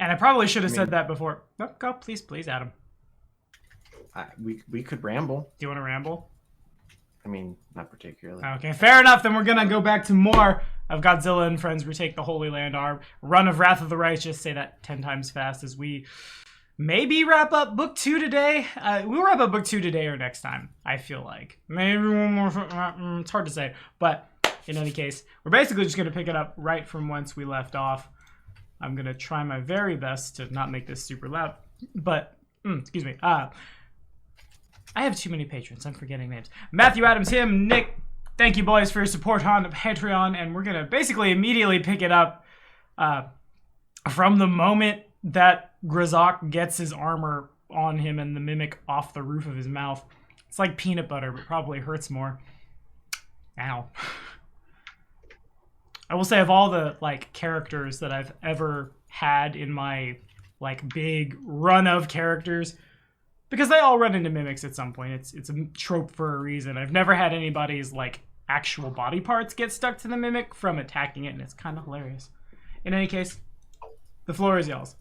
And I probably should have said that before. No, go, please, Adam. We could ramble. Do you want to ramble? I mean, not particularly. Okay, fair enough. Then we're gonna go back to more of Godzilla and Friends Retake the Holy Land. Our run of Wrath of the Righteous. Say that 10 times fast as we maybe wrap up book 2 today. We'll wrap up book 2 today or next time. I feel like maybe one more. It's hard to say, but in any case, we're basically just gonna pick it up right from whence we left off. I'm gonna try my very best to not make this super loud, but excuse me. I have too many patrons. I'm forgetting names. Matthew, Adam, Tim, Nick. Thank you, boys, for your support on Patreon. And we're going to basically immediately pick it up from the moment that Grazok gets his armor on him and the mimic off the roof of his mouth. It's like peanut butter, but probably hurts more. Ow. I will say, of all the characters that I've ever had in my big run of characters, because they all run into mimics at some point. It's a trope for a reason. I've never had anybody's actual body parts get stuck to the mimic from attacking it, and it's kind of hilarious. In any case, the floor is y'all's.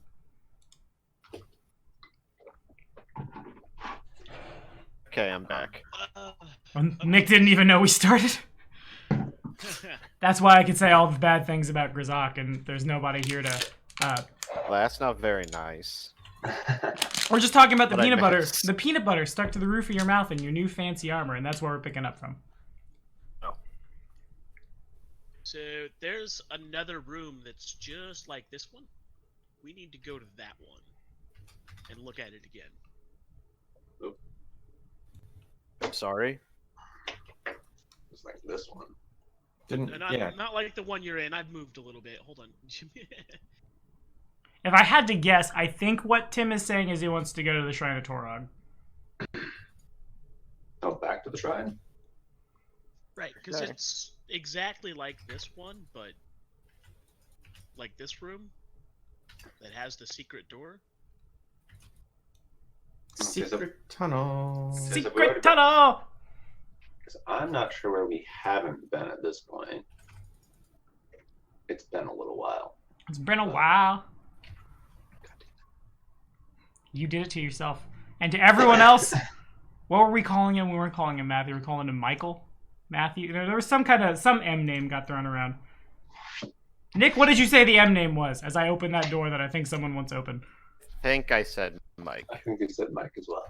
Okay, I'm back. Nick didn't even know we started. That's why I could say all the bad things about Grazok, and there's nobody here to... Well, that's not very nice. We're just talking about the peanut butter. The peanut butter stuck to the roof of your mouth in your new fancy armor, and that's where we're picking up from. Oh. So there's another room that's just like this one. We need to go to that one and look at it again. Oh. I'm sorry. It's like this one. Not like the one you're in. I've moved a little bit. Hold on. If I had to guess, I think what Tim is saying is he wants to go to the Shrine of Torog. Oh, back to the shrine? Right, because it's exactly like this one, but like this room that has the secret door. Secret tunnel. Secret tunnel! I'm not sure where we haven't been at this point. It's been a little while. It's been a while. You did it to yourself. And to everyone else, what were we calling him? We weren't calling him Matthew. We were calling him Michael. Matthew. There was some M name got thrown around. Nick, what did you say the M name was as I opened that door that I think someone once opened? I think I said Mike. I think you said Mike as well.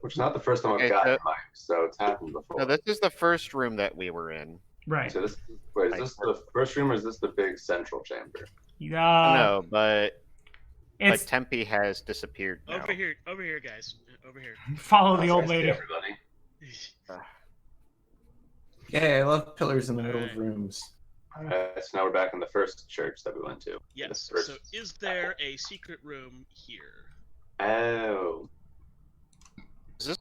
Which is not the first time I've gotten Mike, so it's happened before. No, this is the first room that we were in. Right. So is this the first room or is this the big central chamber? No, but Tempe has disappeared now. Over here, guys. Over here. Follow the old lady. Everybody. Yeah, I love pillars in the middle of rooms. Alright, so now we're back in the first church that we went to. Yes. So is there a secret room here? Oh. Was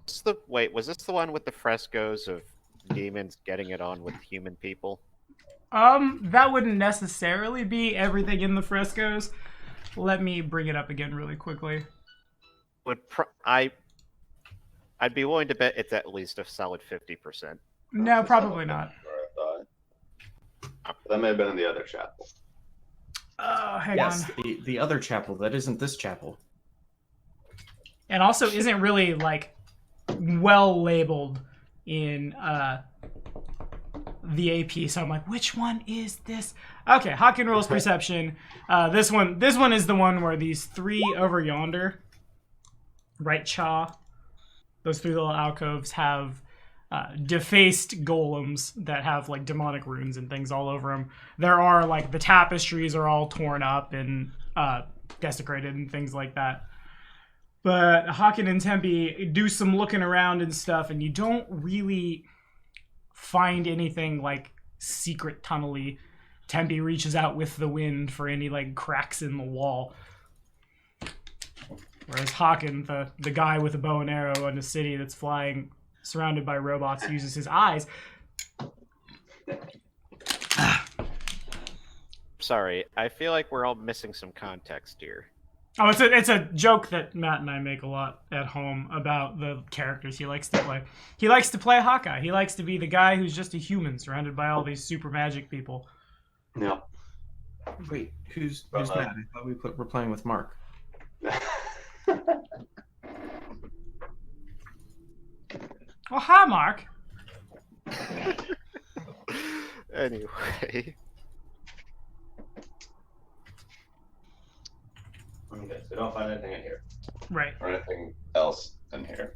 this the one with the frescoes of demons getting it on with human people? That wouldn't necessarily be everything in the frescoes. Let me bring it up again really quickly. I'd be willing to bet it's at least a solid 50%. No, probably not. That may have been in the other chapel. Hang on. The other chapel. That isn't this chapel. And also isn't really well labeled in the AP, so I'm like, which one is this? Okay, Hawken rolls perception. This one is the one where these three over yonder, right chaw, those three little alcoves have defaced golems that have demonic runes and things all over them. There are the tapestries are all torn up and desecrated and things like that. But Hawken and Tempe do some looking around and stuff, and you don't really find anything secret tunnel-y. Tempe reaches out with the wind for any cracks in the wall. Whereas Hawken, the guy with a bow and arrow in a city that's flying, surrounded by robots, uses his eyes. Sorry, I feel like we're all missing some context here. Oh, it's a joke that Matt and I make a lot at home about the characters he likes to play. He likes to play Hawkeye. He likes to be the guy who's just a human surrounded by all these super magic people. Yeah. Wait, who's Uh-huh. Matt? I thought we're playing with Mark. Oh, hi, Mark. Anyway. Okay, so don't find anything in here. Right. Or anything else in here.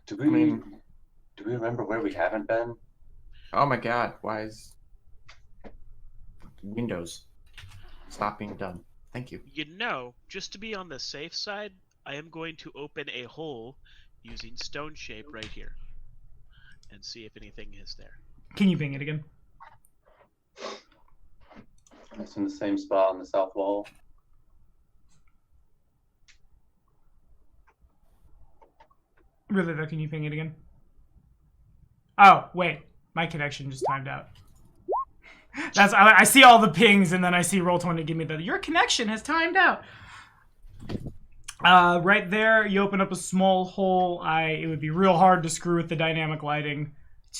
Do we remember where we haven't been? Oh my god, why is Windows stop being done? Thank you. You know, just to be on the safe side, I am going to open a hole using stone shape right here and see if anything is there. Can you ping it again? It's in the same spot on the south wall. Really though, can you ping it again? Oh, wait. My connection just timed out. I see all the pings and then I see Roll20 give me your connection has timed out. Right there, you open up a small hole. It would be real hard to screw with the dynamic lighting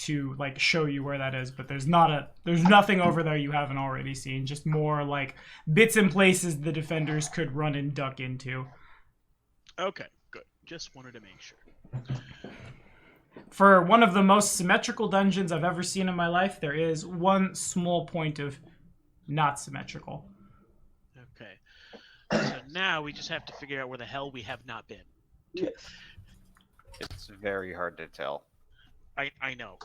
to like show you where that is, but there's nothing over there you haven't already seen. Just more like bits and places the defenders could run and duck into. Okay, good. Just wanted to make sure. For one of the most symmetrical dungeons I've ever seen in my life, there is one small point of not symmetrical. Okay. So now we just have to figure out where the hell we have not been. Yes. It's very hard to tell. I know.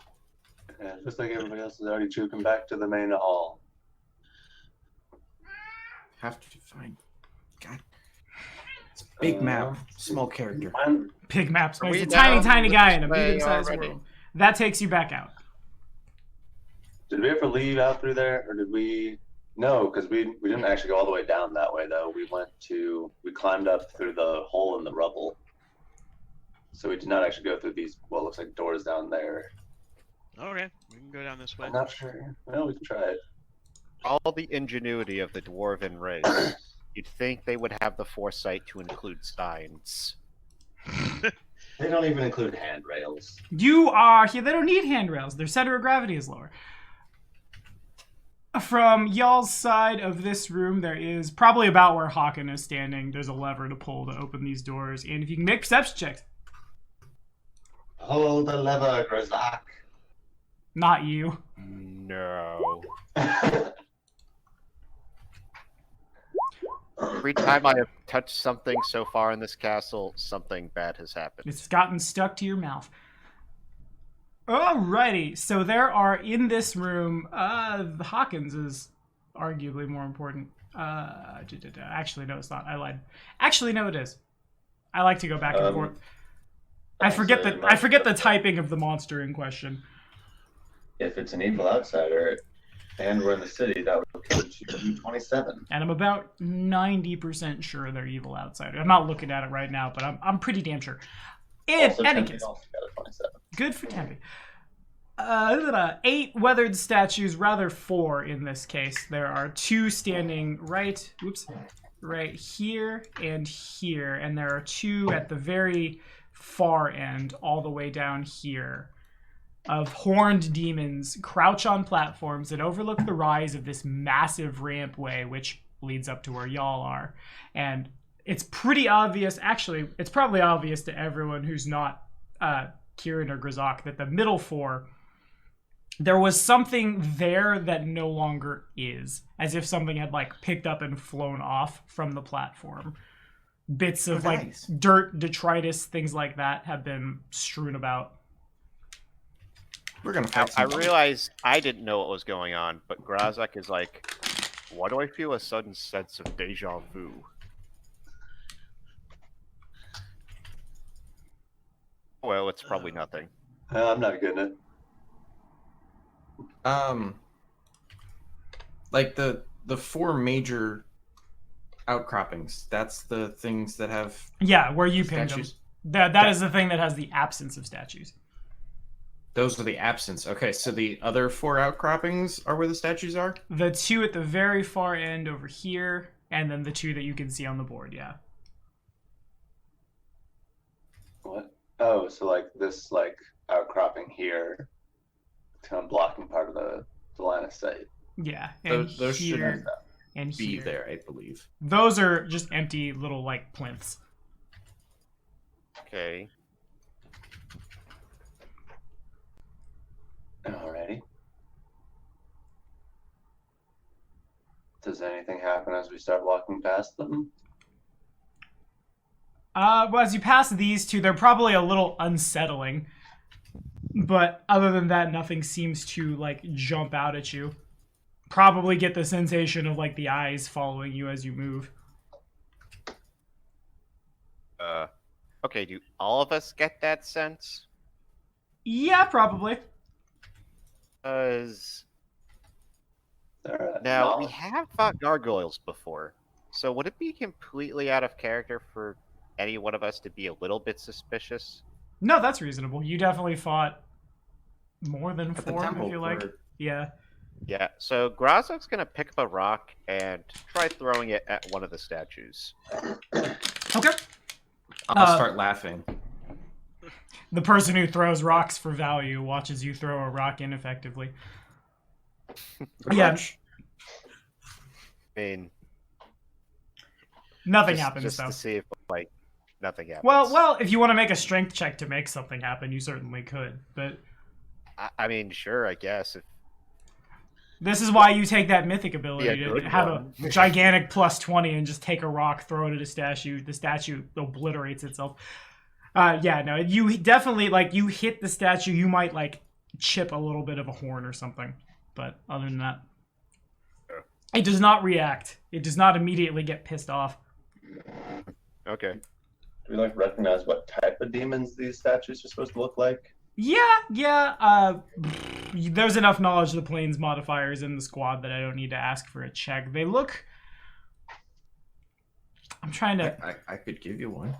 Yeah, just like everybody else is already trooping back to the main hall. Have to find. God. It's a big map, small character. Big maps. Are we It's a tiny, down tiny guy in a this way medium-sized already? world. That takes you back out. Did we ever leave out through there, or did we? No, because we didn't actually go all the way down that way though. We climbed up through the hole in the rubble. So we did not actually go through these what looks like doors down there. Okay, we can go down this way. I'm not sure. Well, we can try it. All the ingenuity of the dwarven race. You'd think they would have the foresight to include signs. They don't even include handrails. You are here. They don't need handrails. Their center of gravity is lower. From y'all's side of this room, there is probably about where Hawken is standing. There's a lever to pull to open these doors. And if you can make perception checks. Hold the lever, Grzak. Not you. No. Every time I have touched something so far in this castle, something bad has happened. It's gotten stuck to your mouth. Alrighty, so there are in this room, Hawkins is arguably more important. Actually, no, it's not. I lied. Actually, no, it is. I like to go back and forth. I forget the typing of the monster in question. If it's an evil outsider and we're in the city, that would go to 27. And I'm about 90% sure they're evil outsiders. I'm not looking at it right now, but I'm pretty damn sure. In Also, any Tempe case, also got a 27. good for Tempe. 8 weathered statues, rather 4 in this case. There are 2 standing right here and here, and there are 2 at the very far end, all the way down here, of horned demons crouch on platforms that overlook the rise of this massive rampway, which leads up to where y'all are. And it's pretty obvious, actually, it's probably obvious to everyone who's not Kieran or Grzak, that the middle 4, there was something there that no longer is, as if something had like picked up and flown off from the platform. Bits of nice. like dirt, detritus, things like that have been strewn about. We're gonna Now, fight. I realized I didn't know what was going on, but Grazak is like, why do I feel a sudden sense of deja vu? Well, it's probably nothing. I'm not good at it. Like the 4 major outcroppings. That's the things that have Yeah, where you pinned them. statues. That is the thing that has the absence of statues. Those are the absence. Okay, so the other 4 outcroppings are where the statues are? The 2 at the very far end over here, and then the 2 that you can see on the board, yeah. What? Oh, so like this like outcropping here kind of blocking part of the line of sight. Yeah, and Those here, shouldn't and be here. there, I believe. Those are just empty little like plinths. Okay. Alrighty. Does anything happen as we start walking past them? Well, as you pass these two, they're probably a little unsettling. But other than that, nothing seems to, like, jump out at you. Probably get the sensation of, like, the eyes following you as you move. Okay, do all of us get that sense? Yeah, probably. Because They're, now we knowledge. have fought gargoyles before, so would it be completely out of character for any one of us to be a little bit suspicious? No, that's reasonable. You definitely fought more than At the 4, I temple, feel like. we're- Yeah. Yeah, so Grazok's gonna pick up a rock and try throwing it at one of the statues. Okay. I'll start laughing. The person who throws rocks for value watches you throw a rock ineffectively. Pretty Yeah. much. I mean, Nothing happens, just though. to see if like nothing happens. Well, if you want to make a strength check to make something happen, you certainly could. But I mean, sure, I guess. If this is why you take that mythic ability Yeah, to good have one. a gigantic plus 20 and just take a rock, throw it at a statue. The statue obliterates itself. Yeah, no, you definitely, like, you hit the statue, you might, like, chip a little bit of a horn or something. But other than that, it does not react. It does not immediately get pissed off. okay, Do we like recognize what type of demons these statues are supposed to look like? Yeah. There's enough knowledge of the planes modifiers in the squad that I don't need to ask for a check. They look... I'm trying to... I could give you one.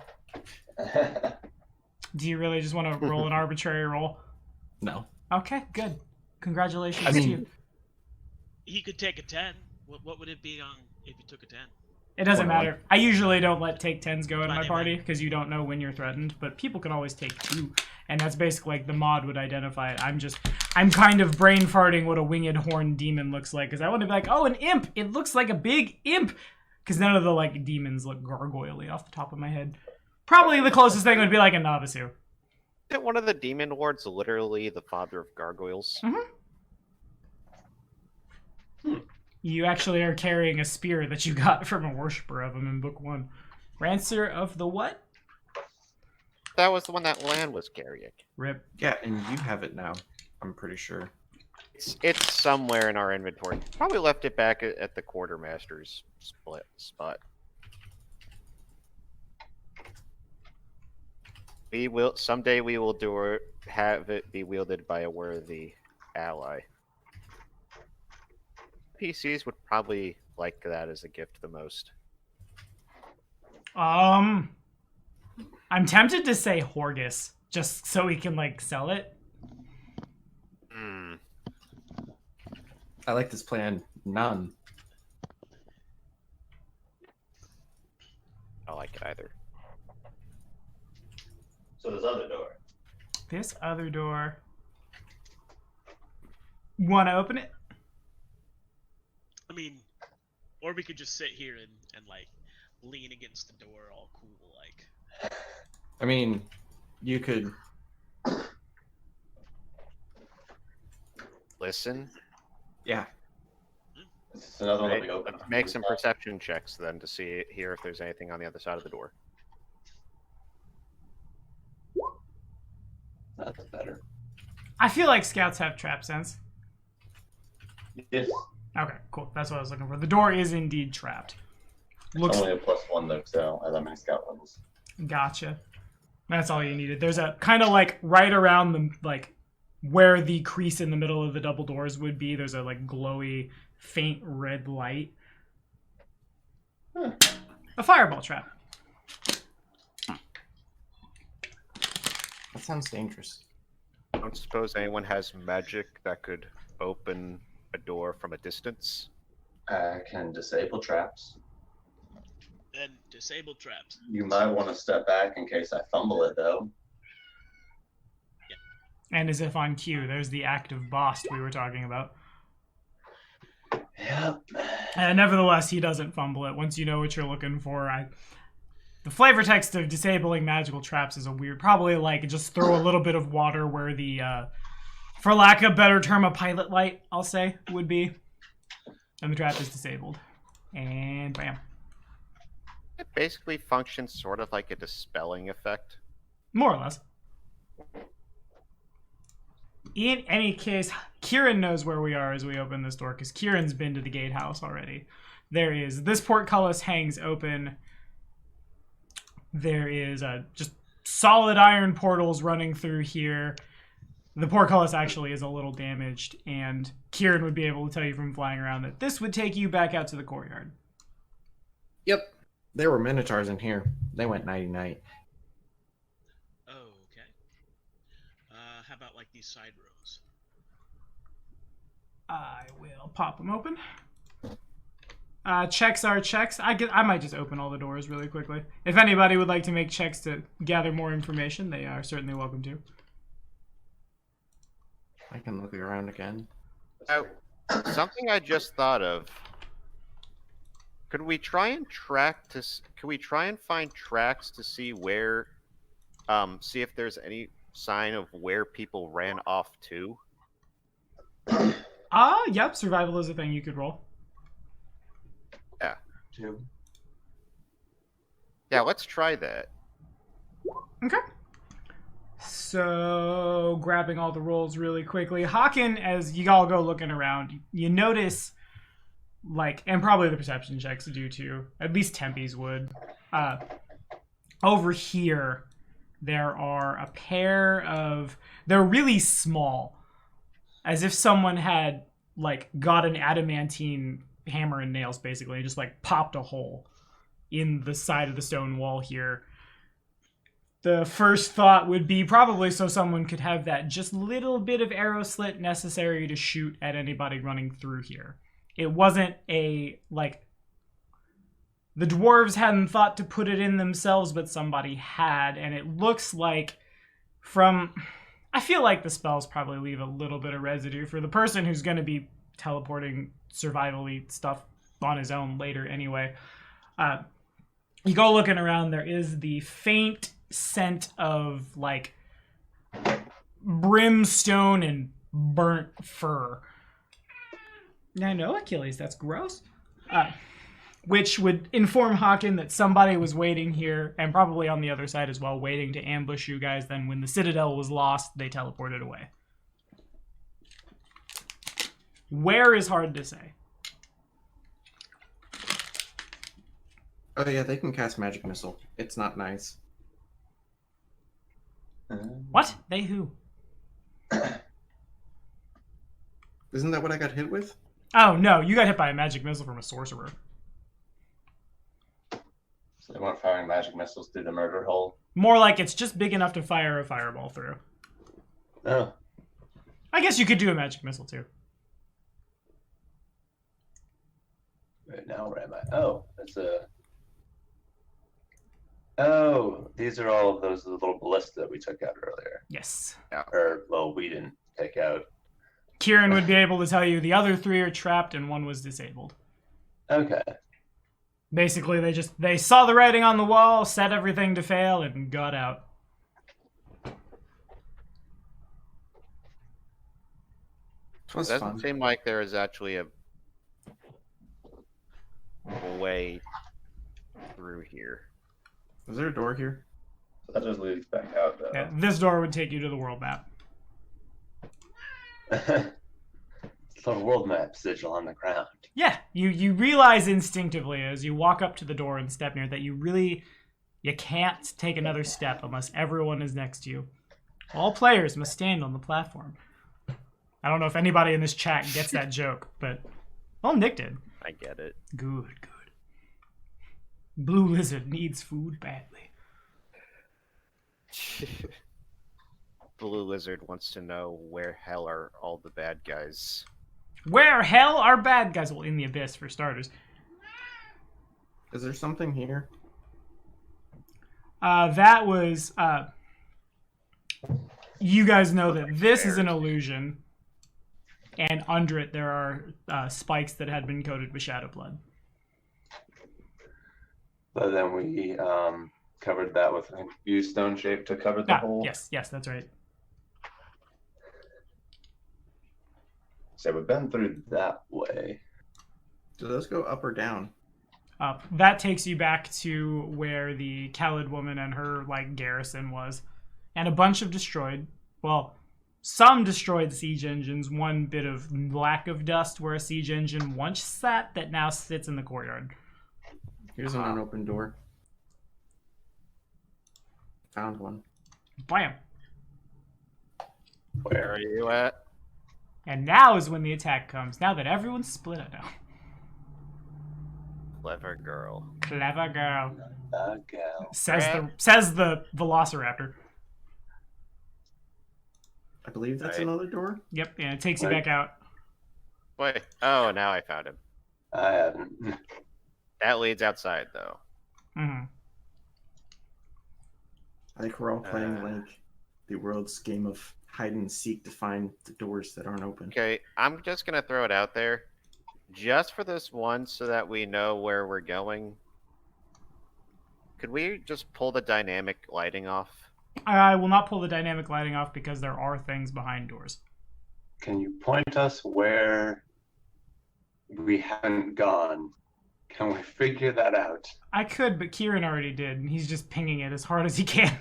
Do you really just want to roll an arbitrary roll? No. Okay, good. Congratulations I to mean- you. He could take a 10. What would it be on if you took a 10? It doesn't 21. matter. I usually don't let take 10s go in my Fine, party because you don't know when you're threatened, but people can always take 2. And that's basically like the mod would identify it. I'm kind of brain farting what a winged horn demon looks like because I want to be like, oh, an imp. It looks like a big imp. Because none of the like demons look gargoyle-y off the top of my head. Probably the closest thing would be like a Navasu. isn't one of the demon lords literally the father of gargoyles? You actually are carrying a spear that you got from a worshiper of him in book 1. Rancer of the what? That was the one that Lan was carrying. Rip. Yeah, and you have it now. I'm pretty sure. It's somewhere in our inventory. Probably left it back at the quartermaster's spot. Someday we will have it be wielded by a worthy ally. PCs would probably like that as a gift the most. I'm tempted to say Horgus, just so we can, like, sell it. Hmm. I like this plan. None. I don't like it either. So this other door. This other door. Want to open it? I mean, or we could just sit here and like lean against the door, all cool, like. I mean, you could. Listen. Yeah. It's another one that Right? we open. Let's make some perception checks then to see here if there's anything on the other side of the door. That's better. I feel like scouts have trap sense. Yes. Okay, cool. That's what I was looking for. The door is indeed trapped. Looks... Only a +1 though, so I don't have that many scout levels. Gotcha. That's all you needed. There's a kind of like right around the, like, where the crease in the middle of the double doors would be, there's a, like, glowy, faint red light. Huh. A fireball trap. That sounds dangerous. I don't suppose anyone has magic that could open a door from a distance. I can disable traps. Then disable traps. You might want to step back in case I fumble it though. And as if on cue, there's the active boss we were talking about. Yep. And nevertheless, he doesn't fumble it. Once you know what you're looking for, the flavor text of disabling magical traps is a weird, probably like just throw a little bit of water where the, for lack of a better term, a pilot light, I'll say, would be. And the trap is disabled. And bam. It basically functions sort of like a dispelling effect. More or less. In any case, Kieran knows where we are as we open this door, because Kieran's been to the gatehouse already. There is, this portcullis hangs open. There is just solid iron portals running through here. The portcullis actually is a little damaged, and Kieran would be able to tell you from flying around that this would take you back out to the courtyard. Yep. There were minotaurs in here. They went nighty-night. Oh, okay. How about like these side rows? I will pop them open. Checks are checks. I might just open all the doors really quickly. If anybody would like to make checks to gather more information, they are certainly welcome to. I can look around again. Oh, something I just thought of. Could we try and find tracks to see where, see if there's any sign of where people ran off to? Yep. Survival is a thing you could roll. Yeah. Two. Yeah, let's try that. Okay. So, grabbing all the rolls really quickly. Hawken, as you all go looking around, you notice, like, and probably the perception checks do too, at least Tempe's would. Over here, there are a pair of, they're really small. As if someone had, like, got an adamantine hammer and nails, basically, and just, like, popped a hole in the side of the stone wall here. The first thought would be probably so someone could have that just little bit of arrow slit necessary to shoot at anybody running through here. It wasn't a, like, the dwarves hadn't thought to put it in themselves, but somebody had, and it looks like from, I feel like the spells probably leave a little bit of residue for the person who's going to be teleporting survival-y stuff on his own later anyway. You go looking around, there is the faint scent of, like, brimstone and burnt fur. I know, Achilles, that's gross. Which would inform Hawken that somebody was waiting here, and probably on the other side as well, waiting to ambush you guys. Then when the Citadel was lost, they teleported away. Where is hard to say. Oh yeah, they can cast magic missile. It's not nice. What? They who? Isn't that what I got hit with? Oh, no, you got hit by a magic missile from a sorcerer. So they weren't firing magic missiles through the murder hole? More like it's just big enough to fire a fireball through. No. I guess you could do a magic missile, too. Right now, where am I? Oh, that's a... Oh, these are all of those little ballista that we took out earlier. Yes. Or, well, we didn't take out. Kieran would be able to tell you the other 3 are trapped and 1 was disabled. Okay. Basically, they saw the writing on the wall, set everything to fail, and got out. It was Doesn't fun. seem like there is actually a way through here. Is there a door here? So that just leads back out, though. Yeah, this door would take you to the world map. Little world map sigil on the ground. Yeah, you realize instinctively as you walk up to the door and step near it that you can't take another step unless everyone is next to you. All players must stand on the platform. I don't know if anybody in this chat gets that joke, but well, Nick did. I get it. Good. Blue Lizard needs food badly. Blue Lizard wants to know where hell are all the bad guys. Where hell are bad guys? Well, in the abyss for starters. Is there something here? That was You guys know that Like this is an bears. illusion, and under it there are spikes that had been coated with shadow blood. But then we covered that with used stone shape to cover the hole. Yes, that's right. So we've been through that way. Do those go up or down? Up. That takes you back to where the Khalid woman and her garrison was, and a bunch of some destroyed siege engines. One bit of lack of dust where a siege engine once sat that now sits in the courtyard. Here's an unopened door. Found one. Bam. Where are you at? And now is when the attack comes. Now that everyone's split up now. Clever girl. Clever girl. Gal. Says the Velociraptor. I believe that's Right. another door. Yep, and it takes you Right. back out. Wait. Oh, now I found him. I haven't. That leads outside, though. Hmm. I think we're all playing the world's game of hide and seek to find the doors that aren't open. Okay, I'm just gonna throw it out there, just for this one, so that we know where we're going. Could we just pull the dynamic lighting off? I will not pull the dynamic lighting off because there are things behind doors. Can you point us where we haven't gone? Can we figure that out? I could, but Kieran already did, and he's just pinging it as hard as he can.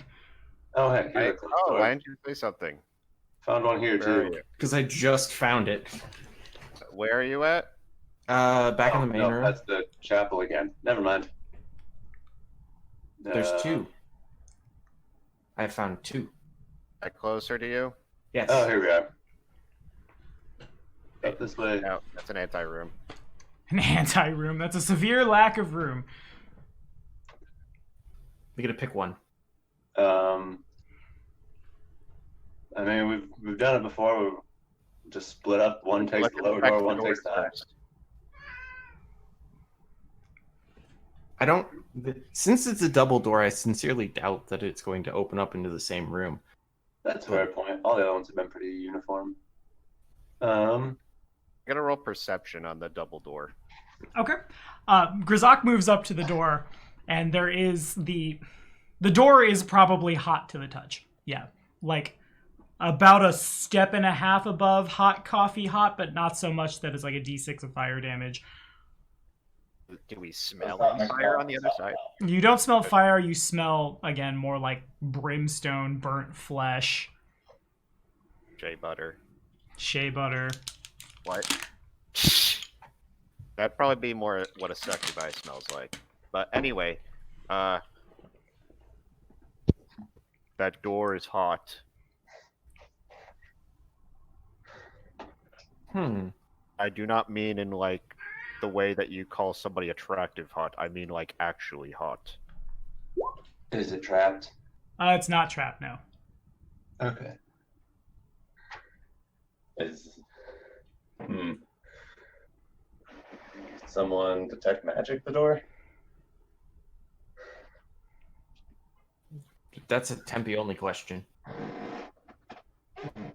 Oh, hey, here, Why didn't you say something? found one here Where are too. you? Because I just found it. Where are you at? Back in the main no, room. that's the chapel again. Never mind. There's two. I found two. Closer to you? Yes. Oh, here we are. Up this way. No, that's an anti-room. An anti-room. That's a severe lack of room. We get to pick one. I mean, we've done it before. We just split up. One takes Let's the lower check door, the one doors takes the high. first. I don't. Since it's a double door, I sincerely doubt that it's going to open up into the same room. That's a fair point. All the other ones have been pretty uniform. I'm gonna roll perception on the double door. Okay. Grizak moves up to the door, and there is the door is probably hot to the touch. Yeah, about a step and a half above hot coffee hot, but not so much that it's like a D6 of fire damage. Do we smell any fire on the other side? You don't smell fire. You smell, again, more like brimstone, burnt flesh, Shea butter. shea butter. What? That'd probably be more what a succubi smells like. But anyway, that door is hot. I do not mean in the way that you call somebody attractive hot. I mean actually hot. Is it trapped? It's not trapped, no. Okay. Is someone detect magic the door? That's a Tempe only question.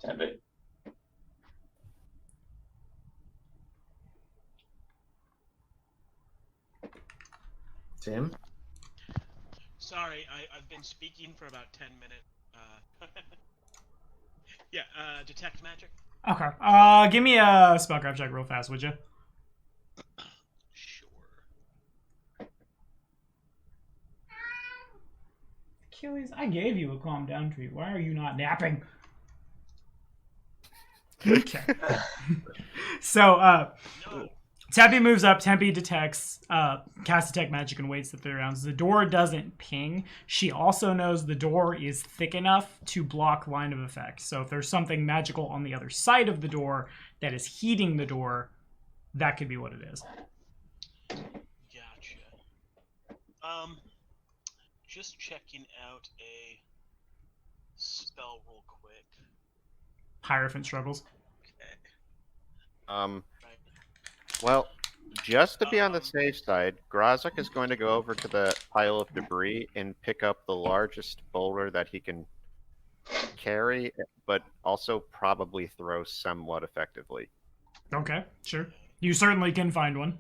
Tempe. Tim? Sorry, I've been speaking for about 10 minutes. Yeah, detect magic. Okay. Give me a spellcraft check real fast, would you? Sure. Achilles, I gave you a calm down treat. Why are you not napping? Okay. So, No. Tempe moves up. Tempe detects, casts detect magic and waits the 3 rounds. The door doesn't ping. She also knows the door is thick enough to block line of effect. So if there's something magical on the other side of the door that is heating the door, that could be what it is. Gotcha. Just checking out a spell real quick. Hierophant struggles. Okay. Right. Well, just to be on the safe side, Grazak is going to go over to the pile of debris and pick up the largest boulder that he can carry, but also probably throw somewhat effectively. Okay, sure. You certainly can find one.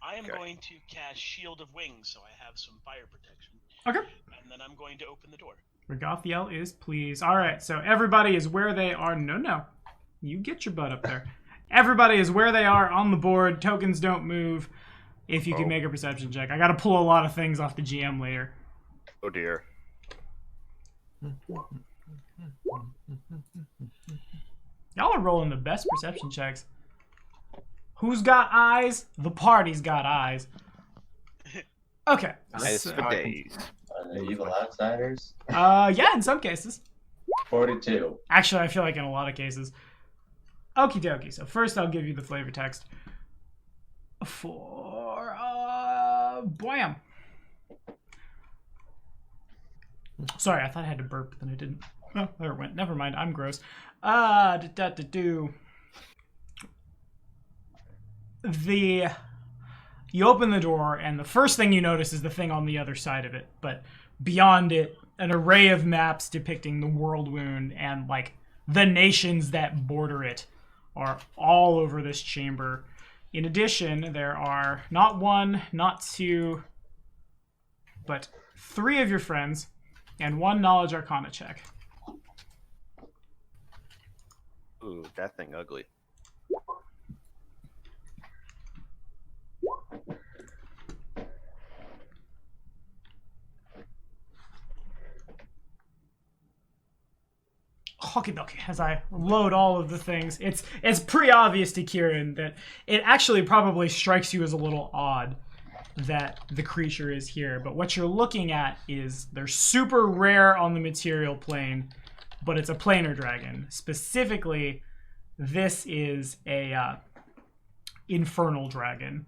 I am Okay. going to cast Shield of Wings, so I have some fire protection. Okay. And then I'm going to open the door. Regathiel is pleased. All right, so everybody is where they are. No. You get your butt up there. Everybody is where they are on the board. Tokens don't move. If you can make a perception check. I got to pull a lot of things off the GM later. Oh dear. Y'all are rolling the best perception checks. Who's got eyes? The party's got eyes. Okay. Eyes So, for days. Are they evil outsiders? yeah, in some cases. 42. Actually, I feel like in a lot of cases. Okie dokie. So first I'll give you the flavor text. For, Blam. Sorry, I thought I had to burp, but then I didn't. Oh, there it went. Never mind, I'm gross. You open the door, and the first thing you notice is the thing on the other side of it. But beyond it, an array of maps depicting the world wound and, like, the nations that border it are all over this chamber. In addition, there are not one, not two, but 3 of your friends and 1 knowledge arcana check. Ooh, that thing ugly. Okie dokie. As I load all of the things, it's pretty obvious to Kieran that it actually probably strikes you as a little odd that the creature is here. But what you're looking at is they're super rare on the material plane, but it's a planar dragon. Specifically, this is a infernal dragon.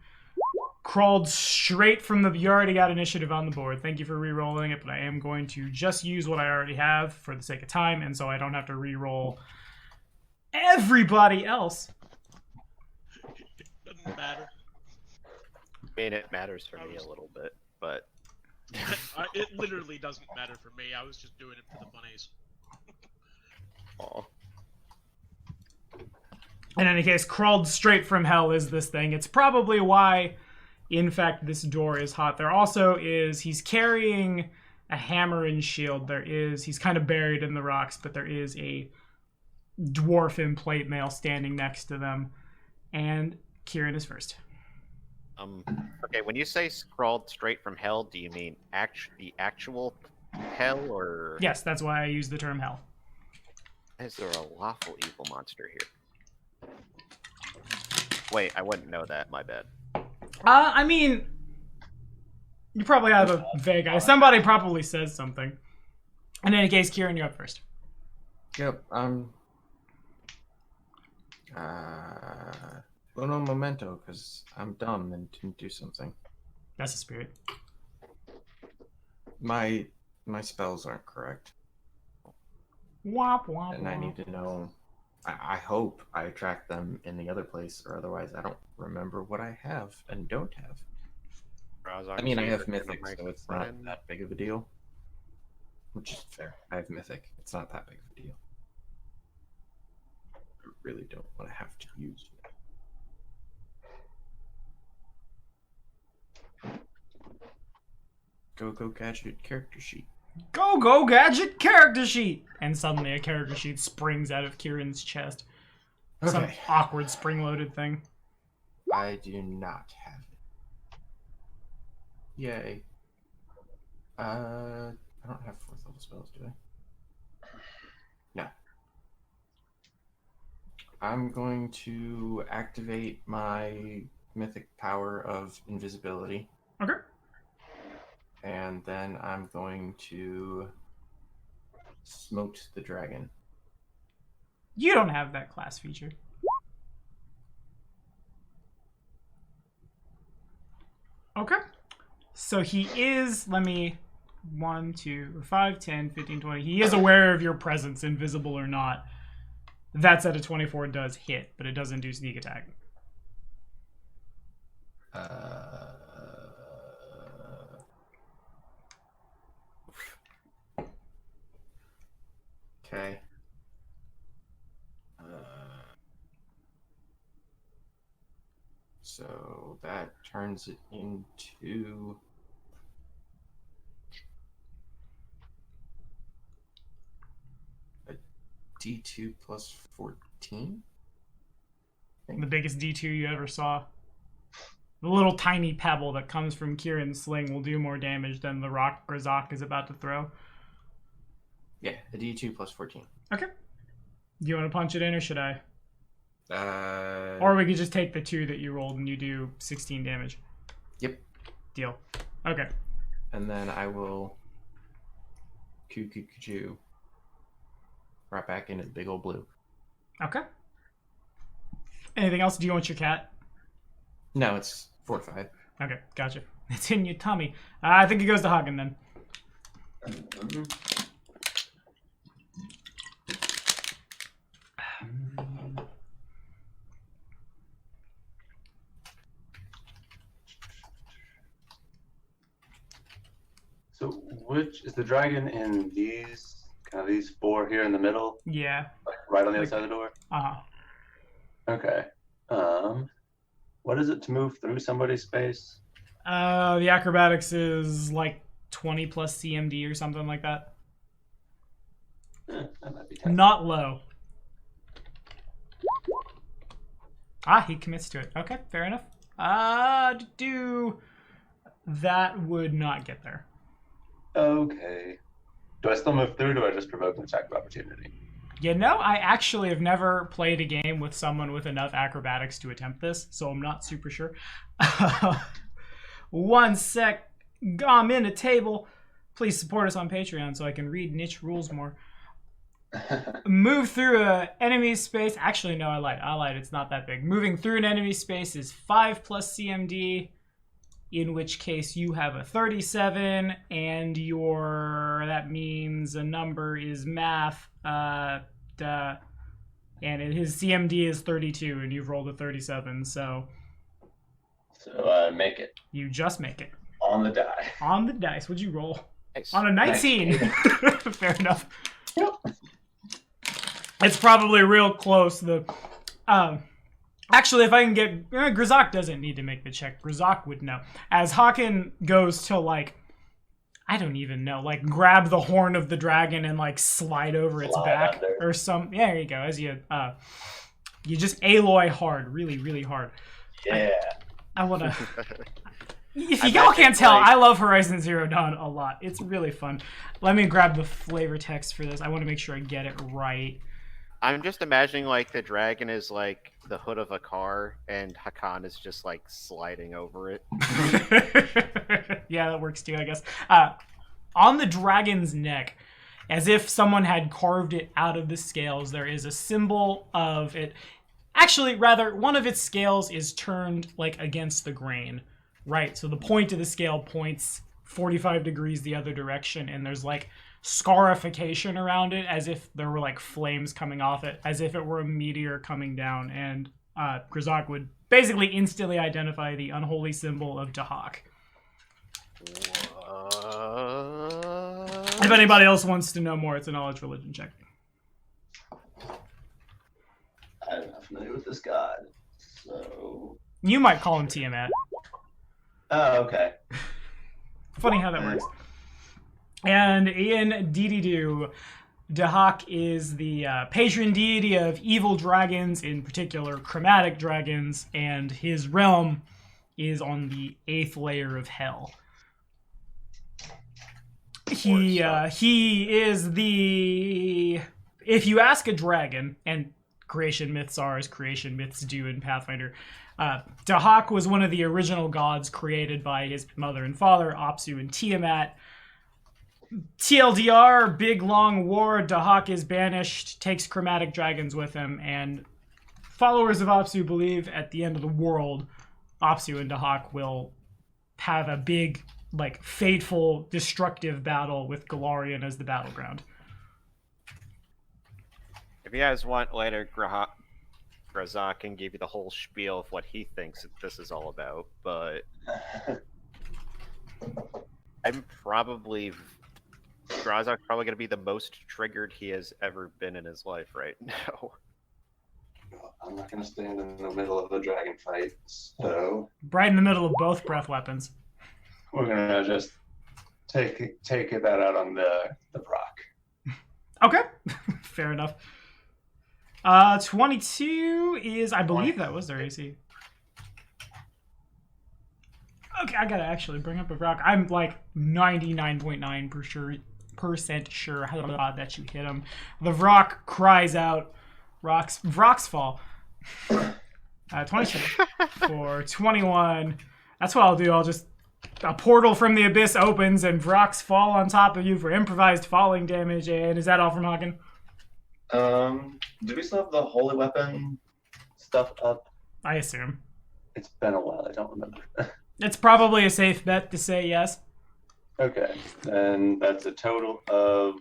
Crawled straight from the... You already got initiative on the board. Thank you for re-rolling it, but I am going to just use what I already have for the sake of time, and so I don't have to re-roll everybody else. Doesn't matter. I mean, it matters for me a little bit, but It literally doesn't matter for me. I was just doing it for the bunnies. aw. In any case, crawled straight from hell is this thing. It's probably why, in fact, this door is hot. There also is... He's carrying a hammer and shield. He's kind of buried in the rocks, but there is a dwarf in plate mail standing next to them. And Kieran is first. Okay, when you say crawled straight from hell, do you mean the actual hell, or Yes, that's why I use the term hell. is there a lawful evil monster here? Wait, I wouldn't know that. My bad. I mean, you probably have a vague idea. Somebody probably says something. In any case, Kieran, you're up first. Yep. Uno momento, because I'm dumb and didn't do something. That's the spirit. My spells aren't correct, Womp, womp, and I need to know. I hope I attract them in the other place, or otherwise I don't remember what I have and don't have. I mean, I have Mythic, so it's not that big of a deal. Which is fair. I have Mythic. It's not that big of a deal. I really don't want to have to use it. Go gadget character sheet. Go gadget character sheet! And suddenly a character sheet springs out of Kieran's chest. Some Okay. awkward spring-loaded thing. I do not have it. Yay. I don't have 4th level spells, do I? No. I'm going to activate my mythic power of invisibility. Okay. And then I'm going to smote the dragon. You don't have that class feature. Okay. So he is, 1, 2, 5, 10, 15, 20. He is aware of your presence, invisible or not. That set of 24 does hit, but it doesn't do sneak attack. So that turns it into a D2 plus 14. The biggest D2 you ever saw. The little tiny pebble that comes from Kieran's sling will do more damage than the rock Grazak is about to throw. Yeah, a D2 plus 14. Okay. Do you want to punch it in, or should I? Uh, Or we could just take the 2 that you rolled and you do 16 damage. Yep. Deal. Okay. And then I will Coo right back into the big old blue. Okay. Anything else? Do you want your cat? No, it's fortified. Okay, gotcha. It's in your tummy. I think it goes to Hagen then. So which is the dragon in these these 4 here in the middle? Yeah. Like right on the other side of the door? Uh-huh. Okay. What is it to move through somebody's space? The acrobatics is like 20 plus CMD or something like that. That might be tough. Not low. He commits to it. Okay, fair enough. That would not get there. Okay. Do I still move through, or do I just provoke an attack of opportunity? You know, I actually have never played a game with someone with enough acrobatics to attempt this, so I'm not super sure. 1 sec. I'm in a table. Please support us on Patreon so I can read niche rules more. Move through an enemy space. Actually, no, I lied. It's not that big. Moving through an enemy space is 5 plus CMD, in which case you have a 37, and that means a number is math. And his CMD is 32, and you've rolled a 37, so make it. You just make it. On the die. On the dice. What'd you roll? Nice. On a 19. Nice. Fair enough. Yep. It's probably real close. Actually, if I can get... Grazak doesn't need to make the check. Grazak would know. As Haken goes to, I don't even know, grab the horn of the dragon and, slide over its back under. or some... Yeah, there you go. As you just Aloy hard. Really, really hard. Yeah. I want to... If y'all can't tell, I love Horizon Zero Dawn a lot. It's really fun. Let me grab the flavor text for this. I want to make sure I get it right. I'm just imagining the dragon is the hood of a car and Hakan is just sliding over it. Yeah, that works too, I guess. On the dragon's neck, as if someone had carved it out of the scales, there is a symbol of it. Actually, rather, one of its scales is turned against the grain. Right, so the point of the scale points 45 degrees the other direction, and there's scarification around it, as if there were flames coming off it, as if it were a meteor coming down, and Grazak would basically instantly identify the unholy symbol of Dahak. If anybody else wants to know more, it's a knowledge religion check. I'm not familiar with this god, so... You might call him Tiamat. Oh, okay. Funny how that works. And in Dee-Dee-Doo, Dahak is the patron deity of evil dragons, in particular chromatic dragons, and his realm is on the 8th layer of hell. He is the... If you ask a dragon, and creation myths are as creation myths do in Pathfinder, Dahak was one of the original gods created by his mother and father, Apsu and Tiamat. TLDR, big long war, Dahak is banished, takes chromatic dragons with him, and followers of Apsu believe at the end of the world, Apsu and Dahak will have a big, fateful, destructive battle with Galarian as the battleground. If you guys want later, Grazak can give you the whole spiel of what he thinks this is all about, but Grazak's probably going to be the most triggered he has ever been in his life right now. I'm not going to stand in the middle of a dragon fight, so Right in the middle of both breath weapons. we're going to just take that out on the rock. Okay, fair enough. 22 is, I believe that was their AC. Okay, I gotta actually bring up a rock. I'm like 99.9% sure that you hit him. The rock cries out. Rocks fall. 22 for 21. That's what I'll do. A portal from the abyss opens and rocks fall on top of you for improvised falling damage. And is that all from Hagen? Do we still have the holy weapon stuff up? I assume. It's been a while. I don't remember. It's probably a safe bet to say yes. Okay, then that's a total of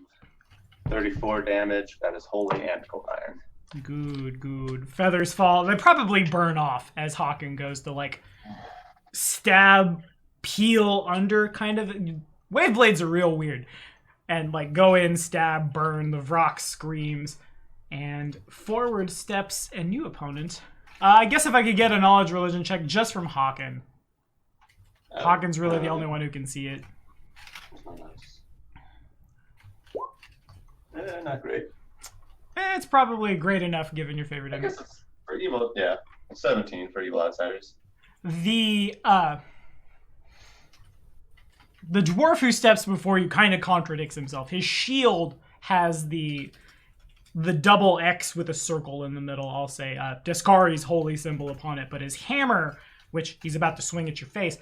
34 damage. That is holy and cold iron. Good. Feathers fall. They probably burn off as Haken goes to like stab, peel under kind of. Wave blades are real weird. And like go in, stab, burn, the rock screams. And forward steps a new opponent. I guess if I could get a knowledge religion check just from Haken. Haken's really the only one who can see it. Not great. It's probably great enough given your favorite I image. guess it's for evil. Yeah, 17 for evil outsiders. The dwarf who steps before you kind of contradicts himself. His shield has the double X with a circle in the middle, I'll say. Descari's holy symbol upon it, but his hammer, which he's about to swing at your face,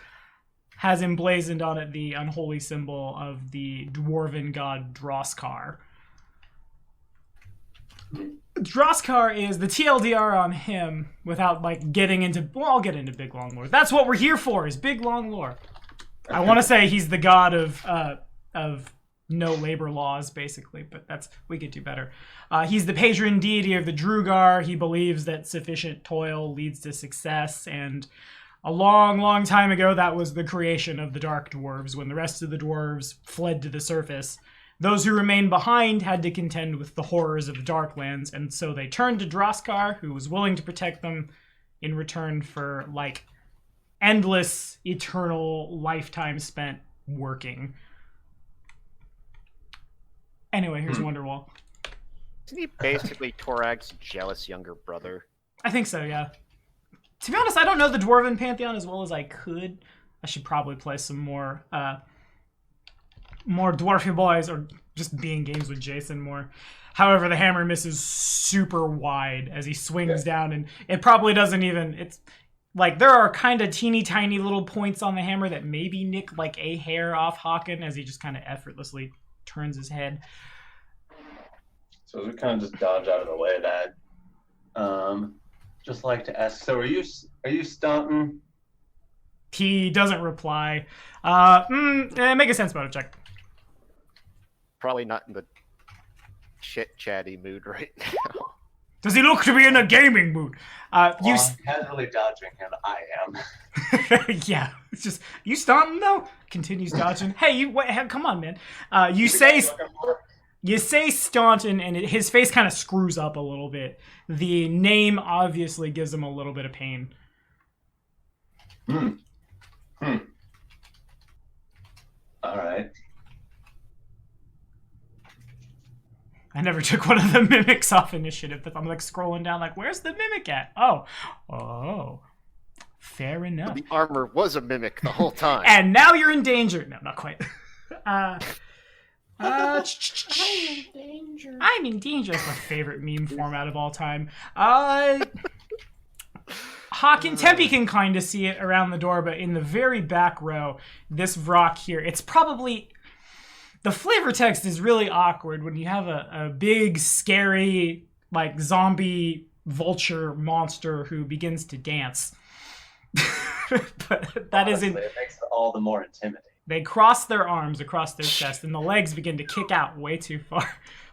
has emblazoned on it the unholy symbol of the dwarven god Droskar. Droskar is the TLDR on him without like getting into. Well, I'll get into big long lore. That's what we're here for, is big long lore. I want to say he's the god of no labor laws, basically, but we could do better. He's the patron deity of the Drugar. He believes that sufficient toil leads to success, and a long, long time ago, that was the creation of the Dark Dwarves. When the rest of the dwarves fled to the surface, those who remained behind had to contend with the horrors of the Darklands, and so they turned to Droskar, who was willing to protect them in return for, like, endless, eternal lifetime spent working. Anyway, here's Wonderwall. Isn't he basically Torag's jealous younger brother? I think so, yeah. To be honest, I don't know the Dwarven Pantheon as well as I could. I should probably play some more Dwarfy Boys, or just be in games with Jason more. However, the hammer misses super wide as he swings down, and it probably doesn't even... It's like, there are kind of teeny tiny little points on the hammer that maybe nick like a hair off Haken as he just kind of effortlessly turns his head. So we kind of just dodge out of the way of that. Just like to ask, so are you Staunton? He doesn't reply. Make a sense motive check. Probably not in the chit-chatty mood right now. Does he look to be in a gaming mood? I'm casually dodging him. I am. Yeah, it's just you Staunton though. Continues dodging. Hey, come on, man. You say Staunton, and his face kind of screws up a little bit. The name obviously gives him a little bit of pain. All right. I never took one of the mimics off initiative, but I'm like scrolling down like, where's the mimic at? Oh. Fair enough. The armor was a mimic the whole time. And now you're in danger. No, not quite. I'm in danger. I'm in danger. That's my favorite meme format of all time. Hawk and Tempe can kind of see it around the door, but in the very back row, this rock here, it's probably... The flavor text is really awkward when you have a big, scary, like, zombie vulture monster who begins to dance. But that isn't... It makes it all the more intimidating. They cross their arms across their chest, and the legs begin to kick out way too far.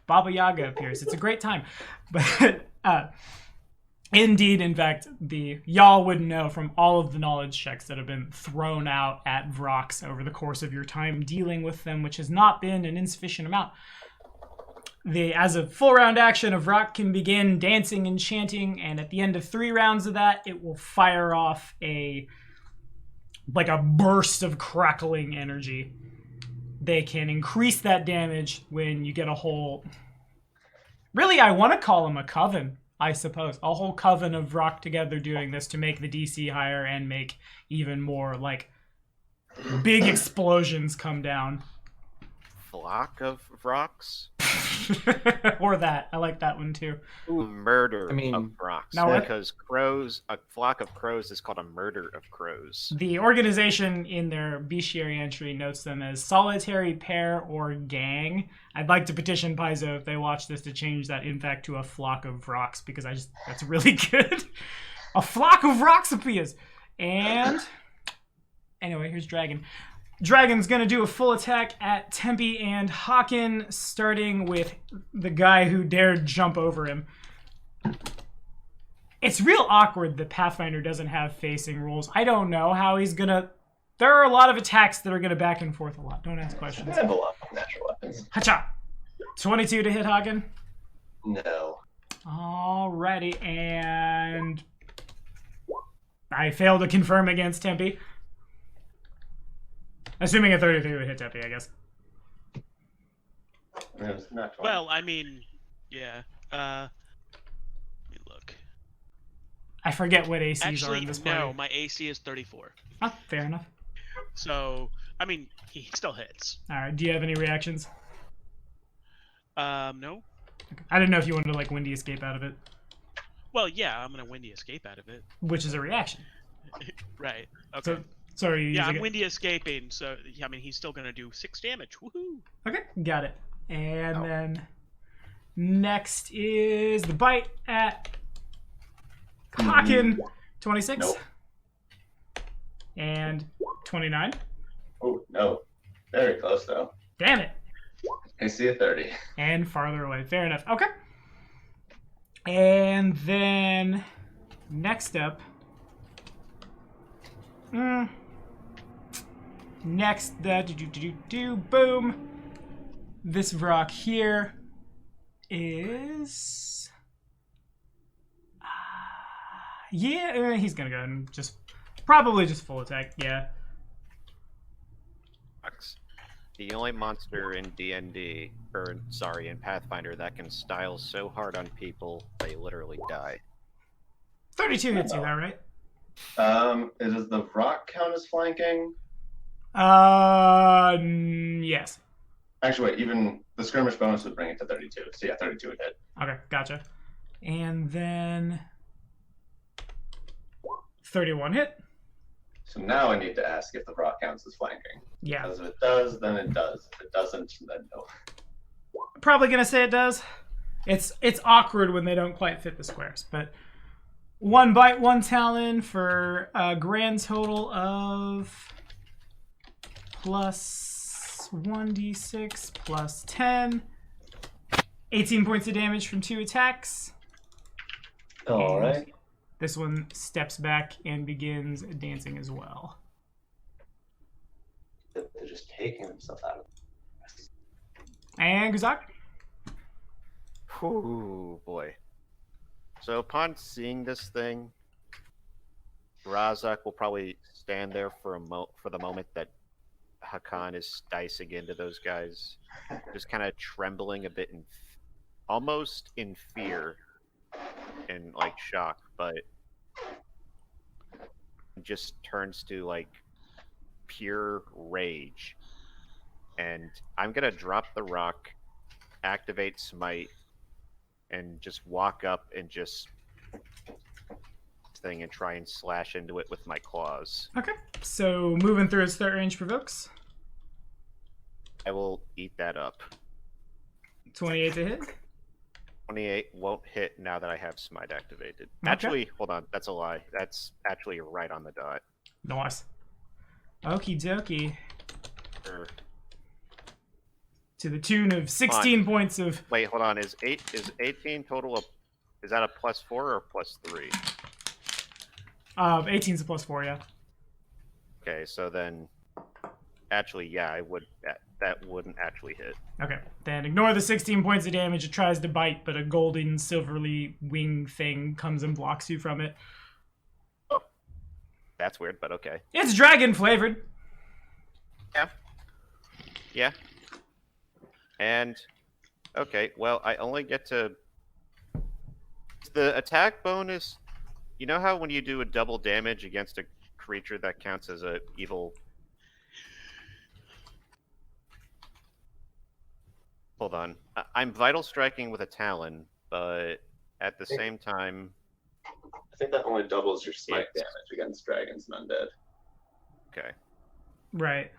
Baba Yaga appears. It's a great time. But indeed, in fact, y'all would know from all of the knowledge checks that have been thrown out at Vrox over the course of your time dealing with them, which has not been an insufficient amount. as a full round action of rock can begin dancing and chanting, and at the end of 3 rounds of that, it will fire off a burst of crackling energy. They can increase that damage when you get a whole... Really, I want to call them a coven, I suppose. A whole coven of rock together doing this to make the DC higher and make even more, big explosions come down. Flock of rocks? Or that. I like that one, too. Ooh, murder of rocks. No, because crows, a flock of crows is called a murder of crows. The organization in their bestiary entry notes them as solitary pair or gang. I'd like to petition Paizo if they watch this to change that in fact to a flock of rocks, because that's really good. A flock of rocks appears. And anyway, here's Dragon. Dragon's gonna do a full attack at Tempe and Hawken, starting with the guy who dared jump over him. It's real awkward that Pathfinder doesn't have facing rules. I don't know how he's gonna... There are a lot of attacks that are gonna back and forth a lot. Don't ask questions. I have a lot of natural weapons. Hacha! 22 to hit Hawken. No. Alrighty, and... I failed to confirm against Tempe. Assuming a 33 would hit Tempe, I guess. Well, I mean, yeah. Let me look. I forget what ACs are in this party. No, my AC is 34. Oh, fair enough. So, I mean, he still hits. Alright, do you have any reactions? No. Okay. I didn't know if you wanted to, windy escape out of it. Well, yeah, I'm gonna windy escape out of it. Which is a reaction. Right. Okay. Sorry. Yeah, I'm windy escaping, so I mean he's still gonna do 6 damage. Woohoo! Okay, got it. And then next is the bite at Hawken. 26. Nope. And 29. Oh, no. Very close, though. Damn it. I see a 30. And farther away. Fair enough. Okay. And then next up. Next, boom. This rock here is... yeah, he's gonna go ahead and probably just full attack, yeah. The only monster in D&D, in Pathfinder, that can style so hard on people, they literally die. 32 hits you, though, right? Does the rock count as flanking? Yes. Actually, wait, even the skirmish bonus would bring it to 32. So yeah, 32 would hit. Okay, gotcha. And then 31 hit. So now I need to ask if the rock counts as flanking. Yeah. Because if it does, then it does. If it doesn't, then no. Probably gonna say it does. It's awkward when they don't quite fit the squares, but 1 bite, 1 talon for a grand total of plus 1d6 plus 10. 18 points of damage from 2 attacks. All right. This one steps back and begins dancing as well. They're just taking themselves out of it. And Guzak? Ooh, boy. So upon seeing this thing, Razak will probably stand there for the moment that Hakan is dicing into those guys, just kind of trembling a bit, almost in fear and shock, but just turns to pure rage. And I'm gonna drop the rock, activate Smite, and just walk up and just thing and try and slash into it with my claws. Okay, so moving through its threat range provokes. I will eat that up. 28 to hit. 28 won't hit now that I have Smite activated. Okay. Actually, hold on, that's a lie. That's actually right on the dot. Nice. Okie dokie. Sure. To the tune of 16 points of... Wait, hold on. Is 18 total is that a +4 or +3? 18's a +4, yeah. Okay, so then actually, yeah, I would. That wouldn't actually hit. Okay, then ignore the 16 points of damage. It tries to bite, but a golden, silverly wing thing comes and blocks you from it. Oh, that's weird, but okay. It's dragon flavored. Yeah. Yeah. And okay, well, I only get to the attack bonus. You know how when you do a double damage against a creature that counts as a evil. Hold on. I'm vital striking with a talon, but at the same time, I think that only doubles your smite damage against dragons and undead. okay. Right.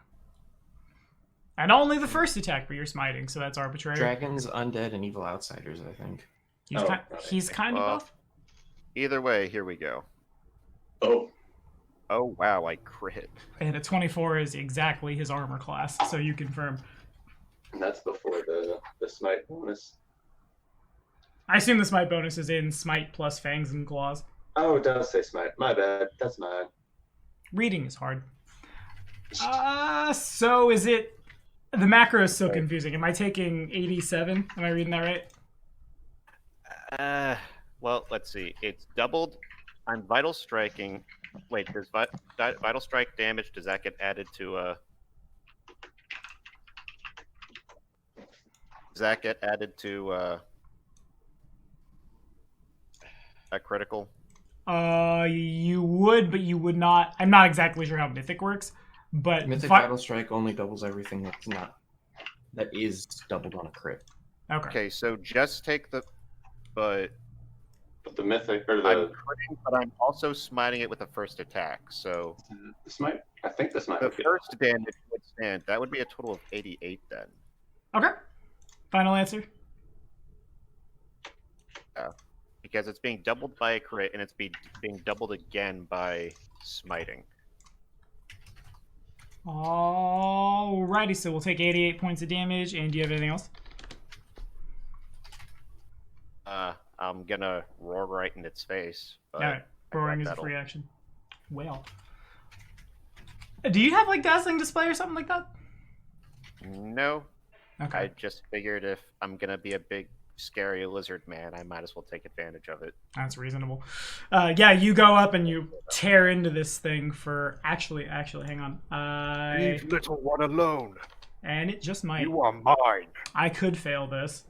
And only the first attack, but you're smiting, so that's arbitrary. Dragons, undead, and evil outsiders, I think. He's kind of off. Either way, here we go. Oh. Oh, wow, I crit. And a 24 is exactly his armor class, so you confirm. And that's before the smite bonus. I assume the smite bonus is in smite plus fangs and claws. Oh, it does say smite. My bad. That's mine. Reading is hard. So is it... The macro is so confusing. Am I taking 87? Am I reading that right? Well, let's see. It's doubled. I'm vital striking. Wait, does vital strike damage, does that get added to does that get added to a critical? You would, but you would not. I'm not exactly sure how Mythic works, but Mythic Vital Strike only doubles everything that is doubled on a crit. Okay, so just take the, but the Mythic or the. I'm critting, but I'm also smiting it with the first attack. So the smite. I think the smite. The first damage would stand. That would be a total of 88 then. Okay. Final answer. Because it's being doubled by a crit, and it's being doubled again by smiting. Alrighty, so we'll take 88 points of damage. And do you have anything else? I'm gonna roar right in its face. Alright, roaring is a free action. Well. Do you have, like, Dazzling Display or something like that? No. Okay. I just figured if I'm gonna be a big, scary lizard man, I might as well take advantage of it. That's reasonable. Yeah, you go up and you tear into this thing for... Actually, hang on. Leave little one alone. And it just might. You are mine. I could fail this.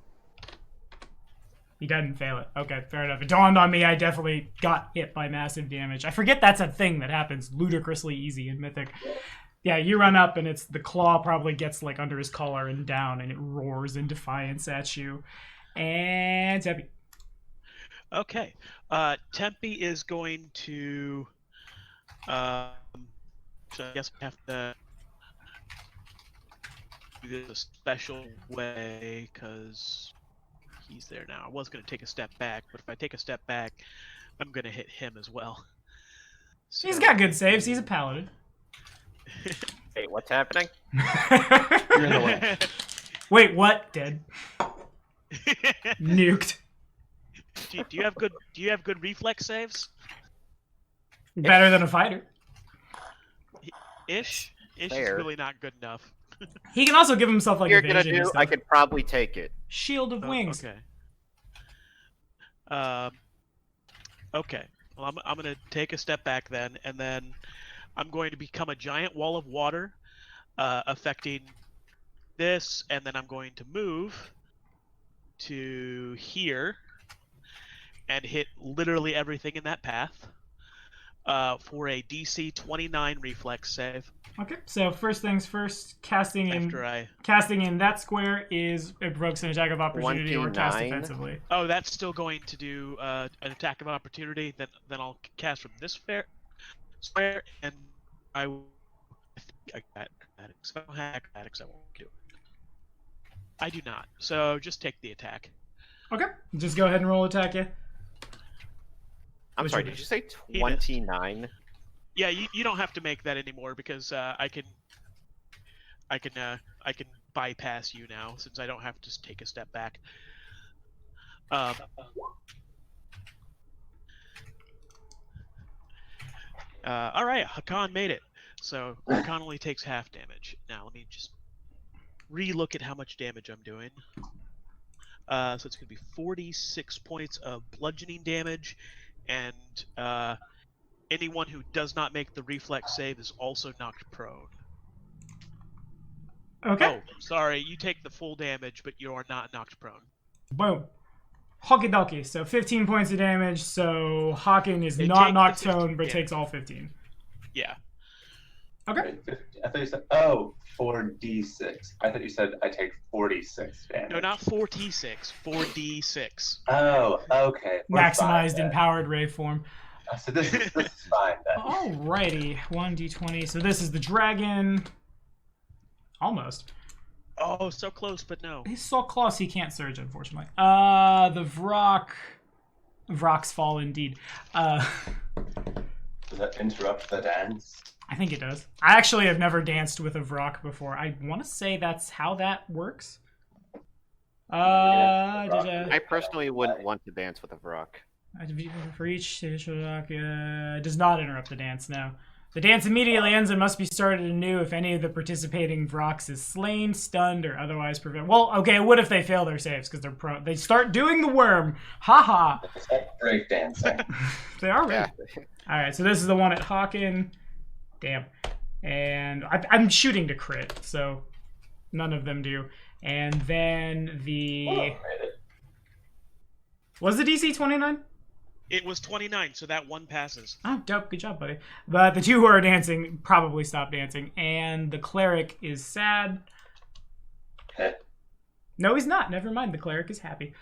He didn't fail it. Okay, fair enough. It dawned on me I definitely got hit by massive damage. I forget that's a thing that happens ludicrously easy in Mythic. Yeah, you run up and the claw probably gets like under his collar and down and it roars in defiance at you. And Tempe. Okay. Tempe is going to so I guess I have to do this a special way because he's there now. I was going to take a step back, but if I take a step back, I'm going to hit him as well. So... He's got good saves. He's a paladin. Hey, what's happening? You're in the way. Wait, what? Dead. Nuked. Do you have good reflex saves? Better than a fighter. Ish is really not good enough. He can also give himself like evasion and stuff. I could probably take it. Shield of wings. Okay. Okay. Well, I'm gonna take a step back then, and then I'm going to become a giant wall of water, affecting this, and then I'm going to move to here and hit literally everything in that path for a DC 29 reflex save. Okay, so first things first, casting in that square it provokes an attack of opportunity or cast defensively. Oh, that's still going to do an attack of opportunity. Then I'll cast from this square, and I got acrobatics. I don't have acrobatics. I won't do it. I do not. So just take the attack. Okay, just go ahead and roll attack, yeah. I'm sorry, did you say 29? Yeah, you don't have to make that anymore because I can bypass you now since I don't have to take a step back. All right, Hakan made it. So Archon only takes half damage. Now let me just re-look at how much damage I'm doing. So it's going to be 46 points of bludgeoning damage, and anyone who does not make the reflex save is also knocked prone. Okay. Oh, sorry, you take the full damage, but you are not knocked prone. Boom. Hockey dokie. So 15 points of damage. So Hawken is They not take knocked the 15 prone, but damage. takes all 15. Yeah. Okay. I thought you said 4d6. I thought you said I take 46 damage. No, not 4t6. 4d6. Oh, okay. We're Maximized fine then. empowered ray form. So this is fine then. Alrighty. 1d20. So this is the dragon. Almost. Oh, so close, but no. He's so close he can't surge, unfortunately. The Vrock. Vrock's fall indeed. Does that interrupt the dance? I think it does. I actually have never danced with a Vrock before. I want to say that's how that works. I personally wouldn't want to dance with a Vrock. For each does not interrupt the dance, no. The dance immediately ends and must be started anew if any of the participating Vrocks is slain, stunned, or otherwise prevented. Well, okay, what if they fail their saves because they're prone? They start doing the worm. Haha. It's like break dancing. They are Yeah. ready. All right, so this is the one at Hawken. Damn. And I'm shooting to crit, so none of them do. And then the... Was the DC 29? It was 29, so that one passes. Oh, dope. Good job, buddy. But the two who are dancing probably stop dancing. And the cleric is sad. No, he's not. Never mind. The cleric is happy.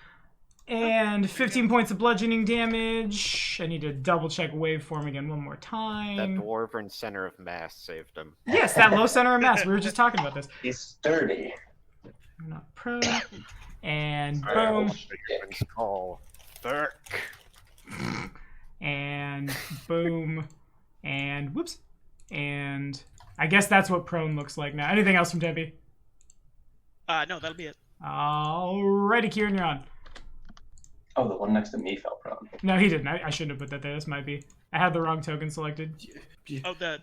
And 15 points of bludgeoning damage. I need to double check waveform again one more That time. dwarven center of mass saved him. Yes, that low center of mass. We were just talking about this. He's sturdy. I'm not prone. And Alright, boom. It's called Thurk. And boom. And whoops. And I guess that's what prone looks like now. Anything else from Tempe? No, that'll be it. Alrighty, Kieran, you're on. Oh, the one next to me fell prone. No, he didn't. I shouldn't have put that there. This might be. I had the wrong token selected. Oh, The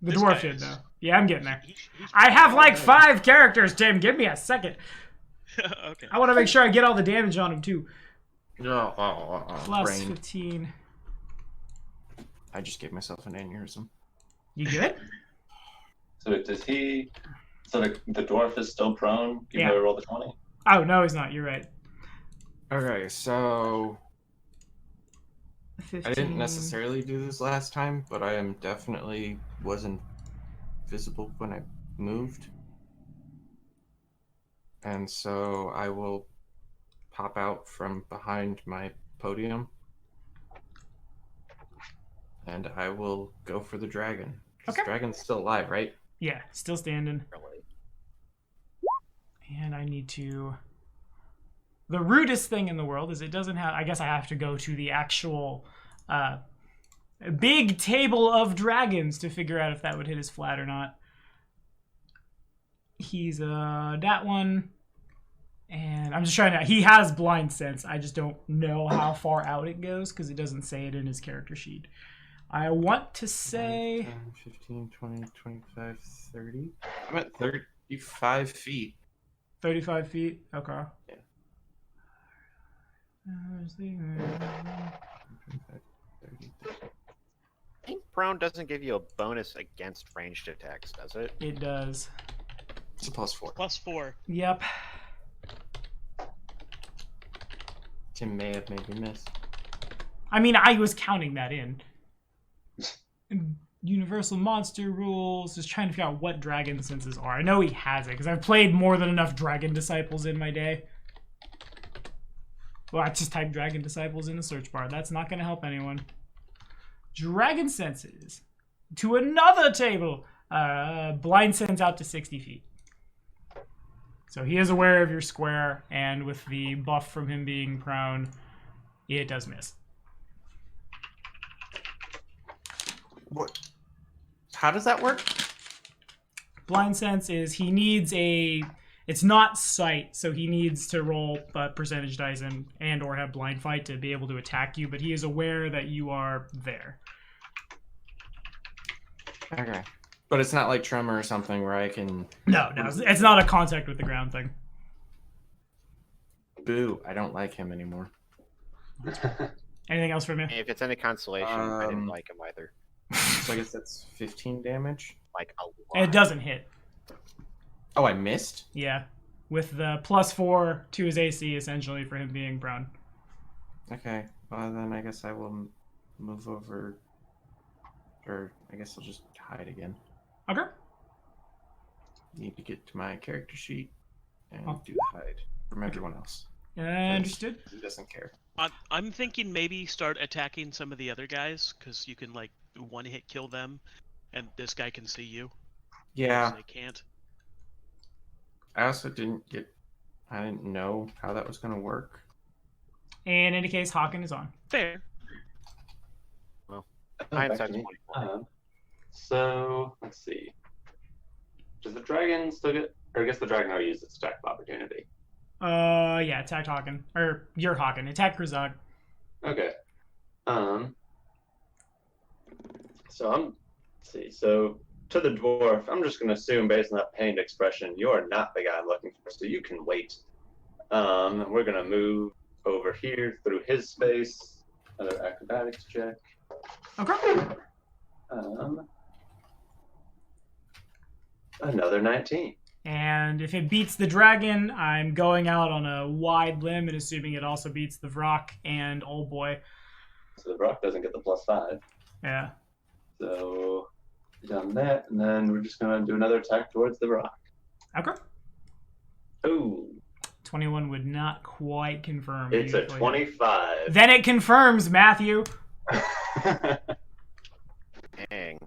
this dwarf guy did, is- though. Yeah, I'm getting there. he's I have like 5 characters, Tim. Give me a second. okay. I want to make sure I get all the damage on him, too. Plus Brain. 15. I just gave myself an aneurysm. You good? So does he... So the dwarf is still prone? Even Yeah. though he rolled a 20? Oh, no, he's not. You're right. Okay, so 15. I didn't necessarily do this last time, but I am definitely wasn't visible when I moved. And so I will pop out from behind my podium. And I will go for the dragon. 'Cause Okay. the dragon's still alive, right? Yeah, still standing. Really? And I need to... The rudest thing in the world is it doesn't have... I guess I have to go to the actual big table of dragons to figure out if that would hit his flat or not. He's that one. And I'm just trying to... He has blind sense. I just don't know how far out it goes because it doesn't say it in his character sheet. I want to say... 10, 15, 20, 25, 30. I'm at 35 feet. 35 feet? Okay. Yeah. I think prone doesn't give you a bonus against ranged attacks, does it? It does. It's a +4. +4. Yep. Tim may have made me miss. I mean, I was counting that in. Universal monster rules. Just trying to figure out what dragon senses are. I know he has it because I've played more than enough dragon disciples in my day. Well, I just typed dragon disciples in the search bar. That's not going to help anyone. Dragon senses. To another table. Blind sense out to 60 feet. So he is aware of your square, and with the buff from him being prone, it does miss. What? How does that work? Blind sense is he needs a... It's not sight, so he needs to roll percentage dice and or have blind fight to be able to attack you, but he is aware that you are there. Okay. But it's not like Tremor or something where I can... No, it's not a contact with the ground thing. Boo, I don't like him anymore. Anything else from you? If it's any consolation, I didn't like him either. So I guess that's 15 damage. Like a lot. It doesn't hit. Oh, I missed? Yeah. With the +4 to his AC, essentially, for him being prone. Okay. Well, then I guess I will move over. Or I guess I'll just hide again. Okay. Need to get to my character sheet and Oh. do the hide from everyone else. Understood. He doesn't care. I'm thinking maybe start attacking some of the other guys, because you can, like, one-hit kill them, and this guy can see you. Yeah. They can't. I also I didn't know how that was going to work. In any case, Hawken is on. Fair. Hindsight's Back to me. 24. So let's see. Does the dragon still get? Or I guess the dragon already used its attack of opportunity. Yeah, attack Hawken. Or, you're Hawken. Attack Krazog. Okay. So let's see. So to the dwarf, I'm just going to assume based on that pained expression, you are not the guy I'm looking for, so you can wait. We're going to move over here through his space. Another acrobatics check. Okay. Another 19. And if it beats the dragon, I'm going out on a wide limb and assuming it also beats the Vrock and Old Boy. So the Brock doesn't get the +5. Yeah. So done that, and then we're just going to do another attack towards the Brock. Okay. Ooh. 21 would not quite confirm. It's a usually. 25. Then it confirms, Matthew. Dang.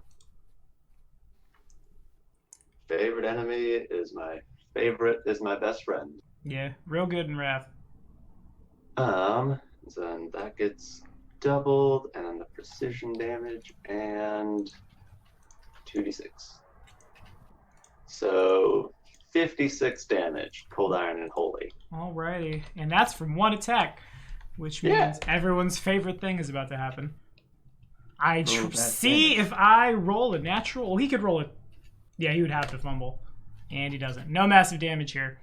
Favorite enemy is my best friend. Yeah, real good in Wrath. So then that gets doubled, and then the precision damage, and 2d6. So 56 damage, cold iron and holy. Alrighty. And that's from one attack, which means everyone's favorite thing is about to happen. See if I roll a natural. Well, he could roll it. Yeah, he would have to fumble. And he doesn't. No massive damage here.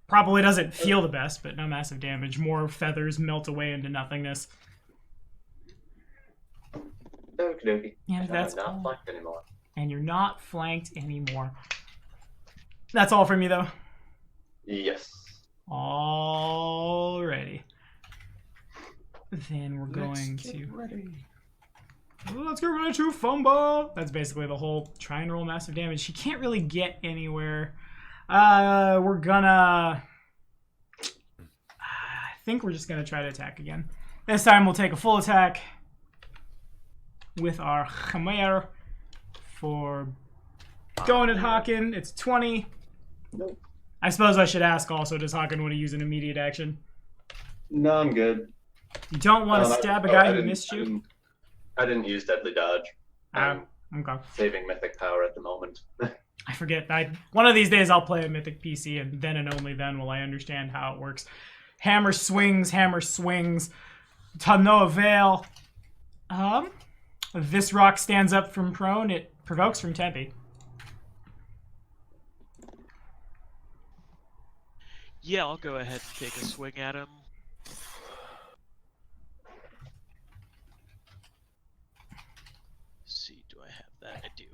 Probably doesn't feel the best, but no massive damage. More feathers melt away into nothingness. Okie dokie. And that's not all. flanked anymore. And you're not flanked anymore. That's all from you, though. Yes. Alrighty. Then we're going to... Let's get ready to fumble. That's basically the whole try and roll massive damage. He can't really get anywhere. We're gonna... I think we're just gonna try to attack again. This time we'll take a full attack with our Khmer for going at Hawken. It's 20. Nope. I suppose I should ask also, does Hawken want to use an immediate action? No, I'm good. You don't want to stab a guy who missed you? I didn't use Deadly Dodge. I'm Okay. saving Mythic Power at the moment. I forget. One of these days I'll play a Mythic PC, and then and only then will I understand how it works. Hammer swings. To no avail. This rock stands up from prone. It provokes from Tempe. Yeah, I'll go ahead and take a swing at him. Let's see, do I have that? I do.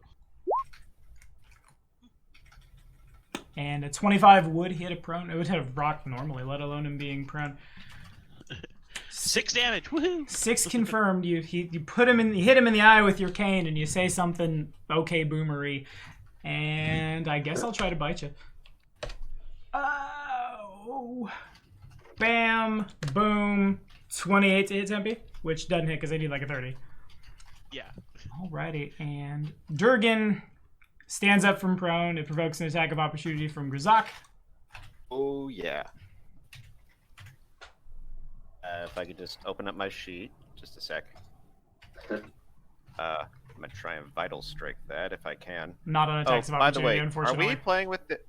And a 25 would hit a prone. It would hit a rock normally, let alone him being prone. 6 damage. Woohoo! 6 confirmed. You hit him in the eye with your cane, and you say something okay boomery, and I guess I'll try to bite you. Oh, bam, boom, 28 to hit Tempe, which doesn't hit because I need like a 30. Yeah. Alrighty, and Durgan stands up from prone. It provokes an attack of opportunity from Grzak. Oh, yeah. If I could just open up my sheet, just a sec. I'm gonna try and vital strike that if I can. Not on attacks of by the opportunity, way, unfortunately. are we playing with the...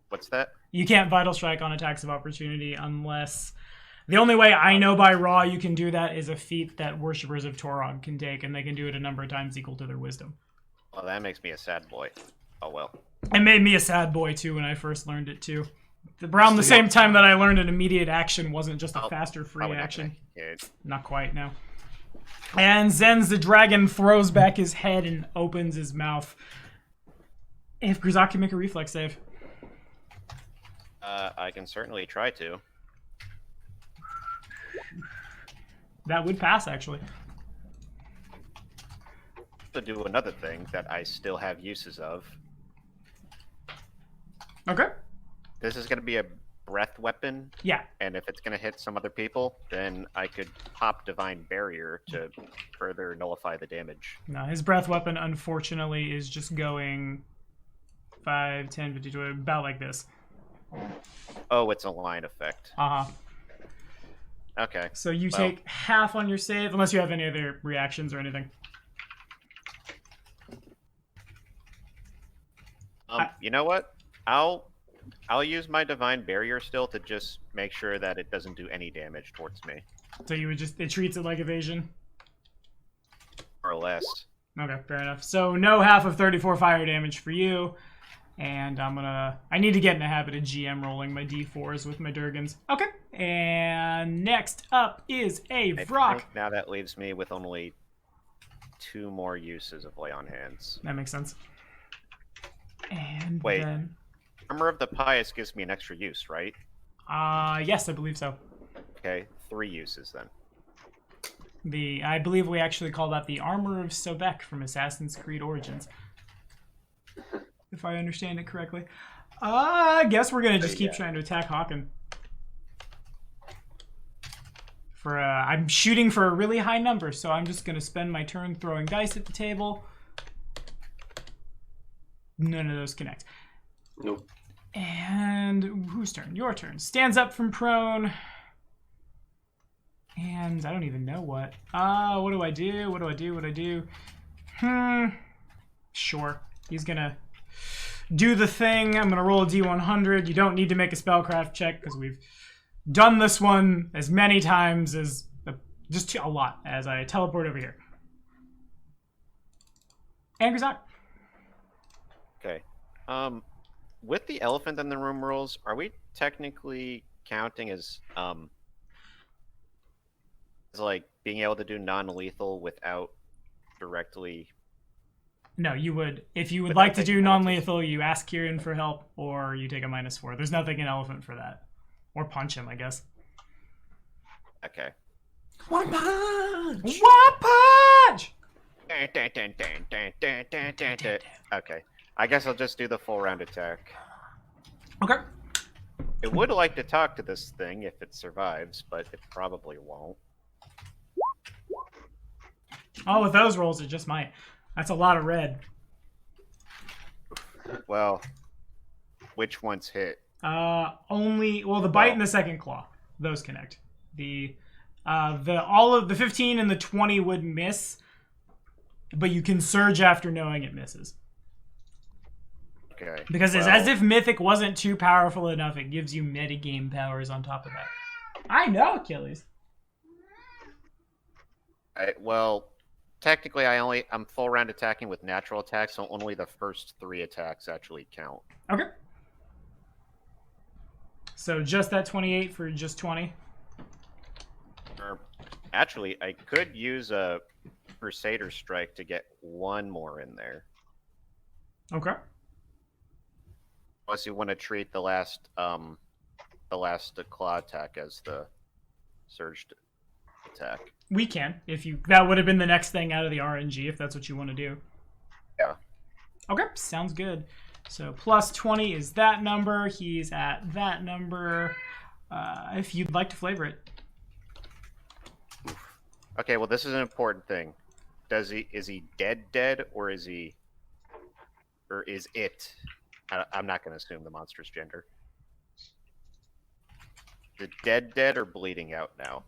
What's that? You can't vital strike on attacks of opportunity unless... The only way I know by Raw you can do that is a feat that worshippers of Torog can take, and they can do it a number of times equal to their wisdom. Well, that makes me a sad boy. Oh well. It made me a sad boy too when I first learned it too. Around the same time that I learned an immediate action wasn't just a faster free action. Not quite, no. And Zen's the dragon throws back his head and opens his mouth. If Grzak can make a reflex save. I can certainly try to. That would pass, actually. To do another thing that I still have uses of. Okay. This is going to be a breath weapon. Yeah. And if it's going to hit some other people, then I could pop Divine Barrier to further nullify the damage. No, his breath weapon, unfortunately, is just going 5, 10, 50, 20, about like this. Oh, it's a line effect. Uh-huh. Okay. So you take half on your save, unless you have any other reactions or anything. You know what? I'll use my Divine Barrier still to just make sure that it doesn't do any damage towards me. So you would just, it treats it like evasion? More or less. Okay, fair enough. So no half of 34 fire damage for you. And I need to get in the habit of GM rolling my D4s with my Durgans. Okay, and next up is a Vrock. Now that leaves me with only 2 more uses of Lay on Hands. That makes sense. And wait, then... Armor of the Pious gives me an extra use, right? Yes, I believe so. Okay, 3 uses then. I believe we actually call that the Armor of Sobek from Assassin's Creed Origins. If I understand it correctly. I guess we're gonna just keep trying to attack Hawken. I'm shooting for a really high number, so I'm just gonna spend my turn throwing dice at the table. None of those connect. Nope. And whose turn? Your turn. Stands up from prone. And I don't even know what. What do I do? What do I do? What do I do? Sure. He's gonna do the thing. I'm gonna roll a D100. You don't need to make a spellcraft check because we've done this one as many times as just a lot as I teleport over here. And Grzak. Okay. With the elephant in the room rules, are we technically counting as like being able to do non-lethal without directly? No, you would. If you would like to do non-lethal, you ask Kieran for help, or you take a -4. There's nothing in elephant for that. Or punch him, I guess. Okay. One punch! One punch! Okay. I guess I'll just do the full round attack. Okay. It would like to talk to this thing if it survives, but it probably won't. Oh, with those rolls, it just might. That's a lot of red. Well, which ones hit? The bite and the second claw. Those connect. The 15 and the 20 would miss, but you can surge after knowing it misses. Okay. Because it's as if Mythic wasn't too powerful enough, it gives you metagame powers on top of that. I know, Achilles. Well, technically I'm full round attacking with natural attacks, so only the first 3 attacks actually count. Okay. So just that 28 for just 20? Actually, I could use a Crusader Strike to get 1 more in there. Okay. Unless you want to treat the last claw attack as the surged attack. We can. That would have been the next thing out of the RNG if that's what you want to do. Yeah. Okay, sounds good. So plus 20 is that number. He's at that number. If you'd like to flavor it. Okay, well this is an important thing. Is he dead, or is it? I'm not going to assume the monster's gender. Is it dead, or bleeding out now?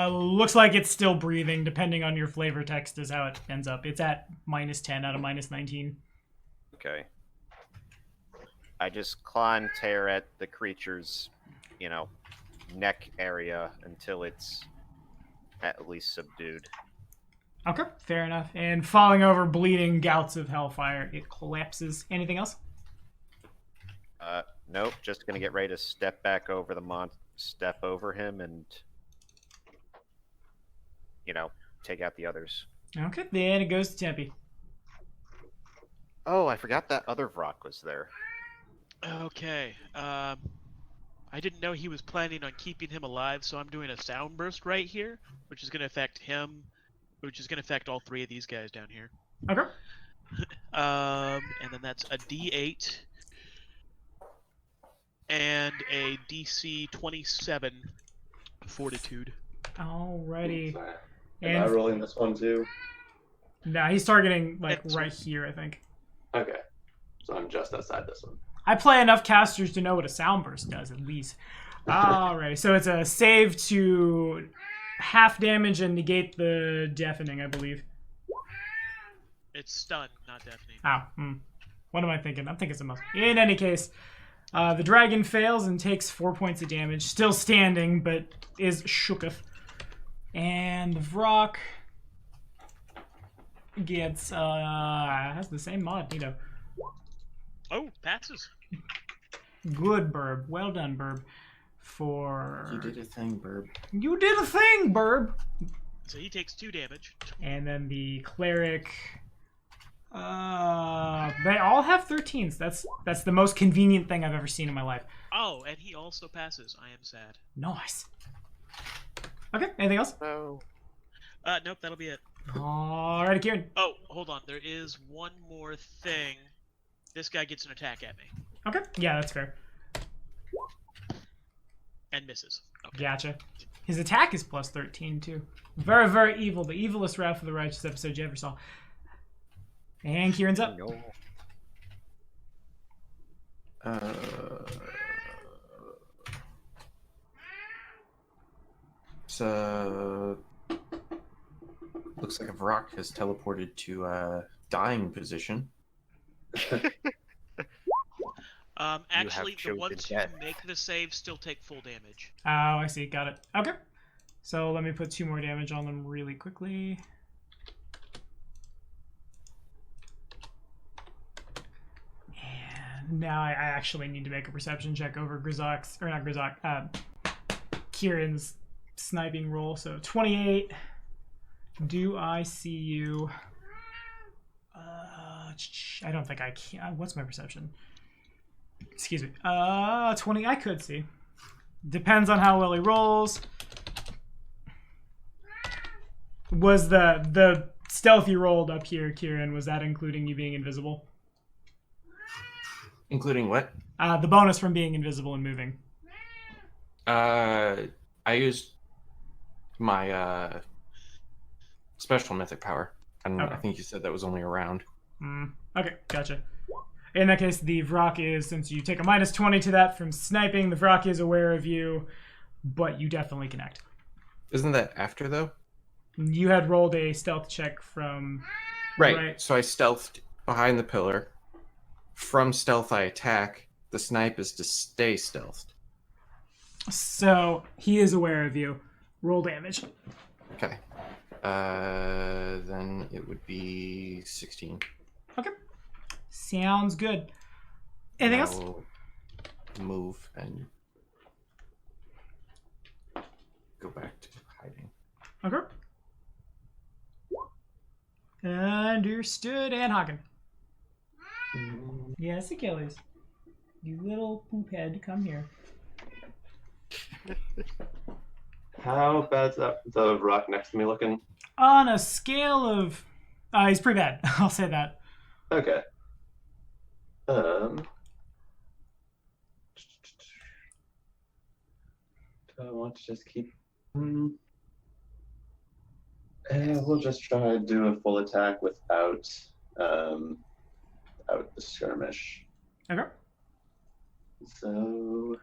Looks like it's still breathing, depending on your flavor text is how it ends up. It's at -10 out of -19. Okay. I just claw and tear at the creature's, neck area until it's at least subdued. Okay, fair enough. And falling over, bleeding gouts of hellfire, it collapses. Anything else? Nope. Just gonna get ready to step back over step over him, and take out the others. Okay, then it goes to Tempe. Oh, I forgot that other Vrock was there. Okay. I didn't know he was planning on keeping him alive, so I'm doing a sound burst right here, which is going to affect him, which is going to affect all three of these guys down here. Okay. And then that's a D8 and a DC 27 Fortitude. Alrighty. Sorry. And Am I rolling this one too? nah, he's targeting That's- right here, I think. Okay. So I'm just outside this one. I play enough casters to know what a sound burst does, at least. Alrighty, so it's a save to half damage and negate the deafening, I believe. It's stun, not deafening. Ow. What am I thinking? I'm thinking it's a muscle. In any case, the dragon fails and takes 4 points of damage. Still standing, but is shooketh. And the Vrock gets, has the same mod, Nito. Oh, passes. Good, Burb. Well done, Burb. You did a thing, Burb. You did a thing, Burb! So he takes 2 damage. And then the cleric. They all have 13s. That's the most convenient thing I've ever seen in my life. Oh, and he also passes. I am sad. Nice. Okay, anything else? No. Nope, that'll be it. Alrighty, Kieran. Oh, hold on. There is one more thing. This guy gets an attack at me Okay, yeah, that's fair. and misses. Okay. Gotcha. His attack is plus 13 too. Very, very evil. The evilest Wrath of the Righteous episode you ever saw. And Kieran's up. No. So looks like a Vrock has teleported to dying position. Actually, the chosen ones who death. make the save still take full damage. Oh, I see. Got it. Okay. So let me put 2 more damage on them really quickly. And now I actually need to make a perception check over Grizok's, or not Grizok, Kieran's sniping roll. So 28. Do I see you? I don't think I can. What's my perception? Excuse me. 20. I could see. Depends on how well he rolls. Was the stealth you rolled up here, Kieran, was that including you being invisible? Including what? The bonus from being invisible and moving. I used my special mythic power. And Okay. I think you said that was only a round. Okay, gotcha. In that case, the Vrock is, since you take a minus 20 to that from sniping, the Vrock is aware of you, but you definitely connect. Isn't that after, though? You had rolled a stealth check from... Right. So I stealthed behind the pillar. From stealth, I attack. The snipe is to stay stealthed. So he is aware of you. Roll damage. Okay. Then it would be 16. Okay. Sounds good. Anything else? I'll move and go back to hiding. Okay. Understood. And Hagen. Yes, Achilles. You little poop head, come here. How bad's the rock next to me looking? On a scale of... he's pretty bad. I'll say that. Okay. Do I want to just keep... we'll just try to do a full attack without the skirmish. Okay. So...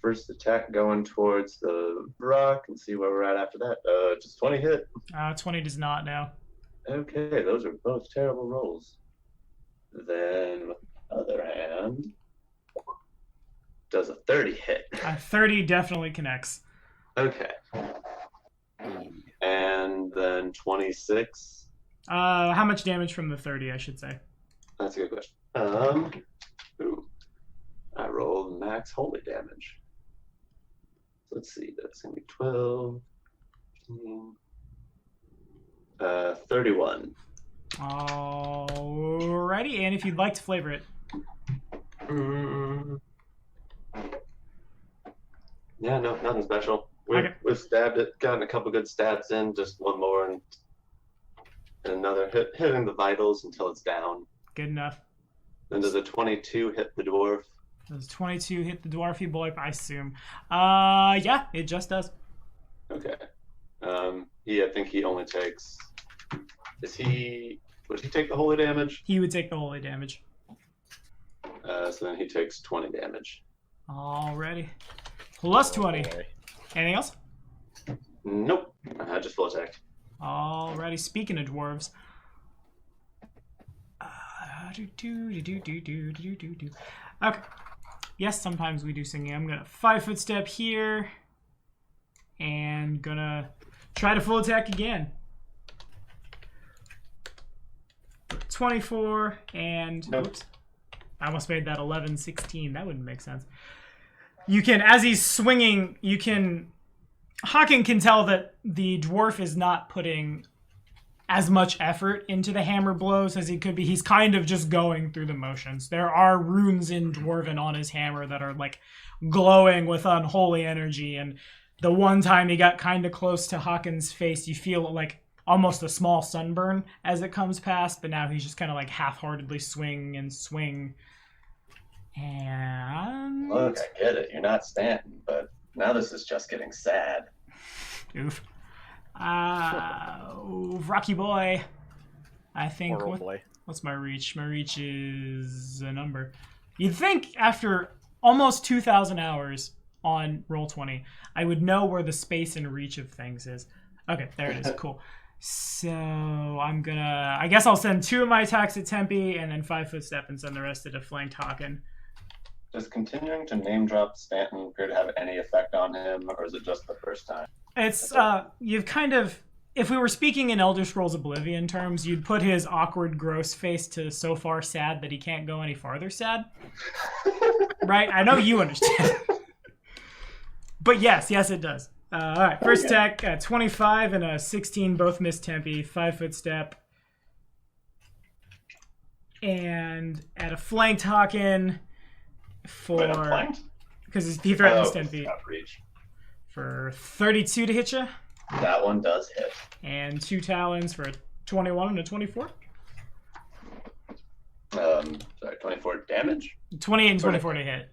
first attack going towards the rock and see where we're at after that. Just 20 hit. 20 does not now. Okay, those are both terrible rolls. Then, with the other hand, does a 30 hit. 30 definitely connects. Okay. And then 26. How much damage from the 30, I should say? That's a good question. I rolled max holy damage. Let's see, that's gonna be 12, 15, 31. Alrighty, and if you'd like to flavor it. Yeah, no, nothing special. We've stabbed it, gotten a couple good stats in, just one more and another hitting the vitals until it's down. Good enough. Then does a 22 hit the dwarf? Does 22 hit the dwarfy boy? I assume. Yeah, it just does. Okay. I think he only takes. Would he take the holy damage? He would take the holy damage. So then he takes 20 damage. Alrighty. Plus 20. Anything else? Nope. Just full attack. Alrighty. Speaking of dwarves. Okay. Yes, sometimes we do singing. I'm gonna 5-foot step here. And gonna try to full attack again. 24 and nope. Oops. I almost made that 11, 16. That wouldn't make sense. You can, as he's swinging, Hawken can tell that the dwarf is not putting as much effort into the hammer blows as he could be. He's kind of just going through the motions. There are runes in Dwarven on his hammer that are like glowing with unholy energy, and the one time he got kind of close to Hawken's face, you feel like almost a small sunburn as it comes past, but now he's just kind of like half-heartedly swing. And look, I get it. You're not Stanton, but now this is just getting sad. Oof. Rocky boy. I think. What's my reach? My reach is a number. You'd think after almost 2,000 hours on Roll20, I would know where the space and reach of things is. Okay, there it is. Cool. So I guess I'll send 2 of my attacks at Tempe and then 5-foot step and send the rest to flanked Hawken. Does continuing to name drop Stanton appear to have any effect on him, or is it just the first time? It's, you've kind of, if we were speaking in Elder Scrolls Oblivion terms, you'd put his awkward, gross face to so far sad that he can't go any farther sad. Right? I know you understand. But yes, it does. All right, first attack, 25 and a 16, both miss Tempe, 5-foot step. And at a flanked Hawken because he threatens 10 feet. For 32 to hit you. That one does hit. And 2 talons for a 21 and a 24. Sorry, 24 damage? 28 and 24 to hit.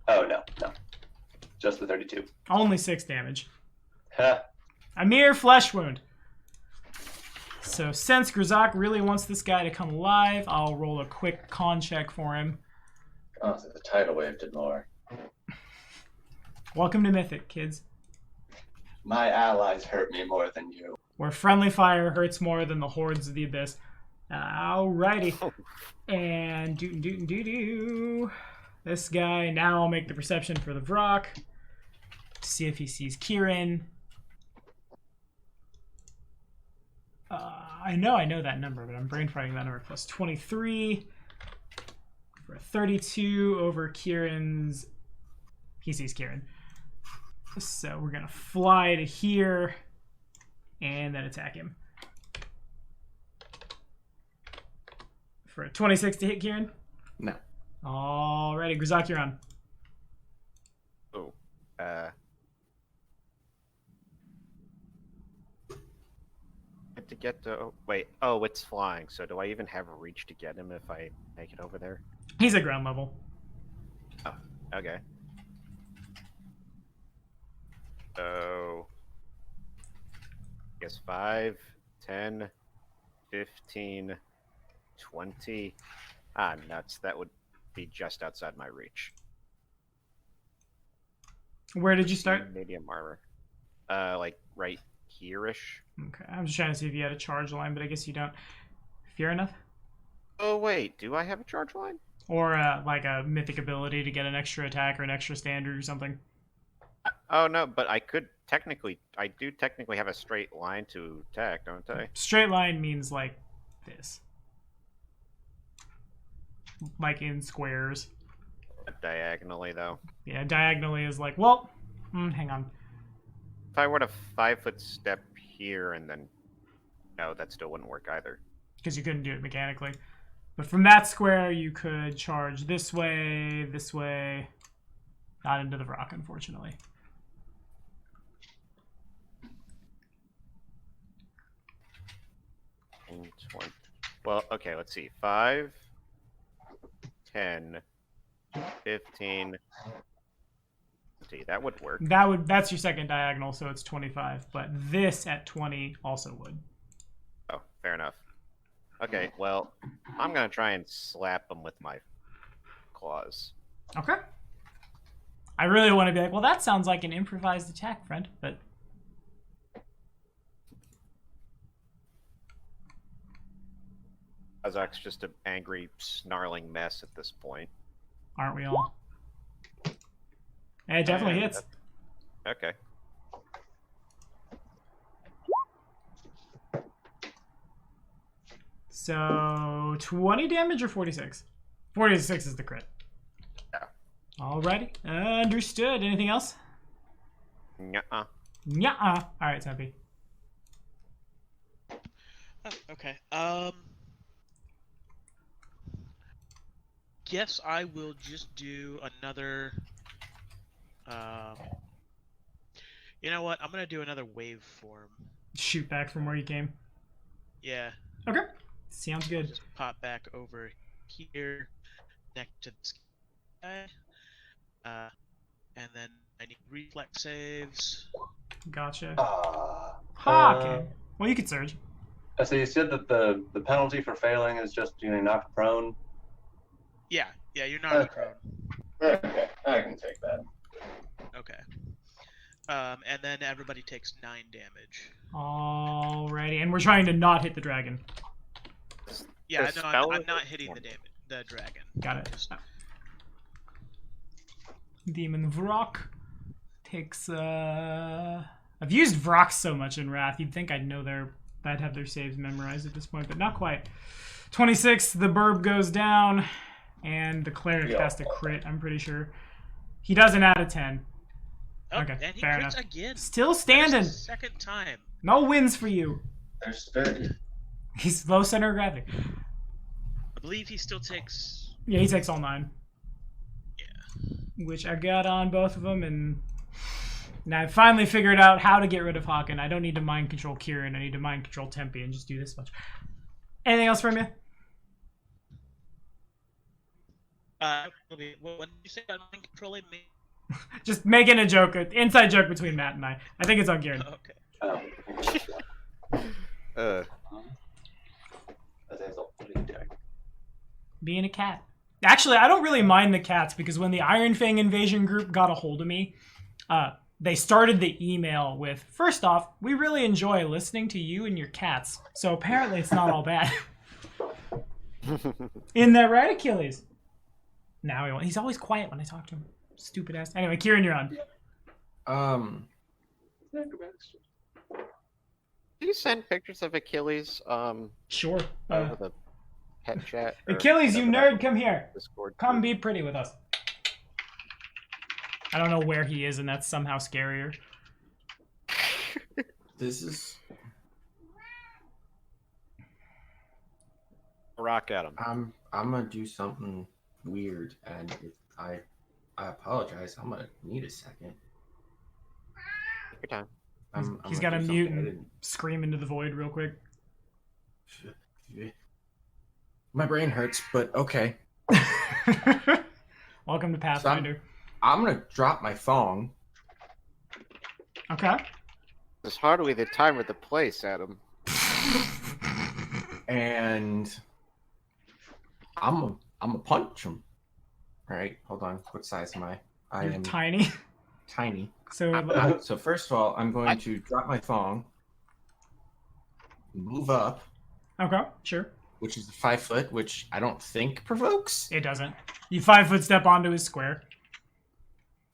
Oh, no. Just the 32. Only 6 damage. Ha. A mere flesh wound. So since Grzak really wants this guy to come alive, I'll roll a quick con check for him. Oh, so the tidal wave did more. Welcome to Mythic, kids. My allies hurt me more than you. Where friendly fire hurts more than the hordes of the abyss. Alrighty. And this guy, now I'll make the perception for the Vrock to see if he sees Kieran. I know that number, but I'm brain farting that number. Plus 23 for 32 over Kieran's. He sees Kieran. So we're gonna fly to here and then attack him. For a 26 to hit Kieran? No. Alrighty, Grzak, you're on. Oh. To get to... Wait. Oh, it's flying. So do I even have a reach to get him if I make it over there? He's at ground level. Oh, okay. So... I guess 5, 10, 15, 20... Ah, nuts. That would be just outside my reach. Where did you start? Medium armor. Like right here-ish. Okay, I'm just trying to see if you had a charge line, but I guess you don't. Fear enough? Oh, wait. Do I have a charge line? Or like a mythic ability to get an extra attack or an extra standard or something? Oh, no, but I could I do technically have a straight line to attack, don't I? Straight line means like this. Like in squares. Diagonally, though. Yeah, diagonally is like, well, hang on. If I were to 5-foot step here and then... No, that still wouldn't work either. Because you couldn't do it mechanically. But from that square, you could charge this way. Not into the rock, unfortunately. Well, okay, let's see. 5, 10, 15... See, that would work. That's your second diagonal, so it's 25. But this at 20 also would. Oh, fair enough. Okay, well, I'm gonna try and slap them with my claws. Okay. I really want to be like, well, that sounds like an improvised attack, friend, but... Azak's just an angry, snarling mess at this point. Aren't we all? It definitely hits. Okay. So, 20 damage or 46? 46 is the crit. Yeah. Alrighty. Understood. Anything else? Nuh-uh. Nuh-uh. Alright, Tempe. Oh, okay. Guess I will just do another... you know what? I'm gonna do another waveform. Shoot back from where you came. Yeah. Okay. Sounds I'll good. just pop back over here next to this guy. And then I need reflex saves. Gotcha. Okay. Okay. Well, you could surge. So you said that the penalty for failing is just knocked prone? Yeah, you're not prone. Okay, I can take that. Okay. And then everybody takes 9 damage. Alrighty, and we're trying to not hit the dragon. Yeah, The no, spell I'm is- not hitting the dragon. Got it. Demon Vrok takes I've used Vrock so much in Wrath, you'd think I'd have their saves memorized at this point, but not quite. 26, the burb goes down, and the cleric has to crit, I'm pretty sure. He does an out of 10. Oh, Okay, and he fair crits enough. again. Still That standing. is the second time. No wins for you. There's 30. He's low center of gravity. I believe he still takes... Yeah, he takes all 9. Yeah. Which I got on both of them, and now I finally figured out how to get rid of Hawken. I don't need to mind control Kieran. I need to mind control Tempe and just do this much. Anything else from you? What did you say about mind controlling me? Just making a joke, an inside joke between Matt and I. I think it's on Kieran. Okay. Being a cat. Actually, I don't really mind the cats because when the Iron Fang invasion group got a hold of me, they started the email with, first off, we really enjoy listening to you and your cats. So apparently it's not all bad. In that, right, Achilles? Now he won't. He's always quiet when I talk to him. Stupid ass. Anyway, Kieran, you're on. Do you send pictures of Achilles Sure. over the pet chat? or Achilles, you whatever nerd, come here. Discord Come group? be pretty with us. I don't know where he is, and that's somehow scarier. This is. Rock at him. I'm gonna do something weird, and if I apologize. I'm gonna need a second. Take your time. He's gonna got to do mute something I and scream into the void real quick. didn't- My brain hurts, but okay. Welcome to Pathfinder. I'm gonna drop my thong. Okay. It's hardly the time or the place, Adam. And I'm a punch him. All right, hold on. What size am I? I You're am tiny. tiny. So So first of all, I'm going to drop my thong, move up, okay, sure. which is 5 foot, which I don't think provokes, It doesn't. You 5-foot step onto his square.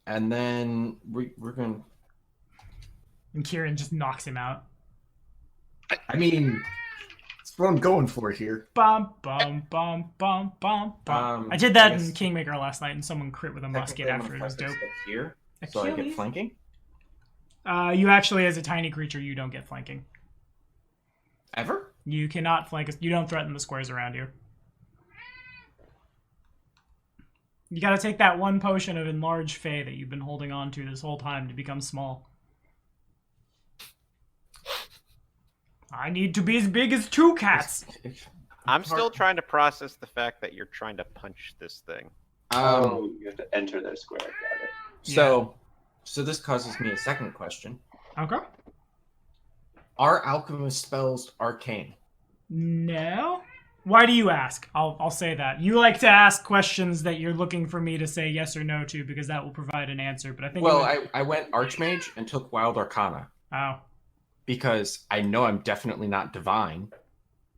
and then we're going. And Kieran just knocks him out. I mean, that's what I'm going for here. Bum, bum, bum, bum, bum, bum. I did that in Kingmaker last night, and someone crit with a musket after it was dope. Here, so I get flanking? You actually, as a tiny creature, you don't get flanking. Ever? You cannot flank. You don't threaten the squares around you. You gotta take that one potion of Enlarge Fey that you've been holding on to this whole time to become small. I need to be as big as 2 cats. I'm still trying to process the fact that you're trying to punch this thing. You have to enter their square. Got it. So this causes me a second question. Okay. Are alchemist spells arcane? No. Why do you ask? I'll say that. You like to ask questions that you're looking for me to say yes or no to because that will provide an answer. But I think. Well, I went Archmage and took Wild Arcana. Oh. Because I know I'm definitely not divine.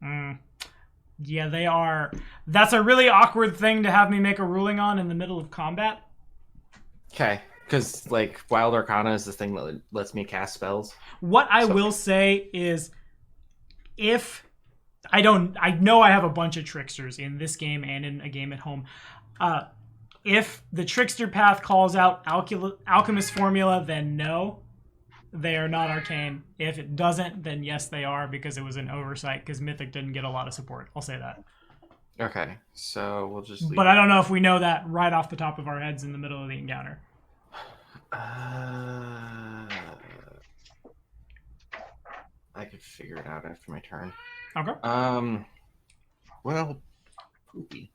Yeah, they are. That's a really awkward thing to have me make a ruling on in the middle of combat. Okay, because like Wild Arcana is the thing that lets me cast spells. What I will say is, if I know I have a bunch of tricksters in this game and in a game at home. If the trickster path calls out alchemist formula, then no. They are not arcane. If it doesn't, then yes, they are, because it was an oversight, because Mythic didn't get a lot of support. I'll say that. Okay, so we'll just leave But I don't know if we know that right off the top of our heads in the middle of the encounter. I could figure it out after my turn. Okay. Well, poopy.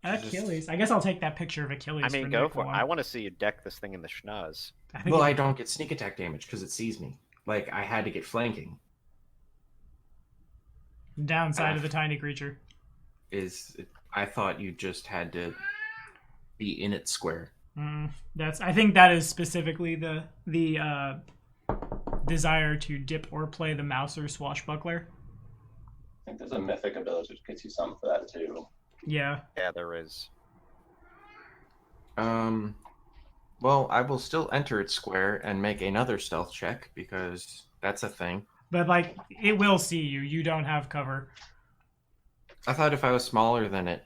Achilles. I guess I'll take that picture of Achilles. I mean, go for it. I want to see you deck this thing in the schnoz. Well, I don't get sneak attack damage because it sees me. Like, I had to get flanking. Downside of the tiny creature I thought you just had to be in its square. I think that is specifically the desire to dip or play the mouse or swashbuckler. I think there's a mythic ability that gets you some for that too. Yeah. Yeah, there is. Well, I will still enter its square and make another stealth check because that's a thing. But, like, it will see you. You don't have cover. I thought if I was smaller than it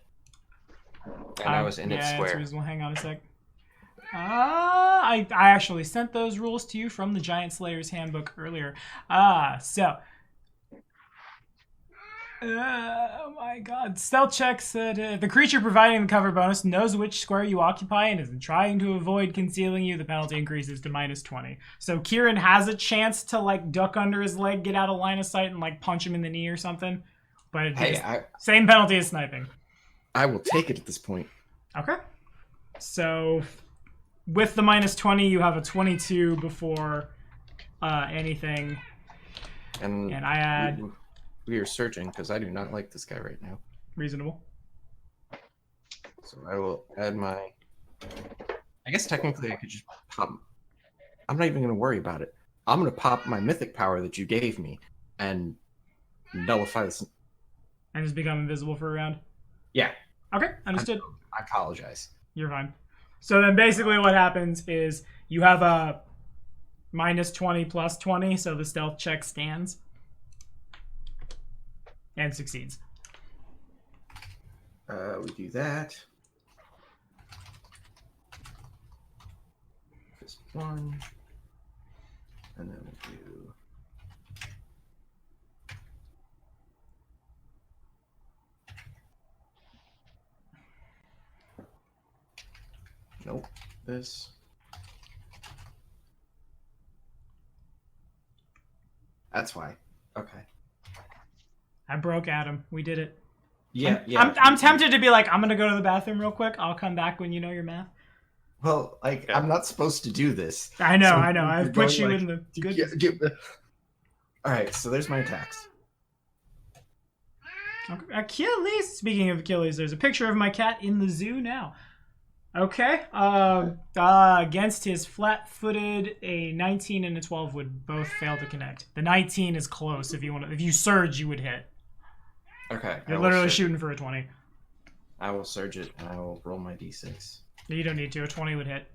and I was in its square. That's reasonable. Hang on a sec. I actually sent those rules to you from the Giant Slayer's Handbook earlier. Oh my god. Stealth checks. The creature providing the cover bonus knows which square you occupy and is trying to avoid concealing you. The penalty increases to -20. So Kieran has a chance to, like, duck under his leg, get out of line of sight, and, like, punch him in the knee or something. But same penalty as sniping. I will take it at this point. Okay. So with the -20, you have a 22 before anything. And I add... We are searching because I do not like this guy right now. Reasonable. So I will add my... I guess technically I could just pop... I'm not even going to worry about it. I'm going to pop my mythic power that you gave me and nullify this. And just become invisible for a round? Yeah. Okay, understood. I apologize. You're fine. So then basically what happens is you have a -20 +20, so the stealth check stands. And succeeds. We do that. Just one. And then we do... Nope. This. That's why. Okay. I broke Adam. We did it. Yeah, I'm tempted to be like, I'm gonna go to the bathroom real quick. I'll come back when you know your math. Well, like, I'm not supposed to do this. I know. So I've put you in the good. All right, so there's my attacks. Okay. Achilles. Speaking of Achilles, there's a picture of my cat in the zoo now. Okay. Against his flat-footed, a 19 and a 12 would both fail to connect. The 19 is close. If you surge, you would hit. Okay. You're literally shooting for a 20. I will surge it, and I will roll my d6. You don't need to. A 20 would hit.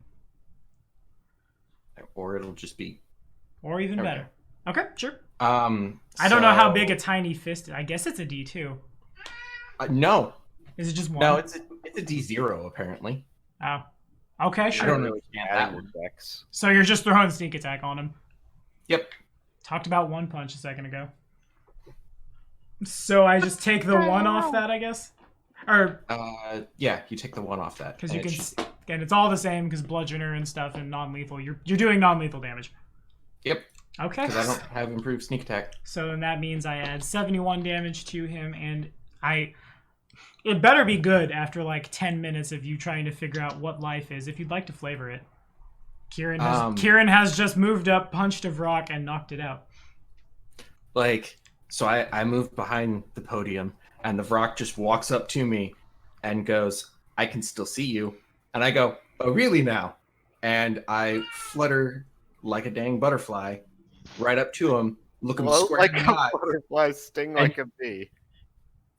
Or it'll just be... Or even better. Okay, sure. I don't know how big a tiny fist is. I guess it's a D2. No. Is it just one? No, it's a D0 apparently. Oh. Okay, sure. I don't know that one. So you're just throwing sneak attack on him. Yep. Talked about one punch a second ago. So I just take the one off that, I guess? Or yeah, you take the one off that. Because you can... And it's all the same because bludgeoner and stuff and non-lethal. You're doing non-lethal damage. Yep. Okay. Because I don't have improved sneak attack. So then that means I add 71 damage to him, and it better be good after like 10 minutes of you trying to figure out what life is, if you'd like to flavor it. Kieran has just moved up, punched a rock, and knocked it out. Like, so I moved behind the podium, and the Vrock just walks up to me and goes, "I can still see you." And I go, "Oh, really now?" And I flutter like a dang butterfly right up to him, look him square like in the eye. a butterfly, sting like a bee.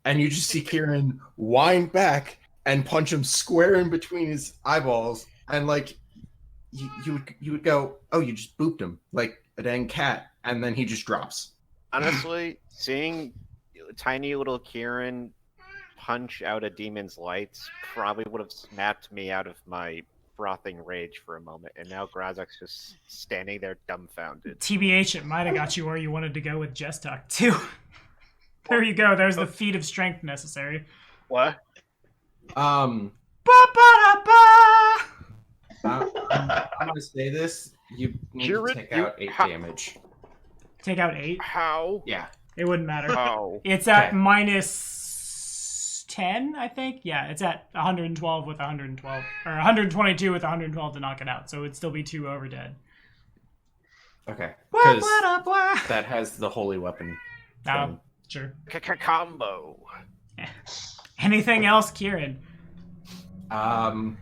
And you just see Kieran wind back and punch him square in between his eyeballs. And like, you would go, "Oh, you just booped him like a dang cat." And then he just drops. Honestly, seeing tiny little Kieran punch out a demon's lights probably would have snapped me out of my frothing rage for a moment, and now Grazak's just standing there dumbfounded. TBH, it might have got you where you wanted to go with Gestuck, too. There you go, there's the feat of strength necessary. What? I'm gonna say this. You need to take out 8 damage. Take out 8? How? Yeah. It wouldn't matter. How? It's at minus 10, I think. Yeah, it's at 112 with 112. Or 122 with 112 to knock it out. So it'd still be 2 over dead. Okay. Because that has the holy weapon. Oh, sure. Combo. Anything else, Kieran? I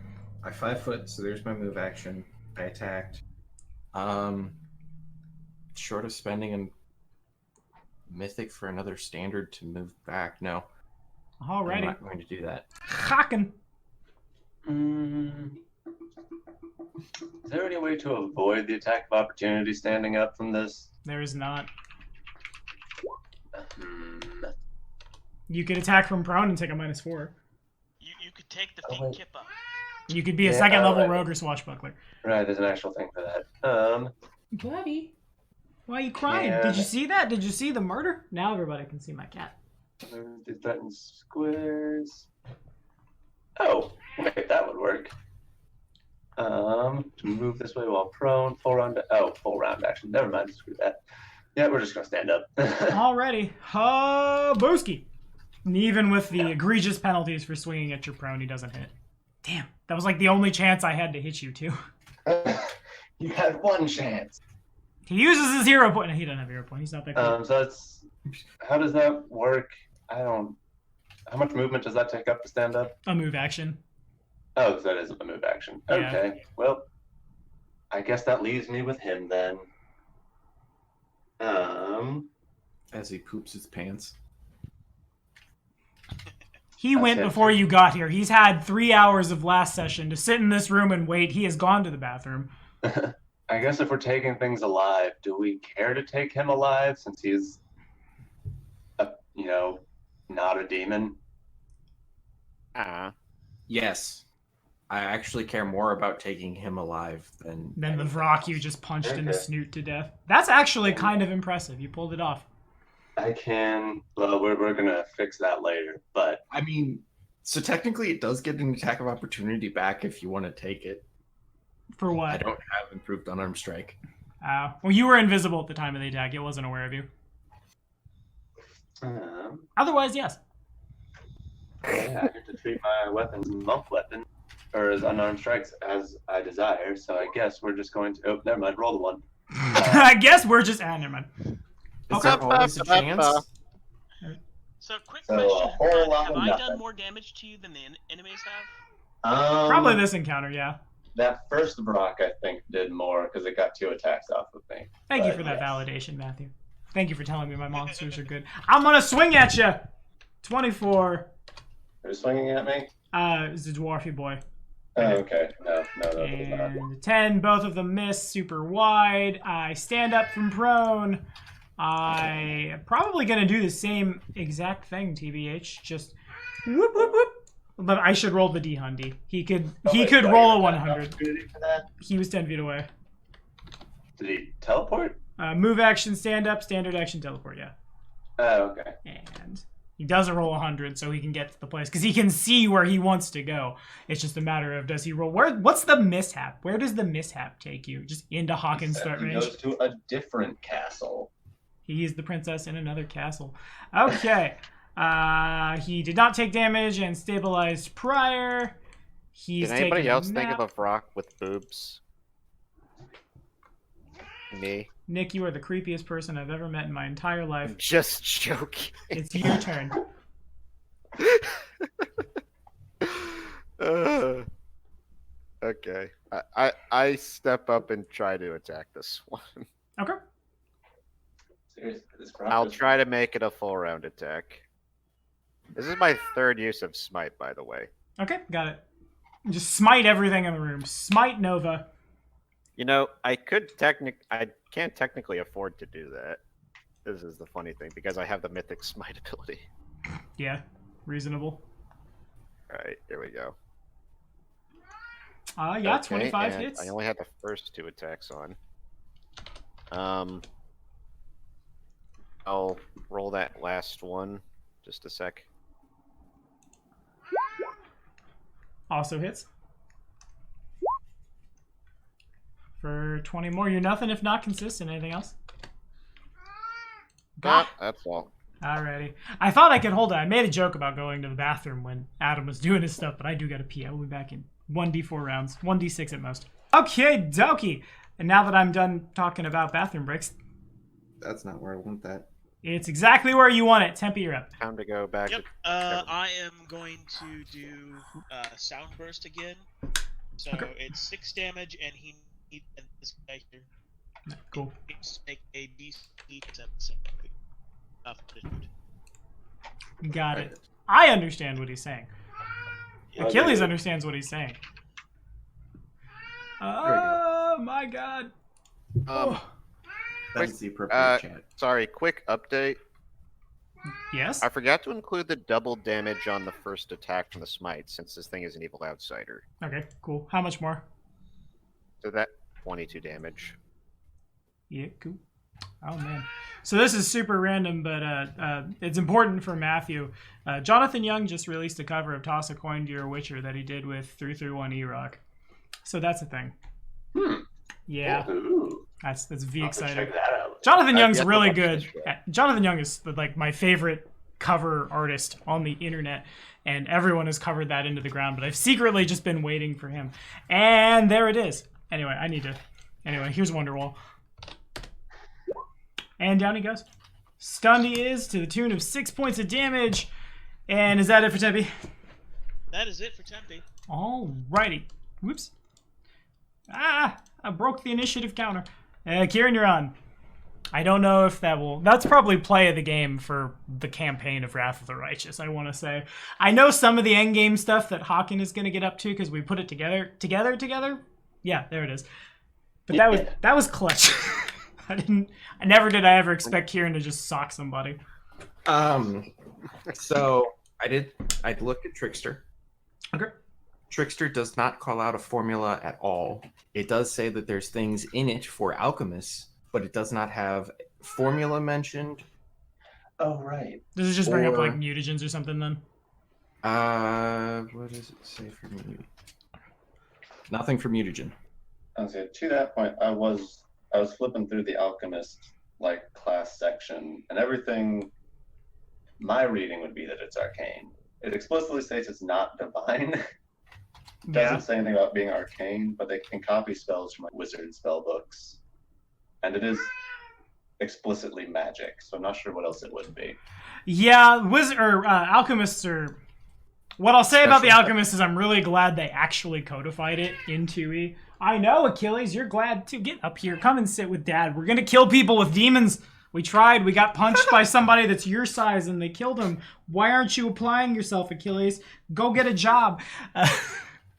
5 foot, so there's my move action. I attacked. Short of spending a mythic for another standard to move back, no. Alrighty. I'm not going to do that. Haken. Is there any way to avoid the attack of opportunity standing up from this? There is not. You could attack from prone and take a -4. You could take the feet kippa. You could be a second level rogue or swashbuckler. Right, there's an actual thing for that. Buddy, why are you crying? Yeah. Did you see that? Did you see the murder? Now everybody can see my cat. The threatened squares. Oh, wait, that would work. To move this way while prone, full round action. Never mind, screw that. Yeah, we're just gonna stand up. Alrighty, Booski. Even with the egregious penalties for swinging at your prone, he doesn't hit. Damn, that was like the only chance I had to hit you too. You had one chance. He uses his hero point. No, he doesn't have hero point. He's not that cool. So that's how does that work? How much movement does that take up to stand up? A move action. Oh, that is a move action. Yeah. Okay, well, I guess that leaves me with him then. As he poops his pants. He went before you got here. He's had 3 hours of last session to sit in this room and wait. He has gone to the bathroom. I guess if we're taking things alive, do we care to take him alive since he's, not a demon? Yes. I actually care more about taking him alive than the Vrock you just punched in the snoot to death. That's actually kind of impressive. You pulled it off. Well, we're going to fix that later, but... I mean, so technically it does get an attack of opportunity back if you want to take it. For what? I don't have improved unarmed strike. Well, you were invisible at the time of the attack. It wasn't aware of you. Otherwise, yes. Yeah, I get to treat my weapons monk weapon, or as unarmed strikes as I desire, so I guess we're just going to... Oh, never mind, roll the 1. I guess we're just... never mind. Is there always a chance? So, quick So, question. a whole lot Have of I nothing. done more damage to you than the enemies have? Probably this encounter, yeah. That first Brock, I think, did more because it got 2 attacks off of me. Thank you for that validation, Matthew. Thank you for telling me my monsters are good. I'm gonna swing at you! 24. Who's swinging at me? It's a dwarfy boy. Oh, okay. No, that was not. And 10, both of them miss super wide. I stand up from prone. I am probably going to do the same exact thing, TBH. Just whoop, whoop, whoop. But I should roll the D-Hundy. He could roll a 100. For that? He was 10 feet away. Did he teleport? Move action, stand up, standard action, teleport, yeah. Oh, okay. And he doesn't roll 100 so he can get to the place. Because he can see where he wants to go. It's just a matter of, does he roll? What's the mishap? Where does the mishap take you? Just into Hawkins' start He range? goes to a different castle. He is the princess in another castle. Okay. He did not take damage and stabilized prior. He's Can anybody taken a else think nap. of a rock with boobs? Me. Nick, you are the creepiest person I've ever met in my entire life. Just joking. It's your turn. Okay. I step up and try to attack this one. Okay. Seriously, this I'll try to make it a full round attack. This is my third use of smite, by the way. Okay, got it. Just smite everything in the room. Smite Nova. You know, I can't technically afford to do that. This is the funny thing, because I have the mythic smite ability. Yeah, reasonable. Alright, here we go. Yeah, Okay, 25 and hits. I only had the first 2 attacks on. I'll roll that last one. Just a sec. Also hits. For 20 more. You're nothing if not consistent. Anything else? Ah, that's all. Alrighty. I thought I could hold it. I made a joke about going to the bathroom when Adam was doing his stuff, but I do gotta pee. I will be back in 1d4 rounds. 1d6 at most. Okay, dokie. And now that I'm done talking about bathroom breaks, That's not where I want that. it's exactly where you want it. Tempe, you're up. Time to go back. Yep. to- I am going to do sound burst again. So Okay. it's 6 damage, and he needs this guy here. Cool. Needs to make a DC 10 Got it. I understand what he's saying. Achilles understands what he's saying. Oh my god. That's the appropriate chat. Sorry, quick update. Yes? I forgot to include the double damage on the first attack from the smite, since this thing is an evil outsider. Okay, cool. How much more? So that 22 damage. Yeah, cool. Oh man. So this is super random, but it's important for Matthew. Jonathan Young just released a cover of Toss a Coin to Your Witcher that he did with 331 E-Rock. So that's a thing. Yeah. Ooh. That's V I'll have to exciting. check that out. Jonathan I've Young's yet to really watch good. this yet. Jonathan Young is like my favorite cover artist on the internet, and everyone has covered that into the ground, but I've secretly just been waiting for him. And there it is. Anyway, Anyway, here's Wonderwall. And down he goes. Stunned he is to the tune of 6 points of damage. And is that it for Tempe? That is it for Tempe. Alrighty. Whoops. I broke the initiative counter. Kieran, you're on. I don't know if that will... That's probably play of the game for the campaign of Wrath of the Righteous, I want to say. I know some of the endgame stuff that Hawken is going to get up to because we put it together. Yeah, there it is. But that was clutch. Never did I ever expect Kieran to just sock somebody. So I'd looked at Trickster. Okay. Trickster does not call out a formula at all. It does say that there's things in it for alchemists, but it does not have formula mentioned. Oh, right. Does it just bring up Or- like mutagens or something then? What does it say for mutagen? Nothing for mutagen. Okay, to that point, I was flipping through the alchemist class section, and everything. My reading would be that it's arcane. It explicitly states it's not divine. Doesn't say anything about being arcane, but they can copy spells from wizard spell books, and it is explicitly magic. So I'm not sure what else it would be. Yeah, alchemists are. What I'll say about the alchemists is I'm really glad they actually codified it in 2E. I know, Achilles, you're glad to get up here. Come and sit with Dad. We're gonna kill people with demons. We tried. We got punched by somebody that's your size, and they killed him. Why aren't you applying yourself, Achilles? Go get a job.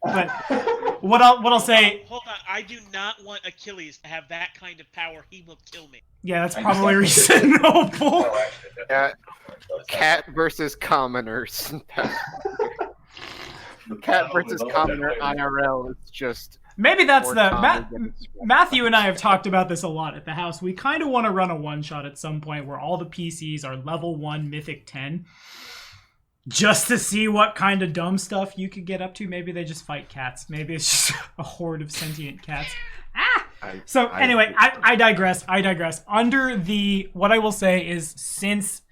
But what I'll say. Hold on, I do not want Achilles to have that kind of power. He will kill me. Yeah, that's probably reasonable. Cat versus commoners. Cat versus commoner IRL is just. Maybe that's more the common than it's- Matthew and I have talked about this a lot at the house. We kind of want to run a one-shot at some point where all the PCs are level 1 Mythic 10. Just to see what kind of dumb stuff you could get up to. Maybe they just fight cats. Maybe it's just a horde of sentient cats. Anyway, I digress. Under the, what I will say is, since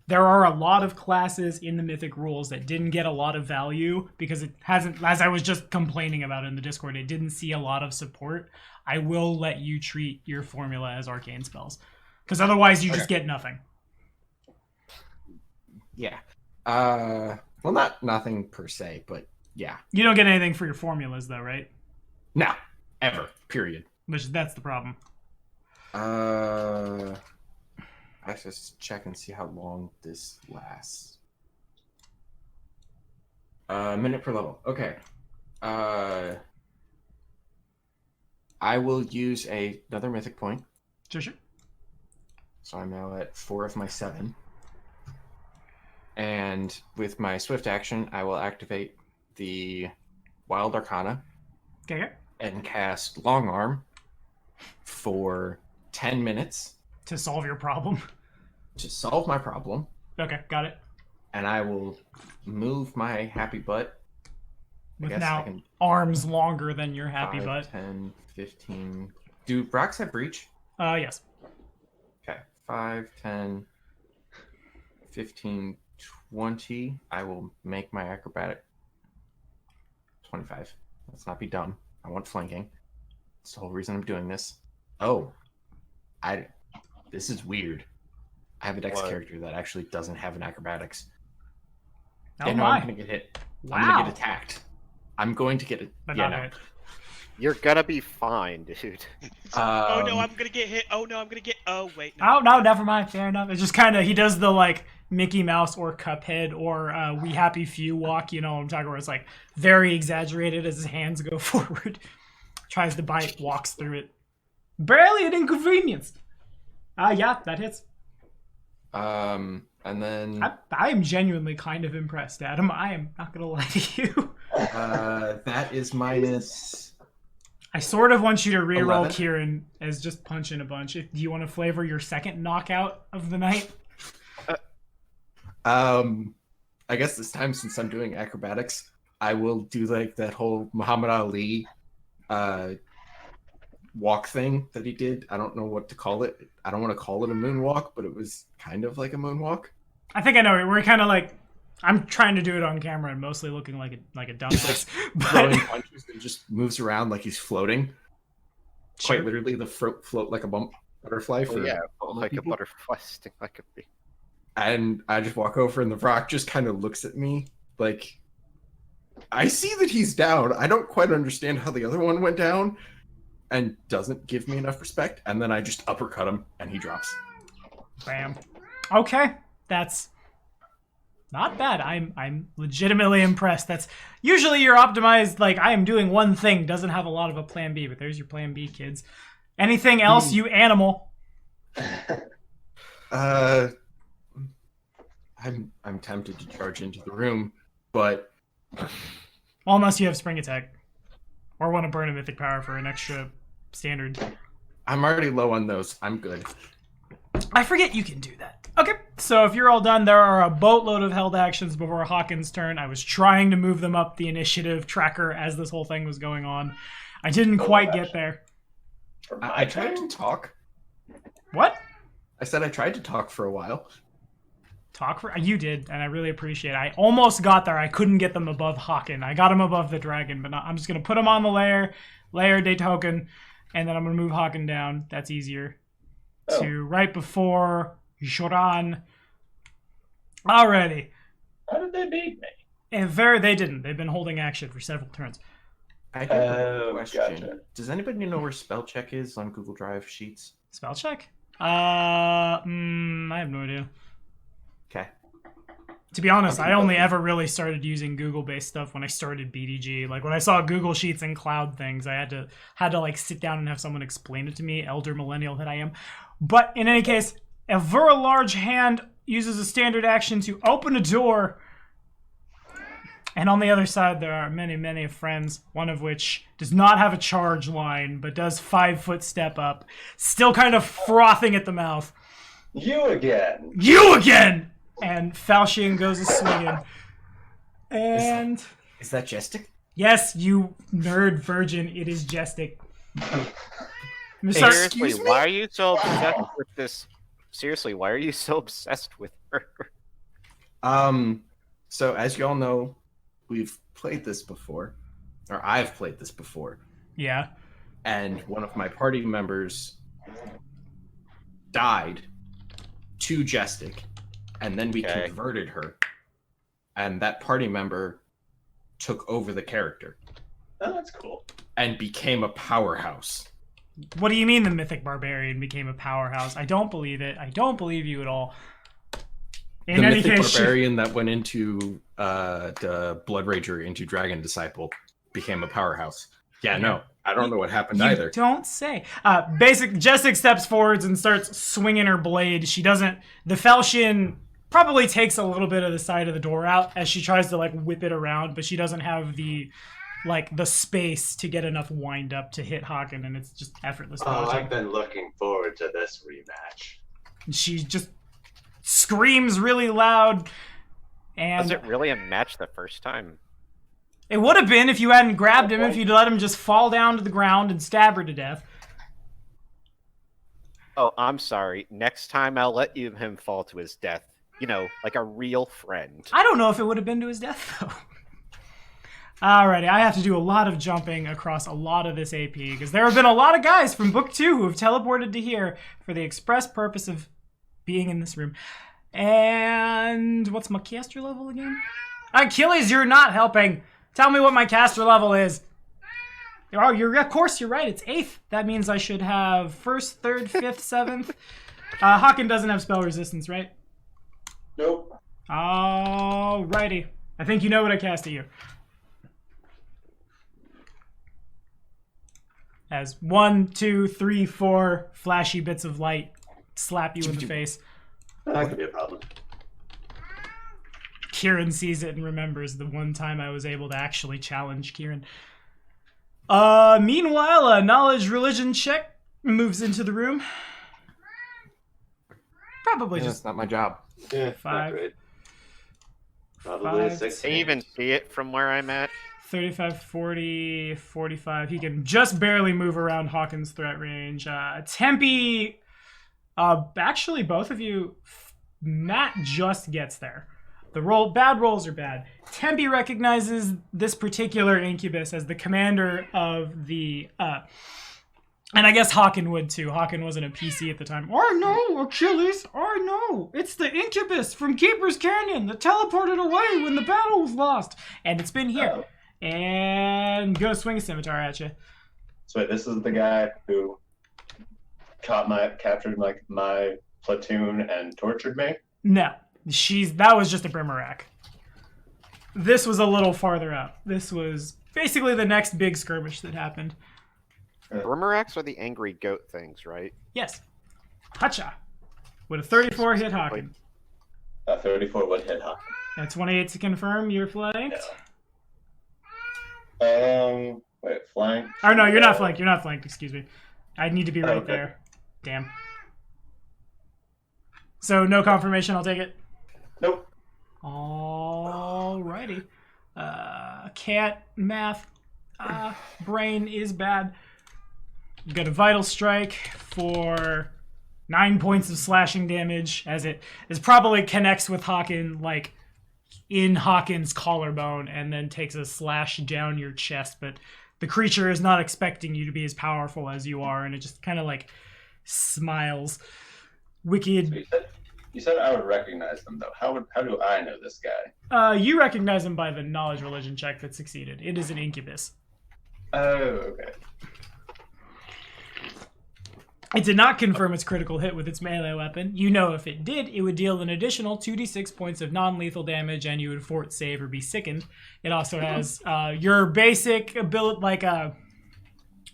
there are a lot of classes in the Mythic rules that didn't get a lot of value because it hasn't, as I was just complaining about in the Discord, it didn't see a lot of support, I will let you treat your formula as arcane spells. Because otherwise you just get nothing. Yeah. Well, not nothing per se, but yeah. You don't get anything for your formulas though, right? No. Ever. Period. That's the problem. Let's just check and see how long this lasts. Minute per level. Okay. I will use another mythic point. Sure. So I'm now at 4 of my 7. And with my swift action, I will activate the Wild Arcana. Okay. And cast Long Arm for 10 minutes. To solve your problem. To solve my problem. Okay, got it. And I will move my happy butt. With now arms longer than your happy 5, butt. 10, 15. Do rocks have breach? Yes. Okay. 5, 10, 15, 20. I will make my acrobatic 25. Let's not be dumb. I want flanking. That's the whole reason I'm doing this. Oh. This is weird. I have a dex character that actually doesn't have an acrobatics. Oh I'm my. gonna get hit. Wow. I'm gonna get attacked. I'm going to get it. But Yeah, not no. hit. You're gonna be fine, dude. Oh no, I'm gonna get hit. Oh no, I'm gonna get. Oh wait. No. Oh no, never mind. Fair enough. It's just kind of, he does the like Mickey Mouse or Cuphead or We Happy Few walk. You know what I'm talking about? Where it's like very exaggerated as his hands go forward. Tries to bite, walks through it. Barely an inconvenience. Yeah, that hits. And then I am genuinely kind of impressed, Adam. I am not gonna lie to you. that is minus. I sort of want you to reroll 11? Kieran as just punching a bunch. Do you want to flavor your second knockout of the night? I guess this time, since I'm doing acrobatics, I will do like that whole Muhammad Ali walk thing that he did. I don't know what to call it. I don't want to call it a moonwalk, but it was kind of like a moonwalk. I think I know. We're kind of like, I'm trying to do it on camera and mostly looking like a dumbass. Throwing punches and just moves around like he's floating. Sure. Quite literally, the float like a butterfly for like people. a butterfly, sting like a bee. And I just walk over, and the rock just kind of looks at me like, I see that he's down. I don't quite understand how the other one went down, and doesn't give me enough respect. And then I just uppercut him, and he drops. Bam. Okay, that's not bad. I'm legitimately impressed. That's usually your optimized, like, I am doing one thing, doesn't have a lot of a plan B, but there's your plan B, kids. Anything else, you animal? I'm tempted to charge into the room, but Well, unless you have spring attack. Or want to burn a mythic power for an extra standard. I'm already low on those. I'm good. I forget you can do that. Okay, so if you're all done, there are a boatload of held actions before Hawkins' turn. I was trying to move them up the initiative tracker as this whole thing was going on. I didn't quite get there. I tried to talk. What? I said I tried to talk for a while. Talk for you did, and I really appreciate it. I almost got there. I couldn't get them above Hawken. I got him above the dragon, but I'm just gonna put him on the layer de token, and then I'm gonna move Hawken down. That's easier. To right before Joran. Alrighty. How did they beat me? And they didn't. They've been holding action for several turns. I do have a question. Gotcha. Does anybody know where spell check is on Google Drive sheets? Spell check? I have no idea. Okay. To be honest, I only ever really started using Google-based stuff when I started BDG. Like when I saw Google Sheets and cloud things, I had to like sit down and have someone explain it to me, elder millennial that I am. But in any case, a very large hand uses a standard action to open a door. And on the other side, there are many, many friends, one of which does not have a charge line, but does 5-foot step up, still kind of frothing at the mouth. You again! You again! And Falchion goes a swinging. And... Is that Jestik? Yes, you nerd virgin, it is Jestik. Seriously, why are you so obsessed with this? Seriously, why are you so obsessed with her? So as you all know, we've played this before. Or I've played this before. Yeah. And one of my party members died to Jestik. And then we converted her. And that party member took over the character. Oh, that's cool. And became a powerhouse. What do you mean the Mythic Barbarian became a powerhouse? I don't believe it. I don't believe you at all. In the any Mythic case, Barbarian that went into the Blood Rager into Dragon Disciple became a powerhouse. Yeah, no. I don't know what happened either. Don't say. Jestik steps forwards and starts swinging her blade. She doesn't... The Falchion probably takes a little bit of the side of the door out as she tries to, like, whip it around, but she doesn't have the space to get enough wind up to hit Haken, and it's just effortless. Oh, I've been looking forward to this rematch. She just screams really loud, and... Was it really a match the first time? It would have been if you hadn't grabbed him, if you'd let him just fall down to the ground and stab her to death. Oh, I'm sorry. Next time I'll let him fall to his death. You know, like a real friend. I don't know if it would have been to his death, though. Alrighty, I have to do a lot of jumping across a lot of this AP, because there have been a lot of guys from Book 2 who have teleported to here for the express purpose of being in this room. And what's my caster level again? Achilles, you're not helping. Tell me what my caster level is. Oh, of course you're right. It's 8th. That means I should have 1st, 3rd, 5th, 7th. Haken doesn't have spell resistance, right? Nope. Alrighty. I think you know what I cast at you. As 1, 2, 3, 4 flashy bits of light slap you in the face. That could be a problem. Kieran sees it and remembers the one time I was able to actually challenge Kieran. Meanwhile, a knowledge religion check moves into the room. Probably That's not my job. Yeah, 5. not great. Probably 5, 6. Can you even see it from where I'm at? 35, 40, 45. He can just barely move around Hawkins' threat range. Tempe, actually both of you, Matt just gets there. The bad rolls are bad. Tempe recognizes this particular incubus as the commander of the, and I guess Haken would too. Haken wasn't a PC at the time. I know, Achilles, I know. It's the incubus from Keeper's Canyon that teleported away when the battle was lost. And it's been here. And gonna swing a scimitar at you. So wait, this is the guy who captured my platoon and tortured me? No. That was just a Brimarack. This was a little farther up. This was basically the next big skirmish that happened. Brimaracks are the angry goat things, right? Yes. Hacha. With a 34 hit Haken. A 34 would hit Haken. That's 28 to confirm you're flanked. Yeah. Wait, flank? Oh no, you're not flanked. You're not flanked, excuse me. I need to be right there. Damn. So no confirmation, I'll take it. Nope. Alrighty. Cat, math, brain is bad. You got a vital strike for 9 points of slashing damage, as it probably connects with Haken, like in Hawkins' collarbone, and then takes a slash down your chest. But the creature is not expecting you to be as powerful as you are, and it just kind of like smiles. Wicked. You said I would recognize them, though. How do I know this guy? You recognize him by the knowledge religion check that succeeded. It is an incubus. Oh, okay. It did not confirm its critical hit with its melee weapon. You know if it did, it would deal an additional 2d6 points of non-lethal damage and you would fort save or be sickened. It also has your basic ability, like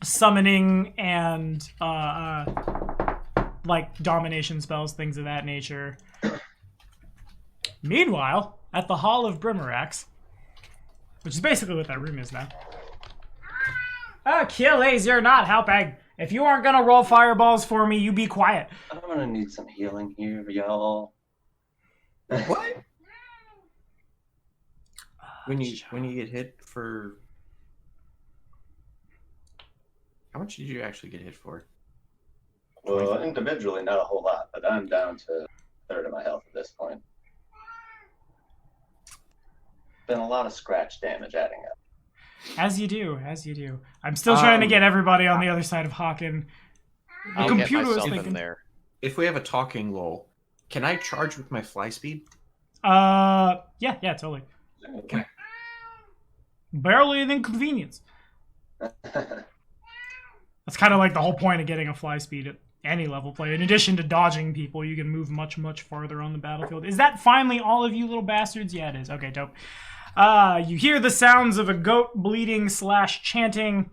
summoning and like domination spells, things of that nature. Meanwhile, at the Hall of Brimarax, which is basically what that room is now. Achilles, you're not helping. If you aren't gonna roll fireballs for me, you be quiet. I'm gonna need some healing here, y'all. What? When you get hit for, how much did you actually get hit for? Well, individually, not a whole lot, but I'm down to a third of my health at this point. Been a lot of scratch damage adding up. As you do. I'm still trying to get everybody on the other side of Hawken. The I'll computer get was myself thinking. in there. If we have a talking lull, can I charge with my fly speed? Yeah, totally. Okay. Barely an inconvenience. That's kind of like the whole point of getting a fly speed at any level play. In addition to dodging people, you can move much, much farther on the battlefield. Is that finally all of you little bastards? Yeah, it is. Okay, dope. You hear the sounds of a goat bleeding / chanting.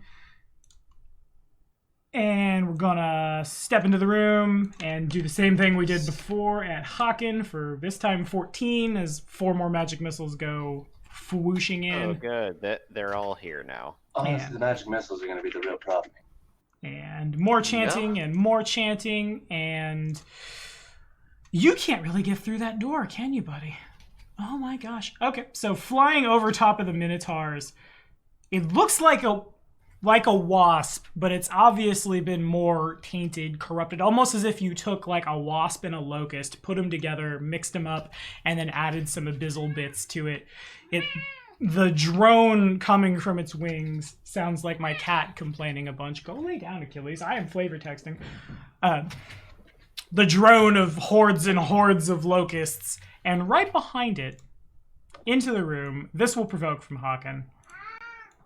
And we're gonna step into the room and do the same thing we did before at Hawken for this time 14 as 4 more magic missiles go whooshing in. Oh, good. They're all here now. Honestly, Yeah. the magic missiles are going to be the real problem. And more chanting and more chanting, and you can't really get through that door, can you, buddy? Oh my gosh. Okay, so flying over top of the Minotaurs, it looks like a wasp, but it's obviously been more tainted, corrupted, almost as if you took like a wasp and a locust, put them together, mixed them up, and then added some abyssal bits to it. The drone coming from its wings sounds like my cat complaining a bunch. Go lay down, Achilles. I am flavor texting. The drone of hordes and hordes of locusts, and right behind it, into the room, this will provoke from Hawken.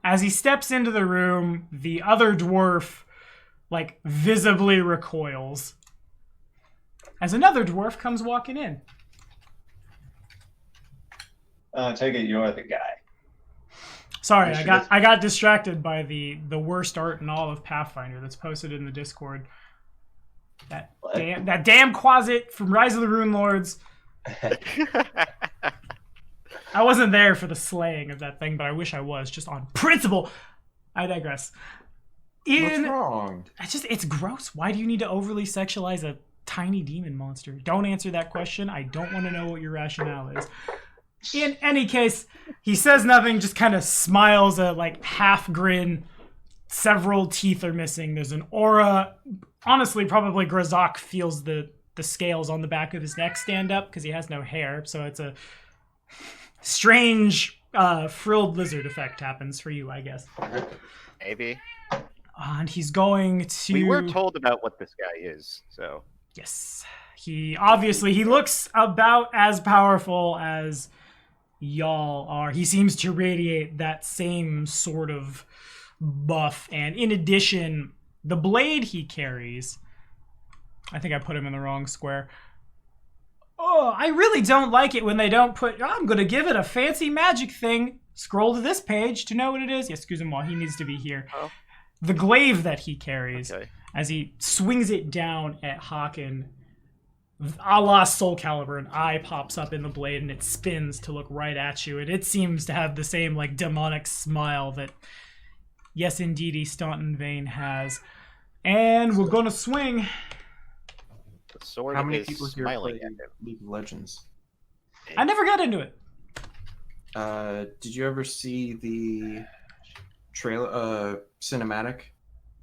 As he steps into the room, the other dwarf, like, visibly recoils. As another dwarf comes walking in. Take it you're the guy. Sorry, I got distracted by the worst art in all of Pathfinder that's posted in the Discord. That damn Quasit from Rise of the Rune Lords. I wasn't there for the slaying of that thing, but I wish I was, just on principle. I digress. What's wrong? It's gross. Why do you need to overly sexualize a tiny demon monster? Don't answer that question. I don't want to know what your rationale is. In any case, he says nothing, just kind of smiles, a like half grin. Several teeth are missing. There's an aura. Honestly, probably Grazak feels the scales on the back of his neck stand up because he has no hair. So it's a strange frilled lizard effect happens for you, I guess. Maybe. And he's going to... We were told about what this guy is, so... Yes. He looks about as powerful as y'all are. He seems to radiate that same sort of buff. And in addition, the blade he carries... I think I put him in the wrong square. Oh, I really don't like it when they don't put... I'm going to give it a fancy magic thing. Scroll to this page to know what it is. Yeah, excuse him while he needs to be here. Oh. The glaive that he carries, Okay. as he swings it down at Hawken, a la Soul Calibur, an eye pops up in the blade and it spins to look right at you. And it seems to have the same like demonic smile that, yes, indeedy, Staunton Vane has. And we're going to swing. The sword How many is people here smiling play at him. League of Legends? I never got into it. Did you ever see the trailer cinematic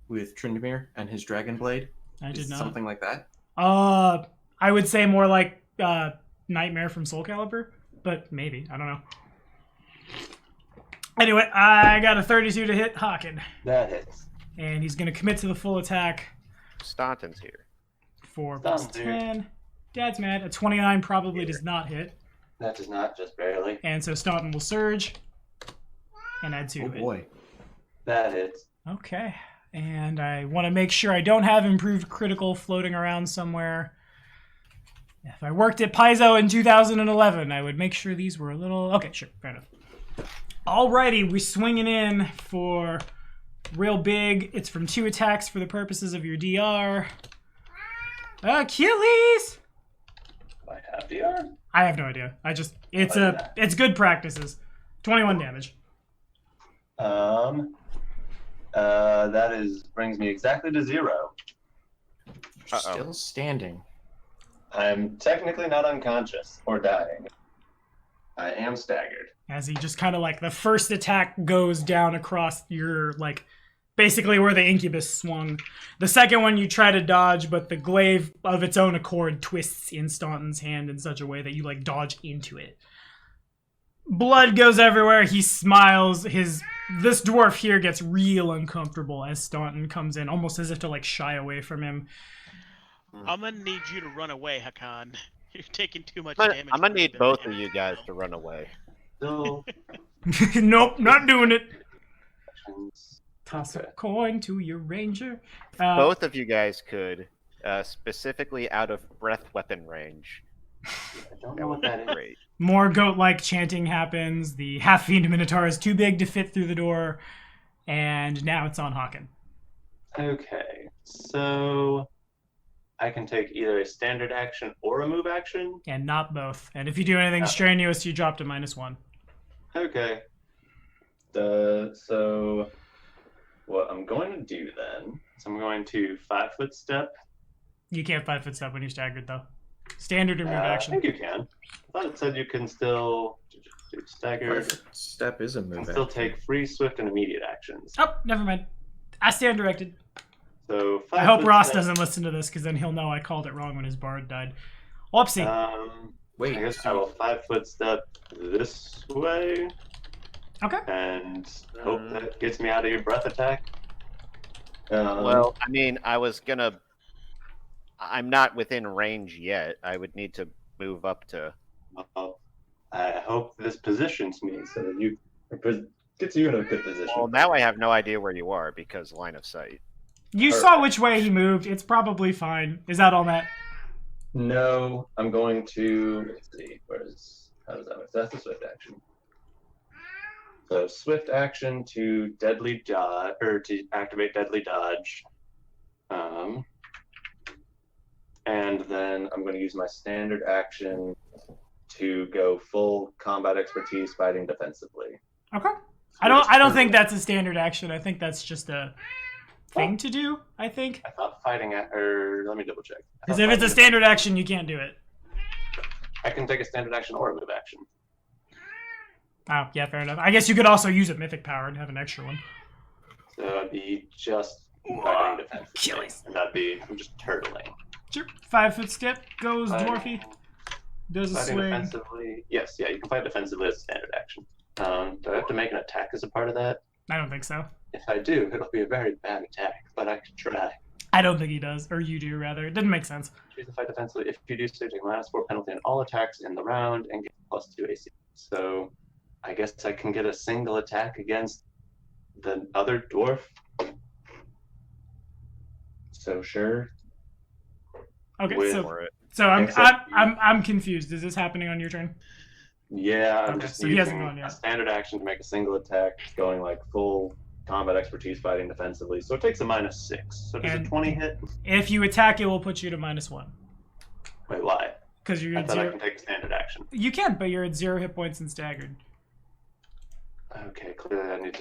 with Tryndamere and his dragon blade? I did Is it not. something like that? I would say more like Nightmare from Soul Calibur, but maybe. I don't know. Anyway, I got a 32 to hit Hawken. That hits. And he's going to commit to the full attack. Staunton's here. 4 plus Staunton's 10. Dad's mad. A 29 probably does not hit. That does not, just barely. And so Staunton will surge and add 2 Oh to it. boy. That hits. Okay. And I want to make sure I don't have improved critical floating around somewhere. If I worked at Paizo in 2011, I would make sure these were a little... Okay, sure, fair enough. Alrighty, we're swinging in for real big. It's from 2 attacks for the purposes of your DR. Achilles! I have DR? I have no idea. It's good practices. 21 damage. Brings me exactly to 0. Still standing. I'm technically not unconscious or dying. I am staggered. As he just kind of like, the first attack goes down across your, like, basically where the incubus swung. The second one you try to dodge, but the glaive of its own accord twists in Staunton's hand in such a way that you, like, dodge into it. Blood goes everywhere. He smiles. This dwarf here gets real uncomfortable as Staunton comes in, almost as if to, like, shy away from him. I'm gonna need you to run away, Hakan. You're taking too much damage. I'm gonna need both of you guys to run away. No. Nope, not doing it. Toss a coin to your ranger. Both of you guys could, specifically out of breath weapon range. I don't know what that is. Great. More goat-like chanting happens. The half-fiend minotaur is too big to fit through the door. And now it's on Hakan. Okay, so I can take either a standard action or a move action. And not both. And if you do anything strenuous, you drop to -1. Okay. So what I'm going to do then is I'm going to 5-foot step. You can't 5-foot step when you're staggered, though. Standard or move action. I think you can. I thought it said you can still do staggered. 5-foot step is a move. You can still take free, swift, and immediate actions. Oh, never mind. I stand directed. So I hope Ross doesn't listen to this, because then he'll know I called it wrong when his bard died. Whoopsie. Wait. I guess I will 5-foot step this way. Okay. And hope that gets me out of your breath attack. Well, I mean, I'm not within range yet. I would need to move up to... Well, I hope this positions me so that gets you in a good position. Well, now I have no idea where you are because line of sight. You saw which way he moved. It's probably fine. Is that all, Matt? No, I'm going to... Let's see. How does that work? That's the swift action. So swift action to deadly dodge, or to activate deadly dodge. And then I'm going to use my standard action to go full combat expertise fighting defensively. Okay. I don't think that's a standard action. I think that's just a thing to do, I think. I thought fighting let me double check. Because if it's a standard action, you can't do it. I can take a standard action or a move action. Oh, yeah, fair enough. I guess you could also use a mythic power and have an extra one. So it'd be just fighting defensively. Achilles. And I'm just turtling. Sure. 5-foot step goes dwarfy. Does a Fighting swing. defensively. Yes, yeah, you can fight defensively as a standard action. Do I have to make an attack as a part of that? I don't think so. If I do, it'll be a very bad attack, but I can try. I don't think he does. Or you do, rather. It didn't make sense. Choose to fight defensively. If you do so, take -4 penalty on all attacks in the round and get +2 AC. So I guess I can get a single attack against the other dwarf. So sure. Okay, With- so Except I'm confused. Is this happening on your turn? Yeah, I'm Okay, just so he hasn't using gone yet. a standard action to make a single attack, going like full combat expertise fighting defensively. So it takes a -6. So does And- a 20 hit? If you attack, it will put you to -1. Wait, why? Because you're I at thought I 0. can take a standard action. You can, but you're at 0 hit points and staggered. Okay, clearly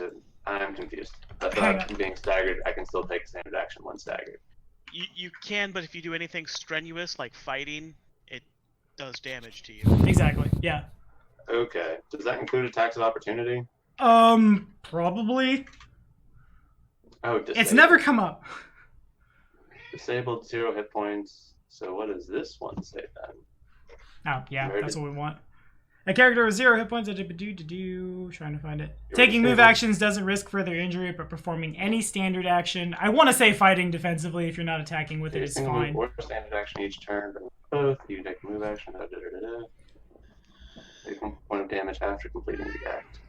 I'm confused. I Hang thought being staggered, I can still take standard action when staggered. You can, but if you do anything strenuous like fighting, it does damage to you. Exactly. Yeah. Okay. Does that include attacks of opportunity? Probably. Oh, disabled. It's never come up. Disabled, 0 hit points. So what does this one say then? Oh, yeah, Where that's did- what we want. A character with 0 hit points, trying to find it. You're Taking move disabled. actions doesn't risk further injury, but performing any standard action. I want to say fighting defensively if you're not attacking with it is Single fine. move or standard action each turn, but both. You take a move action. Take 1 point of damage after completing the act.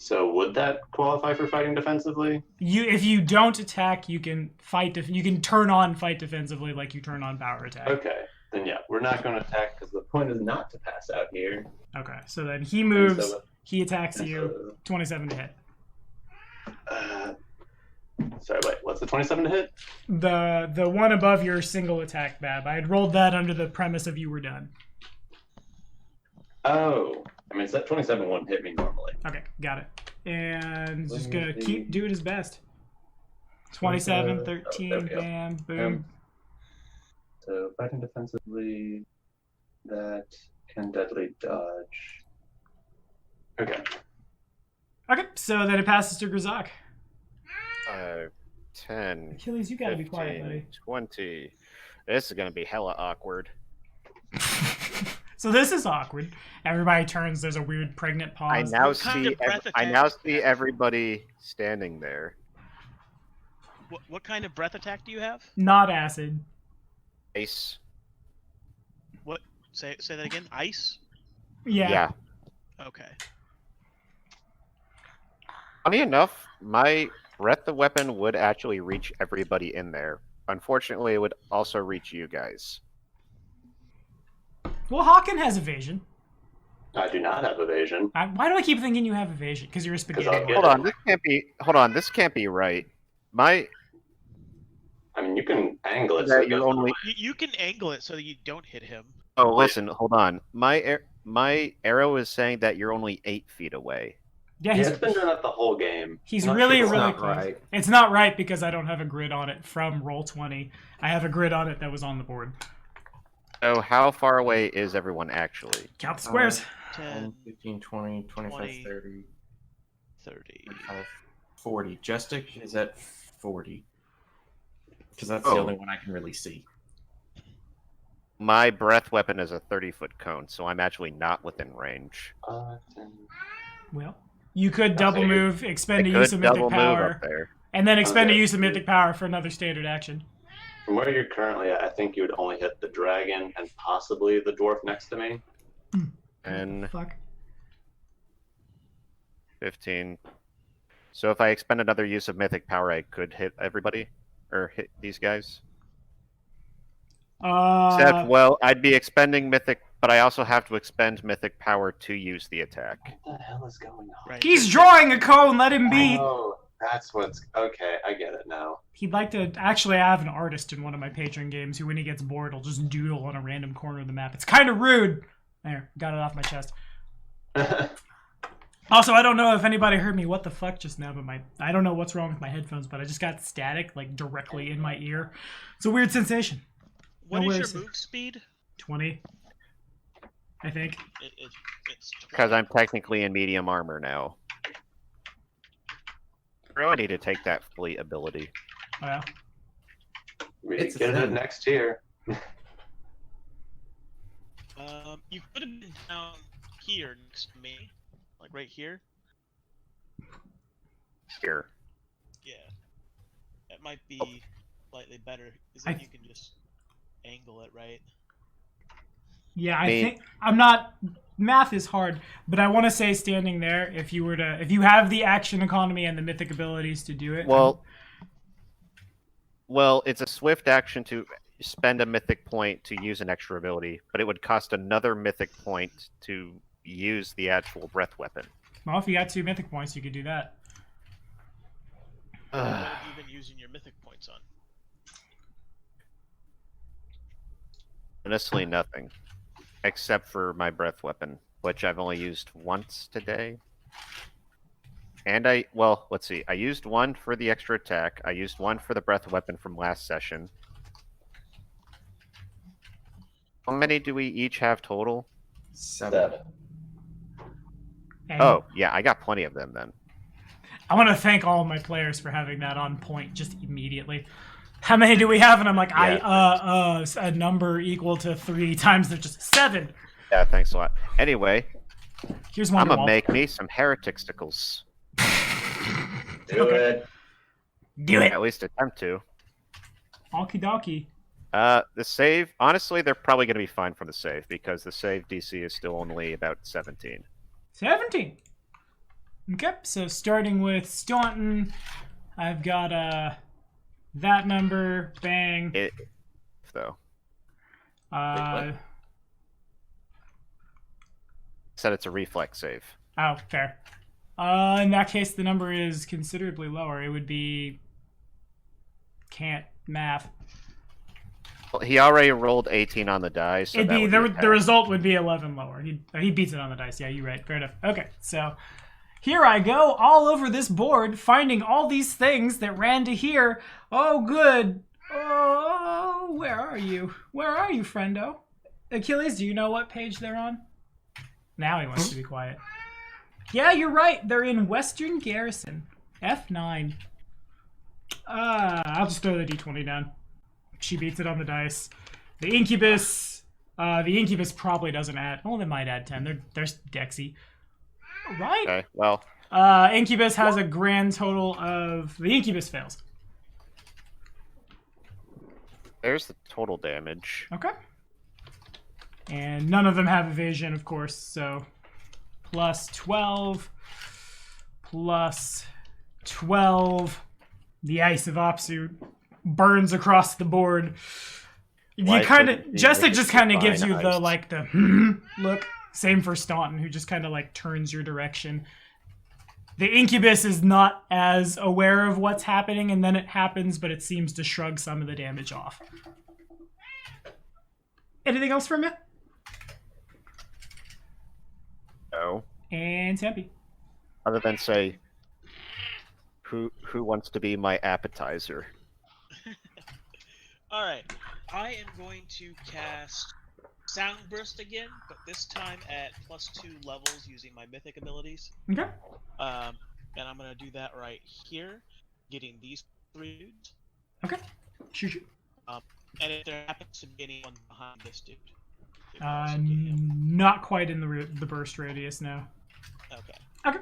So would that qualify for fighting defensively? If you don't attack, you can fight. You can turn on fight defensively like you turn on power attack. Okay, then yeah, we're not going to attack because the point is not to pass out here. Okay, so then he moves. So- he attacks and you. so- 27 to hit. Sorry, wait. What's the 27 to hit? The one above your single attack, Bab. I had rolled that under the premise of you were done. Oh, I mean, that 27 wouldn't hit me normally. Okay, got it. And just gonna keep doing his best. 27, 13, there we go. bam, boom. So fighting defensively, that can deadly dodge. Okay. Okay, so then it passes to Grzak. 10, Achilles, you gotta be 15, quiet, buddy. 20. This is gonna be hella awkward. So this is awkward. Everybody turns. There's a weird pregnant pause. I now What kind see. of breath I attack now is see that? everybody standing there. What kind of breath attack do you have? Not acid. Ace. What? Say that again. Ice. Yeah. Okay. Funny enough, my breath the weapon would actually reach everybody in there. Unfortunately, it would also reach you guys. Well, Hawken has evasion. I do not have evasion. Why do I keep thinking you have evasion? Because you're a spaghetti. I'll get boy. Hold on, this can't be. Hold on, this can't be right. My I mean, you can angle it. that it you goes only. You can angle it so that you don't hit him. Oh, listen, hold on. My arrow is saying that you're only 8 feet away. Yeah, Yeah, he's, it's been doing that the whole game. he's Not really, sure it's really not close. right. It's not right because I don't have a grid on it from Roll20. I have a grid on it that was on the board. So how far away is everyone actually? Count the squares. 10, 15, 20, 25, 20. 30, 30. 45, 40. Justic is at 40. Because that's the Oh. only one I can really see. My breath weapon is a 30-foot cone, so I'm actually not within range. 10. Well, you could double so you- move, expend I a use could of mythic double move power, up there. and then expend a Okay. use of mythic power for another standard action. From where you're currently at, I think you would only hit the dragon and possibly the dwarf next to me. 10, Fuck. 15. So if I expend another use of mythic power, I could hit everybody? Or hit these guys? Except, well, I'd be expending mythic, but I also have to expend mythic power to use the attack. What the hell is going on? Right. He's drawing a cone. Let him be. Oh, that's what's okay. I get it now. He'd like to. Actually, I have an artist in one of my patron games who, when he gets bored, will just doodle on a random corner of the map. It's kind of rude. There, got it off my chest. Also, I don't know if anybody heard me what the fuck just now, but I don't know what's wrong with my headphones, but I just got static like directly in my ear. It's a weird sensation. What No is worries. your move speed? 20, I think. It's 20. Because I'm technically in medium armor now. I really need to take that fleet ability. Well, We It's a get it thing. next year. You could have been down here next to me, like right here. Here. Yeah, that might be slightly better because then you can just angle it right. yeah, I Me- think I'm not. Math is hard, but I want to say standing there. If you you have the action economy and the mythic abilities to do it. Well, it's a swift action to spend a mythic point to use an extra ability, but it would cost another mythic point to use the actual breath weapon. Well, if you got 2 mythic points, you could do that. What have you been using your mythic points on? Honestly, nothing. Except for my breath weapon, which I've only used once today. And let's see. I used one for the extra attack. I used one for the breath weapon from last session. How many do we each have total? 7. And Oh, yeah, I got plenty of them then. I want to thank all of my players for having that on point just immediately. How many do we have? And I'm like, a number equal to 3 times they're just 7. Yeah, thanks a lot. Anyway, Here's I'm one. gonna make me some heretic sticles. Do it. Do it. At least attempt to. Okie dokie. The save, honestly, they're probably gonna be fine for the save because the save DC is still only about 17. 17. Okay, so starting with Staunton, I've got that number, bang. Though. Uh, Said it's a reflex save. oh, fair. In that case, the number is considerably lower. It would be... Can't math. Well, he already rolled 18 on the die, so It'd that be, would the result would be 11 lower. He beats it on the dice. Yeah, you're right. Fair enough. Okay, so here I go all over this board, finding all these things that ran to here. Oh, good. Oh, where are you? Where are you, friendo? Achilles, do you know what page they're on? Now he wants to be quiet. Yeah, you're right. They're in Western Garrison. F9. I'll just throw the d20 down. She beats it on the dice. The Incubus probably doesn't add. Oh, they might add 10. They're Dexy. Right? Okay, well. Incubus has a grand total of... The Incubus fails. There's the total damage. Okay. And none of them have evasion, of course, so... Plus 12. Plus 12. The Ice of Apsu burns across the board. You kind of... Jessica just kind of gives you the, like, the look. Same for Staunton, who just kind of, like, turns your direction. The Incubus is not as aware of what's happening, and then it happens, but it seems to shrug some of the damage off. Anything else from you? No. And Tempe. Other than say, who wants to be my appetizer? All right, I am going to cast Sound Burst again, but this time at +2 levels using my mythic abilities. Okay. And I'm gonna do that right here, getting these 3 dudes. Okay. Shoot. And if there happens to be anyone behind this dude, not quite in the burst radius now. Okay. Okay.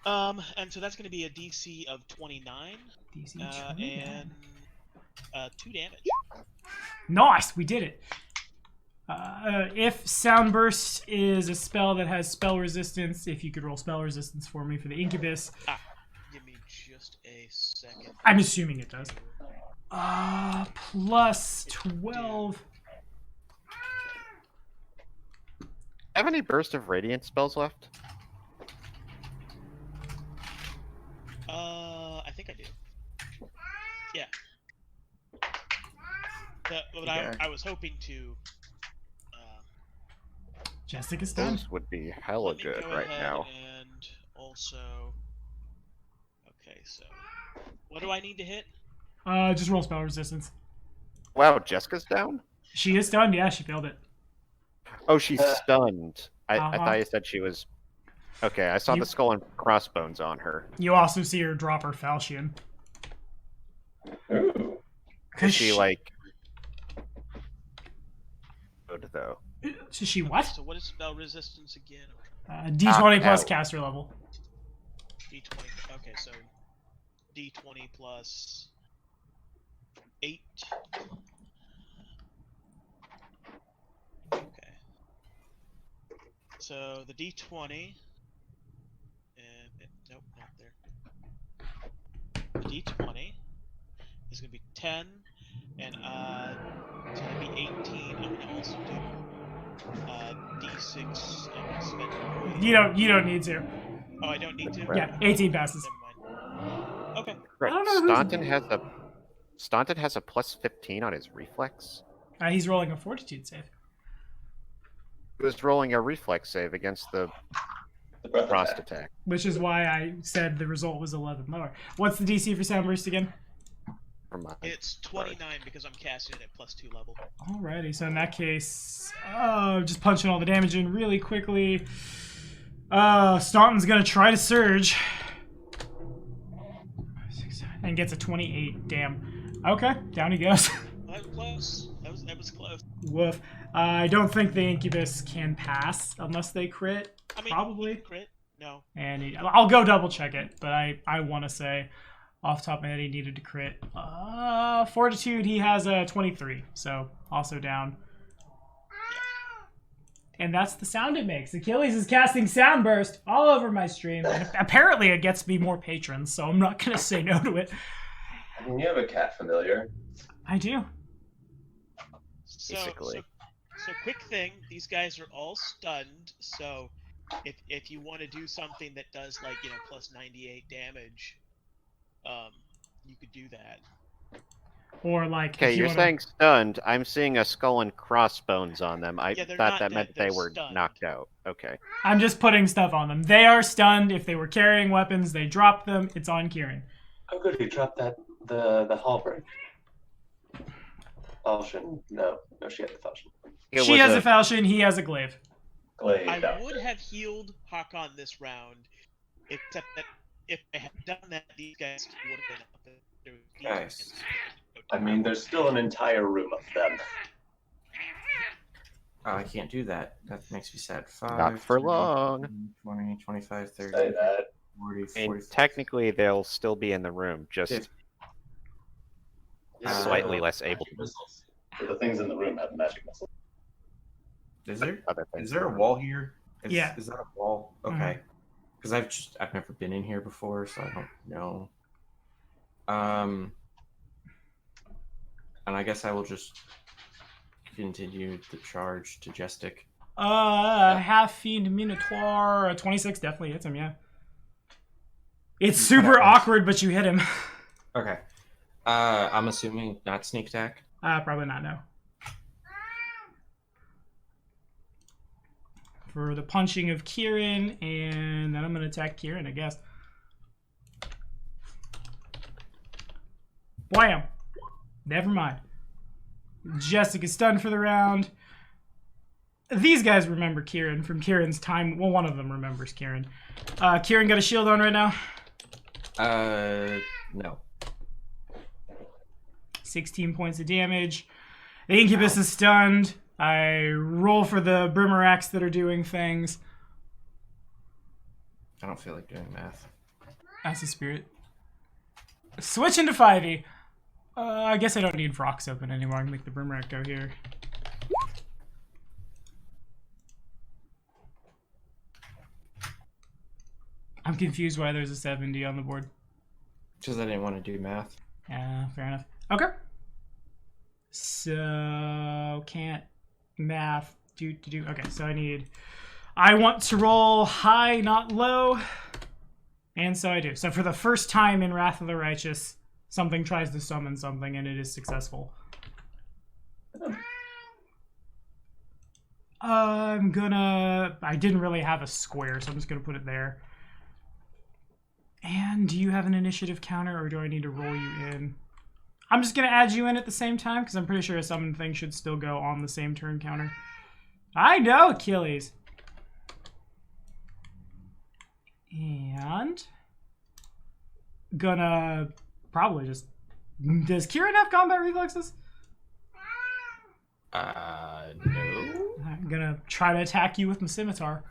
And so that's going to be a DC of 29. DC 29. And 2 damage. Nice, we did it. If Sound Burst is a spell that has spell resistance, if you could roll spell resistance for me for the Incubus. Give me just a second. I'm assuming it does. Plus 12. Have any burst of radiant spells left? I think I do. Yeah. But I was hoping to. Jessica's done. Those would be hella good right now. And also, okay, so what do I need to hit? Just roll spell resistance. Wow, Jessica's down? She is stunned. Yeah, she failed it. Oh, she's stunned. I thought you said she was... Okay, I saw the skull and crossbones on her. You also see her drop her falchion. Ooh. Is she, like... Good, though. Is she what? So what is spell resistance again? D20 plus caster level. D20. Okay, so D20 plus 8. Okay. So the D20. Nope, not there. The D20 is going to be 10, and it's going to be 18. I'm going to also do D6 and spend. You don't need to. Oh, I don't need to. Yeah, 18 passes. Never mind. Okay. Right. I don't know Staunton has a plus 15 on his reflex. He's rolling a fortitude save. He was rolling a reflex save against the frost attack. Which is why I said the result was 11 lower. What's the DC for Sound Burst again? It's 29 because I'm casting it at +2 level. Alrighty, so in that case, just punching all the damage in really quickly. Staunton's gonna try to surge. And gets a 28. Damn. Okay, down he goes. That was close. That was close. Woof. I don't think the Incubus can pass unless they crit. I mean, probably. Crit? No. And I'll go double check it, but I want to say off the top of my head he needed to crit. Fortitude, he has a 23, so also down. And that's the sound it makes. Achilles is casting Sound Burst all over my stream. And apparently it gets me more patrons, so I'm not going to say no to it. I mean, you have a cat familiar. I do. So quick thing, these guys are all stunned, so if you want to do something that does like, plus 98 damage, you could do that. Or like Okay, you're saying stunned. I'm seeing a skull and crossbones on them. I thought that meant they were knocked out. Okay. I'm just putting stuff on them. They are stunned. If they were carrying weapons, they dropped them. It's on Kieran. Oh, good. He dropped the halberd. Falchion. No, she had the falchion. She has a falchion. He has a glaive. I would have healed Hakon this round, except that if I had done that, these guys would have been up. Nice. I mean, there's still an entire room of them. Oh, I can't do that. That makes me sad. 5, Not for long. 20, 25, 30, Say that. 40, And 40. technically, they'll still be in the room, just slightly less able to. Missiles. But the things in the room have magic missiles. Is there? Other things. Is there a wall here? Yeah. Is that a wall? Okay. Because I've never been in here before, so I don't know. And I guess I will just continue the charge to Jestik. Half Fiend Minotaur 26 definitely hits him. Yeah. It's super awkward, but you hit him. Okay. I'm assuming not sneak attack. Probably not. No. For the punching of Kieran, and then I'm gonna attack Kieran, I guess. Blam! Never mind. Jessica's stunned for the round. These guys remember Kieran from Kieran's time. Well, one of them remembers Kieran. Kieran got a shield on right now? No. 16 points of damage. The Incubus is stunned. I roll for the Brimerax that are doing things. I don't feel like doing math. That's a spirit. Switch into 5e. I guess I don't need Vrox open anymore. I can make the Brimerack go here. I'm confused why there's a 70 on the board. Because I didn't want to do math. Yeah, fair enough. Okay. So, can't math. Okay, so I want to roll high, not low. And so I do. So for the first time in Wrath of the Righteous, something tries to summon something and it is successful. I didn't really have a square, so I'm just gonna put it there. And do you have an initiative counter, or do I need to roll you in? I'm just gonna add you in at the same time, because I'm pretty sure a summon thing should still go on the same turn counter. I know, Achilles. And gonna probably just... Does Kieran have combat reflexes? No. I'm gonna try to attack you with my scimitar.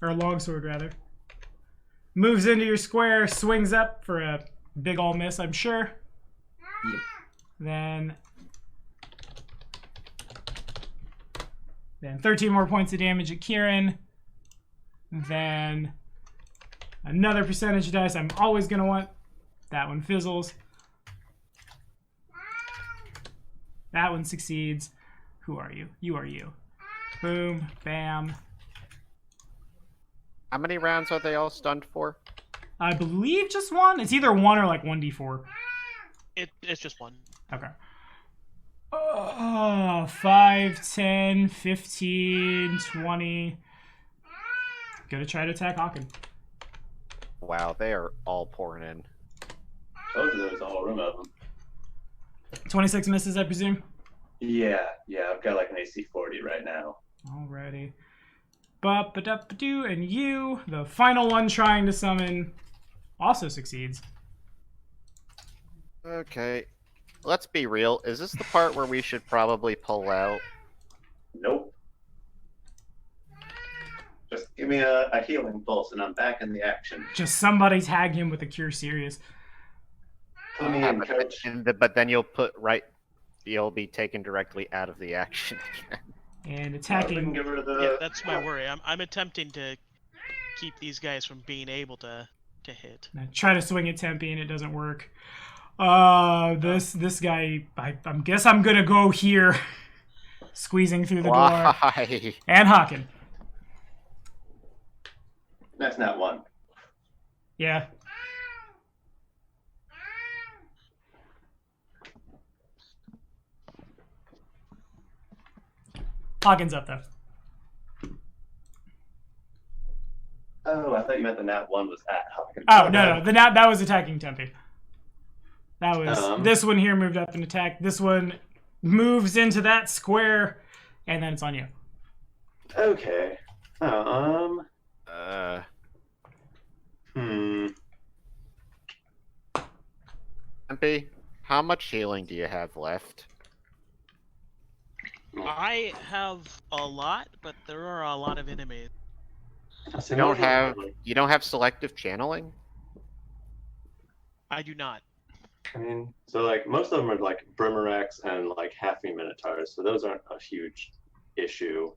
Or a longsword, rather. Moves into your square, swings up for a big ol' miss, I'm sure. Yep. Then 13 more points of damage at Kieran. Then another percentage dice. I'm always gonna want. That one fizzles. That one succeeds. Who are you? You are you. Boom, bam. How many rounds are they all stunned for? I believe just one. It's either one or like 1d4. It's just one. Okay. 5, 10, 15, 20. Gonna try to attack Hawken. Wow, they are all pouring in. Told you there was a whole room of them. 26 misses, I presume? Yeah, I've got like an AC 40 right now. Alrighty. Ba-ba-da-ba-doo, and you, the final one trying to summon, also succeeds. Okay. Let's be real. Is this the part where we should probably pull out? Nope. Just give me a healing pulse and I'm back in the action. Just somebody tag him with a Cure Serious. Put me in, coach. But then you'll be taken directly out of the action again. And We can attacking. give her the. Yeah, that's my worry. I'm attempting to keep these guys from being able to hit. I try to swing at Tempe and it doesn't work. This guy, I guess I'm gonna go here. Squeezing through the door. Why? And Hawken. That's not one. Yeah. Hawken's up though. Oh, I thought you meant the nat 1 was at Hawkins. Oh, no. That was attacking Tempe. That was... this one here moved up and attacked. This one moves into that square, and then it's on you. Okay. MP, how much healing do you have left? I have a lot, but there are a lot of enemies. You don't have selective channeling? I do not. I mean, so like most of them are like Brimarax and like halfing Minotaurs, so those aren't a huge issue.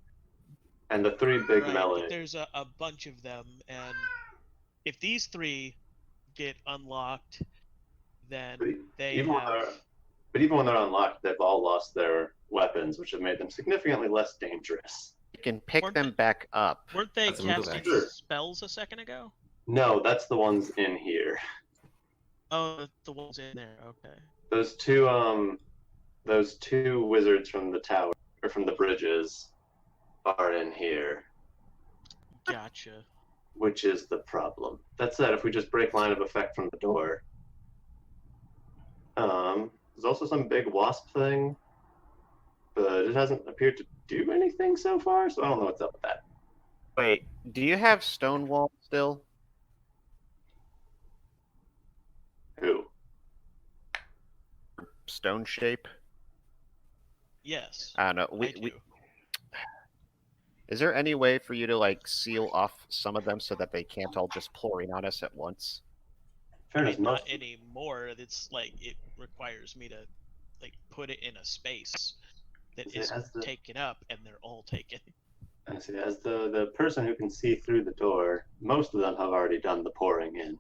And the 3 big Right, melee. but there's a bunch of them, and if these 3 get unlocked, then they even have... But even when they're unlocked, they've all lost their weapons, which have made them significantly less dangerous. You can pick them back up. Weren't they That's a move casting action. spells a second ago? No, that's the ones in here. Oh, the ones in there. Okay. Those two wizards from the tower or from the bridges are in here, Gotcha. which is the problem. That said, if we just break line of effect from the door, there's also some big wasp thing, but it hasn't appeared to do anything so far, so I don't know what's up with that. Wait, do you have Stonewall still? Who? Stone shape? Yes. I don't know. I do. Is there any way for you to like seal off some of them so that they can't all just pour in on us at once? Fairness, Not most anymore. It's like it requires me to like put it in a space that See, is as the- taken up, and they're all taken. I see. As the person who can see through the door, most of them have already done the pouring in.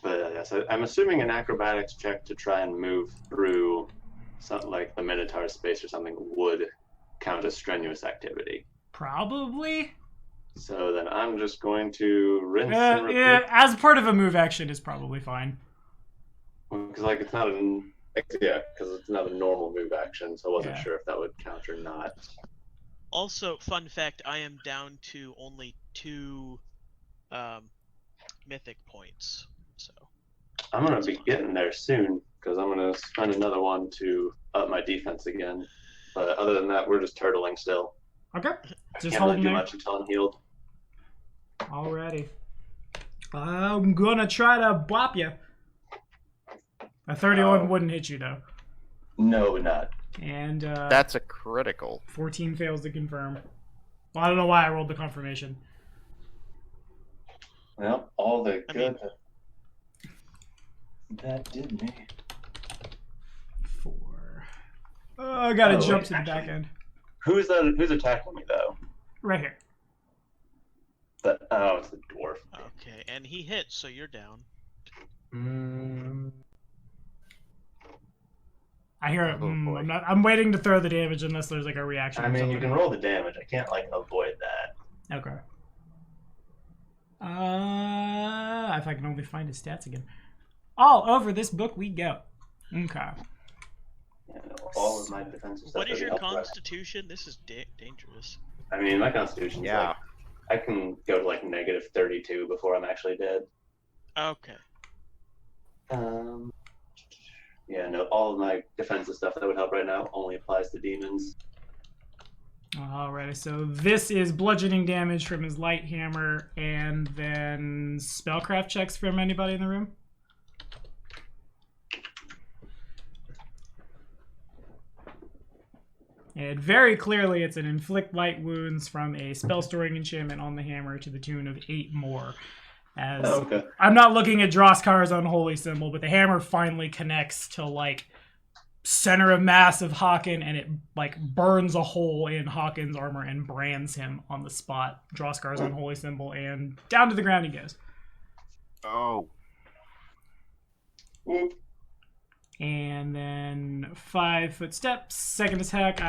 But yes, I'm assuming an acrobatics check to try and move through something like the Minotaur space or something would count as strenuous activity. Probably. So then I'm just going to rinse and repeat. Yeah, as part of a move action is probably fine. Because like it's not because it's not a normal move action, so I wasn't Yeah. sure if that would count or not. Also, fun fact: I am down to only 2 mythic points. So I'm gonna be getting there soon because I'm gonna spend another one to up my defense again. But other than that, we're just turtling still. Okay. I Just can't really holding do there. much until I'm healed. Alrighty. I'm gonna try to bop you. A 31 wouldn't hit you though. No, not. And That's a critical. 14 fails to confirm. Well, I don't know why I rolled the confirmation. Well, all the I good that did me. 4. I gotta Oh, jump wait, to the back actually- end. Who's attacking me though? Right here. It's the dwarf. okay, and he hits, so you're down. I hear it. Oh, boy. I'm waiting to throw the damage unless there's like a reaction. I or mean, you something. can roll the damage. I can't like avoid that. Okay. If I can only find his stats again. All over this book we go. Okay. Yeah, no, all of my defensive stuff. What is is your upright. constitution? This is dangerous. I mean, my constitution's Yeah. like I can go to like -32 before I'm actually dead. Okay. Yeah, no, all of my defensive stuff that would help right now only applies to demons. Alrighty, so this is bludgeoning damage from his light hammer, and then spellcraft checks from anybody in the room. And very clearly, it's an inflict light wounds from a spell storing enchantment on the hammer to the tune of 8 more. As Okay. I'm not looking at Droskar's unholy symbol, but the hammer finally connects to like center of mass of Haken, and it like burns a hole in Haken's armor and brands him on the spot. Droskar's unholy symbol, and down to the ground he goes. Oh. Whoop. And then 5 foot steps. Second attack.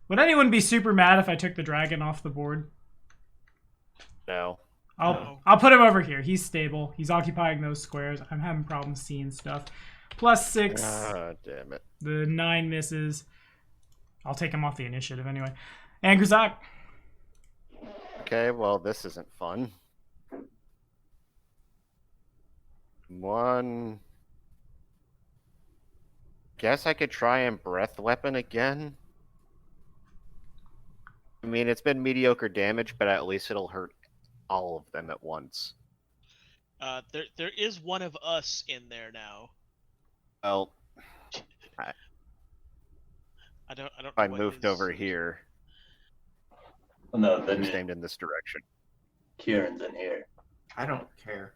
Would anyone be super mad if I took the dragon off the board? No. I'll put him over here. He's stable. He's occupying those squares. I'm having problems seeing stuff. +6. Ah, damn it. The 9 misses. I'll take him off the initiative anyway. And Grzak. Okay, well, this isn't fun. 1. Guess I could try and breath weapon again. I mean, it's been mediocre damage, but at least it'll hurt all of them at once. There is one of us in there now. Well, I don't. if I moved over here, Oh, no, I'm then just aimed in this direction. Kieran's in here. I don't care.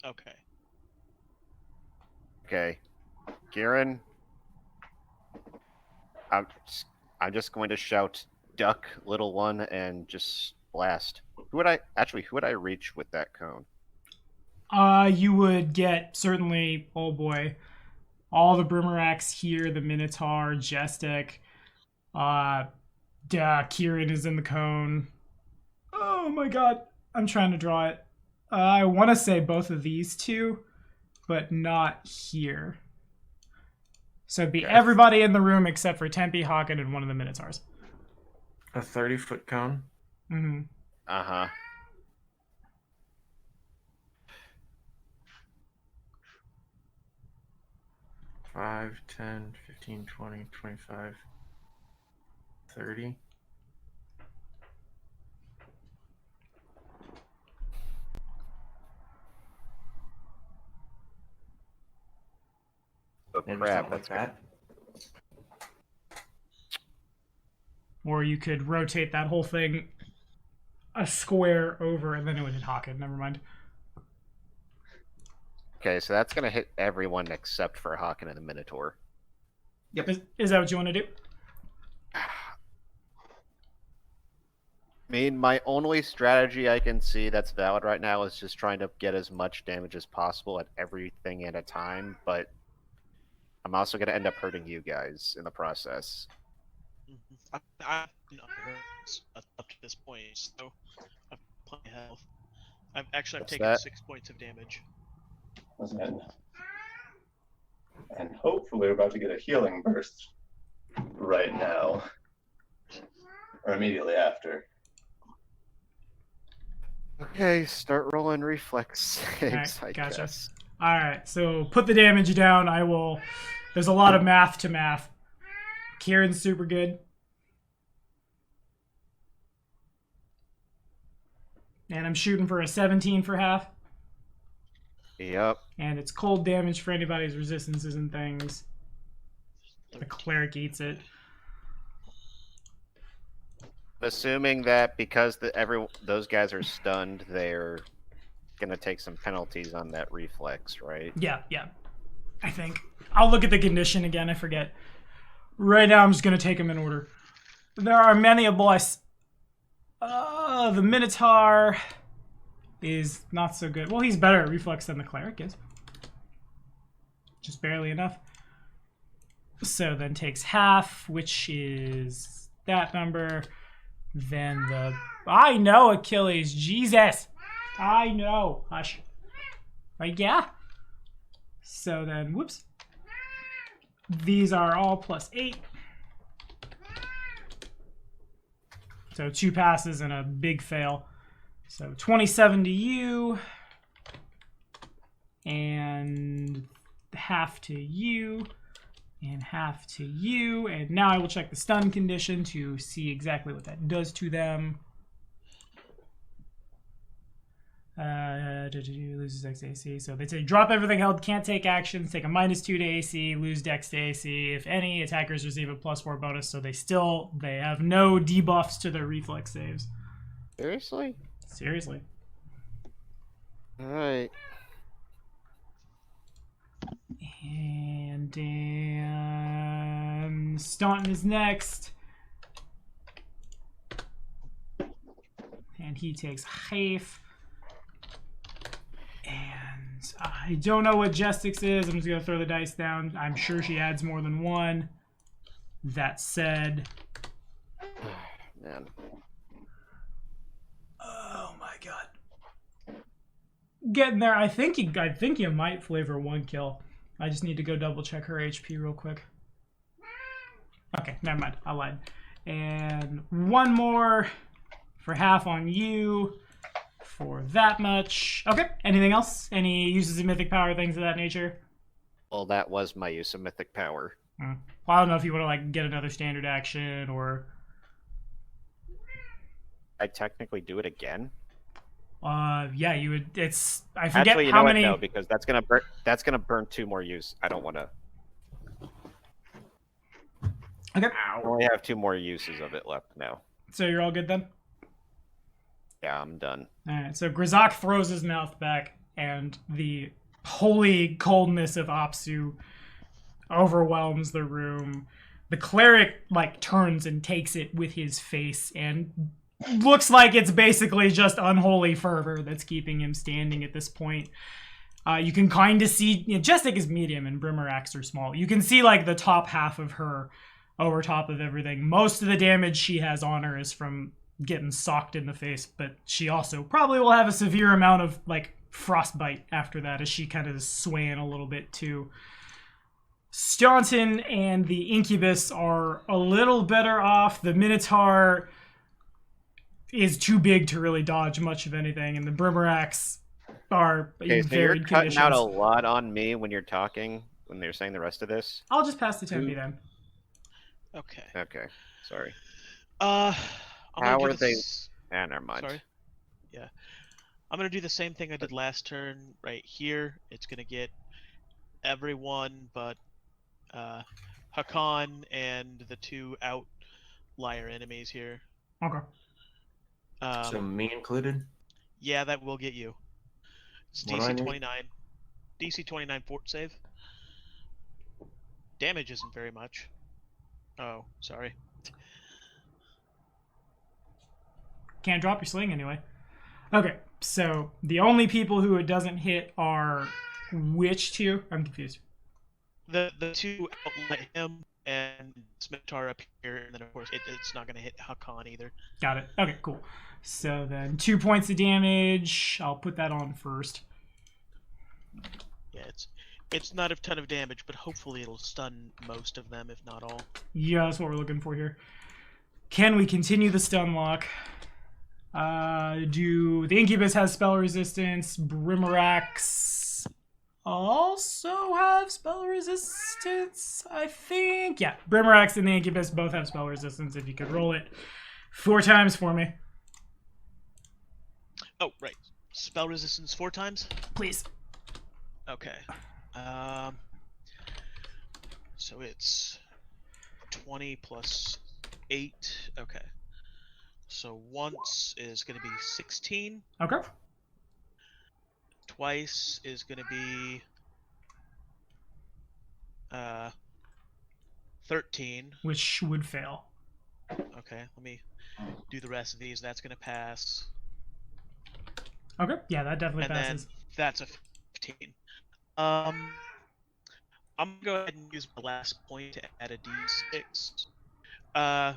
Okay. Okay, Garen, I'm just going to shout, "Duck, little one," and just blast. Who would I reach with that cone? You would get certainly, oh boy, all the Brimarax here, the Minotaur, Jestek. Kieran is in the cone. Oh my god, I'm trying to draw it. I want to say both of these two, but not here. So it'd be everybody in the room except for Tempe, Haken, and one of the Minotaurs. A 30-foot cone? Mm-hmm. Uh-huh. Five, 10, 15, 20, 25, 30. Oh, Maybe crap, something like that's that. Or you could rotate that whole thing a square over, and then it would hit Haken. Never mind. Okay, so that's going to hit everyone except for Haken and the Minotaur. Yep. Is that what you want to do? I mean, my only strategy I can see that's valid right now is just trying to get as much damage as possible at everything at a time, but I'm also going to end up hurting you guys in the process. I'm not hurt up to this point, so I've plenty of health. I've What's taken that? 6 points of damage. And hopefully we're about to get a healing burst right now. Or immediately after. Okay, start rolling reflex saves, Alright, I gotcha. guess. Alright, so put the damage down. I will... There's a lot of math to math. Kieran's super good. And I'm shooting for a 17 for half. Yep. And it's cold damage for anybody's resistances and things. The cleric eats it. Assuming that because those guys are stunned, they're gonna take some penalties on that reflex, right? Yeah. I think. I'll look at the condition again, I forget. Right now I'm just going to take them in order. There are many a boss. The Minotaur is not so good. Well, he's better at reflex than the cleric is. Just barely enough. So then takes half, which is that number. Then the... I know, Achilles. Jesus. I know. Hush. Right, yeah? So then, whoops. These are all +8. So 2 passes and a big fail. So 27 to you. And half to you. And half to you. And now I will check the stun condition to see exactly what that does to them. Loses dex to AC. So they say drop everything held, can't take actions, take a -2 to AC, lose dex to AC. If any, attackers receive a +4 bonus, so they have no debuffs to their reflex saves. Seriously? Seriously. Alright. And Dan Staunton is next. And he takes half. And I don't know what Jestix is. I'm just going to throw the dice down. I'm sure she adds more than one. That said... Man. Oh my god. Getting there. I think you might flavor one kill. I just need to go double check her HP real quick. Okay, never mind. I lied. And one more for half on you for that much. Okay, anything else? Any uses of mythic power, things of that nature? Well, that was my use of mythic power. Well, I don't know if you want to like get another standard action or... I technically do it again. Yeah, you would. It's I forget Actually, you how know many. What? No, because that's gonna burn. That's gonna burn 2 more use. I don't want to. Okay. I only have 2 more uses of it left now. So you're all good then. Yeah, I'm done. All right. So Grizak throws his mouth back, and the holy coldness of Apsu overwhelms the room. The cleric like turns and takes it with his face and looks like it's basically just unholy fervor that's keeping him standing at this point. You can kind of see, Jestik is medium and Brimarax are small. You can see like the top half of her over top of everything. Most of the damage she has on her is from getting socked in the face, but she also probably will have a severe amount of like frostbite after that as she kind of is swaying a little bit too. Staunton and the Incubus are a little better off. The Minotaur is too big to really dodge much of anything, and the Brimarax are Okay, in so you're varied cutting conditions. out a lot on me when you're talking, when you're saying the rest of this. I'll just pass the tempi then. Okay. Okay, sorry. I'm How gonna are do they? this... Never mind. Sorry. Yeah. I'm gonna do the same thing I did last turn right here. It's gonna get everyone but Hakan and the 2 outlier enemies here. Okay. So me included? Yeah, that will get you. It's What do I DC need? 29. DC 29 fort save. Damage isn't very much. Oh, sorry. Can't drop your sling anyway. Okay, so the only people who it doesn't hit are which 2? I'm confused. The 2 outlet him and Smithar up here, and then of course it's not going to hit Hakan either. Got it. Okay, cool. So then 2 points of damage. I'll put that on first. Yeah, it's not a ton of damage, but hopefully it'll stun most of them, if not all. Yeah, that's what we're looking for here. Can we continue the stun lock? Do the Incubus has spell resistance? Brimarax also have spell resistance, I think. Yeah, Brimarax and the Incubus both have spell resistance. If you could roll it 4 times for me. Oh, right. Spell resistance 4 times? Please. Okay. So it's 20 plus 8. Okay. So once is going to be 16. Okay. Twice is going to be 13. Which would fail. Okay, let me do the rest of these. That's going to pass. Okay. Yeah, that definitely And passes. then that's a 15. I'm going to go ahead and use my last point to add a d6.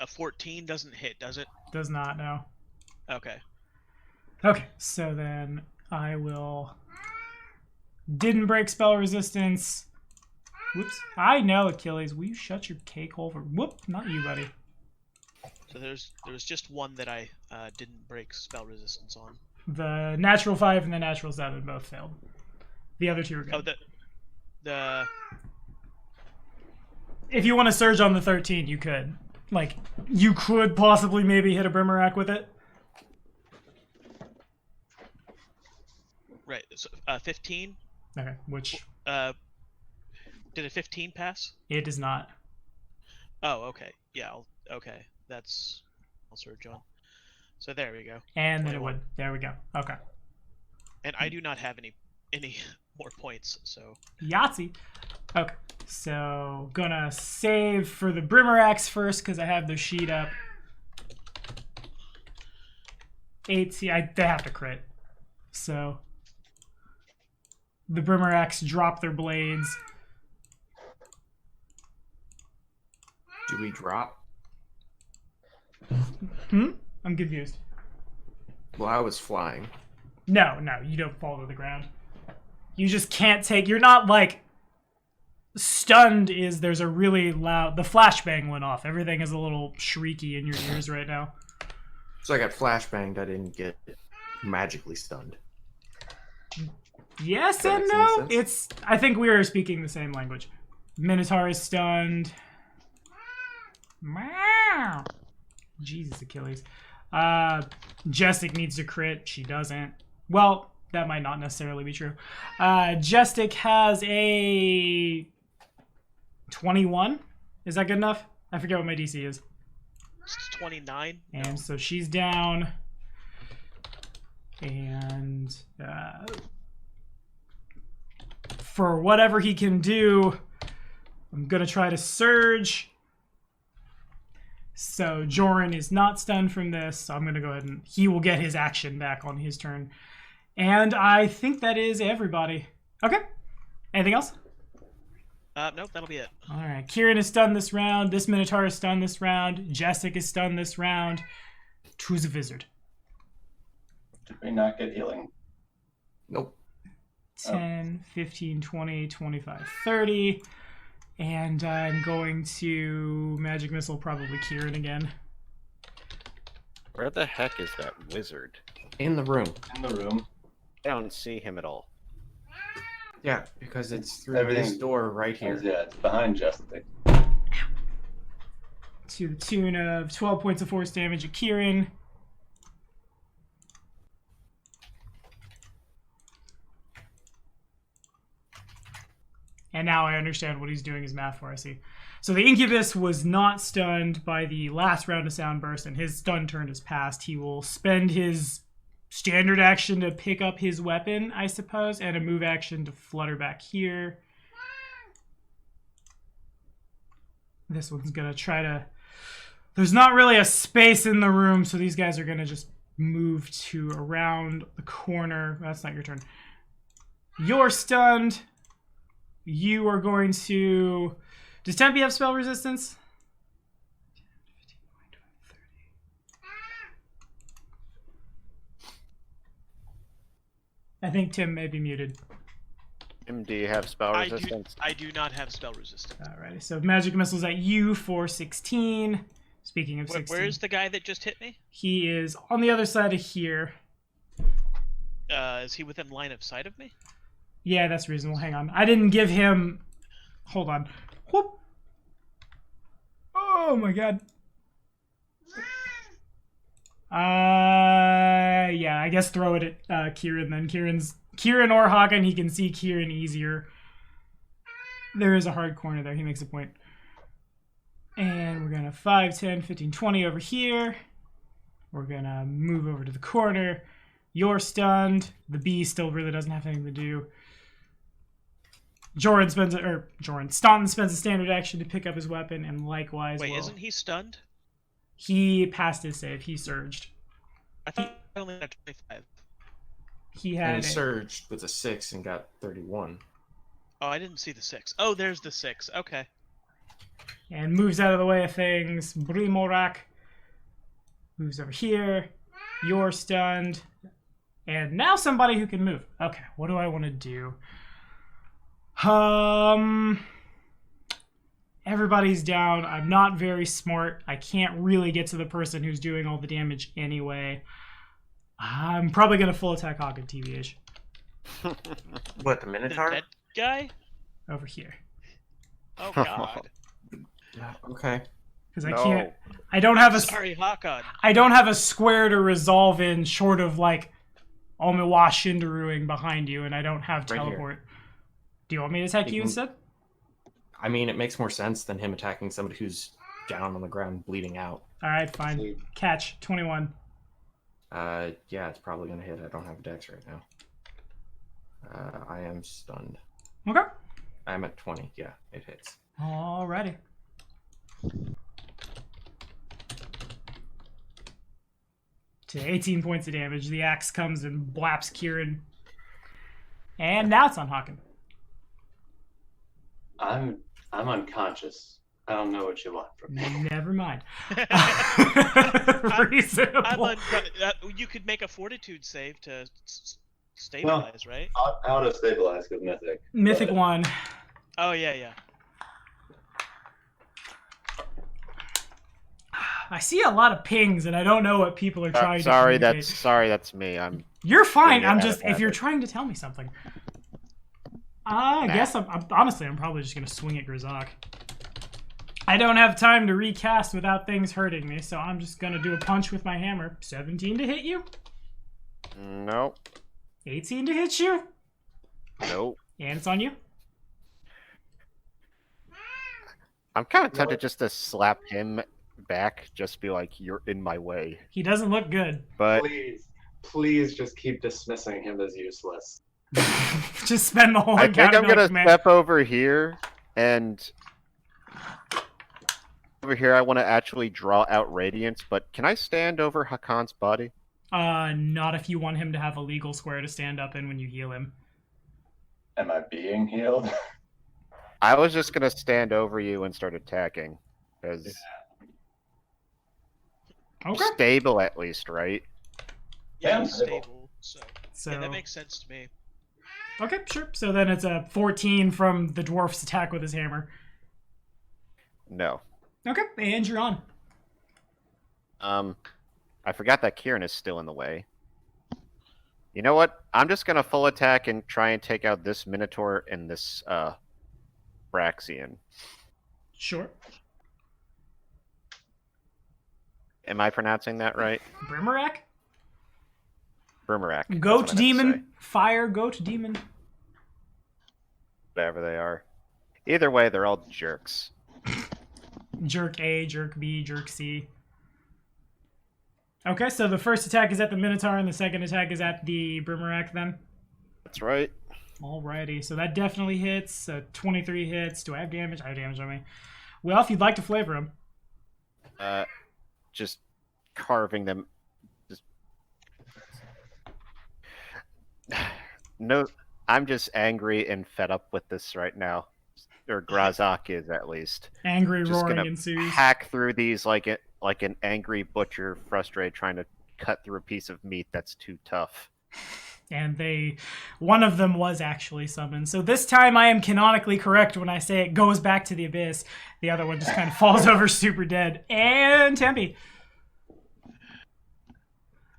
14 doesn't hit, does it? Does not, no. Okay. Okay, so then I will... Didn't break spell resistance. Whoops. I know, Achilles. Will you shut your cake hole for... Whoop, not you, buddy. So there was just one that I didn't break spell resistance on. The natural 5 and the natural 7 both failed. The other 2 are good. Oh, the If you want to surge on the 13, you could. Like, you could possibly maybe hit a Brimarack with it. right. So 15. Okay, which Did a 15 pass? it does not. Oh, okay. Yeah. Okay. I'll surge on. So there we go. And then it 21. would. There we go. Okay. And I do not have any any more points. So Yahtzee. Okay, so gonna save for the Brimerax first because I have their sheet up. 8. See, they have to crit. So the Brimerax drop their blades. Do we drop? I'm confused. Well, I was flying. No, you don't fall to the ground. You just can't take. You're not like stunned. There's a really loud. The flashbang went off. Everything is a little shrieky in your ears right now. So I got flashbanged. I didn't get magically stunned. Yes That and makes no. any sense. I think we are speaking the same language. Minotaur is stunned. Meow. Jesus, Achilles. Jestik needs to crit. She doesn't. Well, that might not necessarily be true. Jestik has a 21. Is that good enough? I forget what my DC is. it's 29. And so she's down. And for whatever he can do, I'm going to try to surge. So Joran is not stunned from this. So I'm going to go ahead and he will get his action back on his turn. And I think that is everybody. Okay. Anything else? Nope, that'll be it. All right. Kieran is stunned this round. This Minotaur is stunned this round. Jestik is stunned this round. Who's a wizard? Did we not get healing? Nope. 10, 15, 20, 25, 30. And I'm going to Magic Missile probably Kieran again. Where the heck is that wizard? In the room. In the room. I don't see him at all. Yeah, because it's through Everything- this door right here. Yeah, it's behind Justin. To the tune of 12 points of force damage at Kieran. And now I understand what he's doing his math for, I see. So the Incubus was not stunned by the last round of Sound Burst, and his stun turn has passed. He will spend his standard action to pick up his weapon, I suppose, and a move action to flutter back here. This one's going to try to... There's not really a space in the room, so these guys are going to just move to around the corner. That's not your turn. You're stunned. You are going to... Does Tempe have spell resistance? 15, 30. I think Tim may be muted. Tim, do you have spell resistance? I do not have spell resistance. Alrighty, so Magic Missile's at you for 16. Speaking of 16. Where's the guy that just hit me? He is on the other side of here. Is he within line of sight of me? Yeah, that's reasonable. Hang on. I didn't give him... Hold on. Whoop. Oh my god. Yeah, I guess throw it at Kieran then. Kieran or Hagen, he can see Kieran easier. There is a hard corner there. He makes a point. And we're going to 5, 10, 15, 20 over here. We're going to move over to the corner. You're stunned. The bee still really doesn't have anything to do. Staunton spends a standard action to pick up his weapon, and likewise. Wait, isn't he stunned? He passed his save. He surged. I thought I only had 25. He And had he surged with a 6 and got 31. Oh, I didn't see the 6. Oh, there's the 6. Okay. and moves out of the way of things. Brimorak moves over here. You're stunned. And now somebody who can move. Okay, what do I want to do? Everybody's down. I'm not very smart. I can't really get to the person who's doing all the damage anyway. I'm probably going to full attack Hagen, TBH. What, the The Minotaur? dead guy? Over here. Oh god. Okay. Because No. I can't... I don't have a... Sorry, Hakan. I don't have a square to resolve in short of, like, Omiwa Shindaruing behind you, and I don't have Right here. teleport. Do you want me to attack You you can- instead? I mean, it makes more sense than him attacking somebody who's down on the ground bleeding out. Alright, fine. Catch. 21. Yeah, it's probably gonna hit. I don't have a dex right now. I am stunned. Okay. I'm at 20. Yeah, it hits. Alrighty. To 18 points of damage, the axe comes and blaps Kieran. And now it's on Hawken. I'm unconscious. I don't know what you want from me. Never mind. I'm Reasonable. you could make a fortitude save to stabilize, right? How to stabilize with Mythic. Mythic but- 1. Oh, yeah. I see a lot of pings, and I don't know what people are trying to Sorry, communicate. that's me. You're fine. Yeah, I'm yeah, just yeah. if you're trying to tell me something. I guess I'm honestly I'm probably just gonna swing at Grzok. I don't have time to recast without things hurting me, so I'm just gonna do a punch with my hammer. 17 to hit you. Nope. 18 to hit you. Nope. And it's on you. I'm kind of tempted just to slap him back, just be like, "You're in my way." He doesn't look good. But Please just keep dismissing him as useless. Just spend the whole I think encounter I'm gonna like, man. step over here, and over here I want to actually draw out radiance. But can I stand over Hakan's body? Not if you want him to have a legal square to stand up in when you heal him. Am I being healed? I was just gonna stand over you and start attacking, because Okay. stable at least, right? Yeah, He's stable. stable. So So yeah, that makes sense to me. okay, sure. So then it's a 14 from the dwarf's attack with his hammer. No. Okay, and you're on. I forgot that Kieran is still in the way. You know what? I'm just gonna full attack and try and take out this Minotaur and this Braxian. Sure. Am I pronouncing that right? Brimmerak? Bermerak. Goat demon. Fire goat demon. Whatever they are. Either way, they're all jerks. Jerk A, jerk B, jerk C. Okay, so the first attack is at the Minotaur and the second attack is at the Brimmerak then? That's right. Alrighty, so that definitely hits. 23 hits. Do I have damage? I have damage on me. Well, if you'd like to flavor him. Just carving them. Just... No, I'm just angry and fed up with this right now. Or Grazak is, at least. Angry Just roaring gonna ensues. hack through these like an angry butcher, frustrated, trying to cut through a piece of meat that's too tough. And one of them was actually summoned. So this time I am canonically correct when I say it goes back to the abyss. The other one just kind of falls over super dead. And Tempe.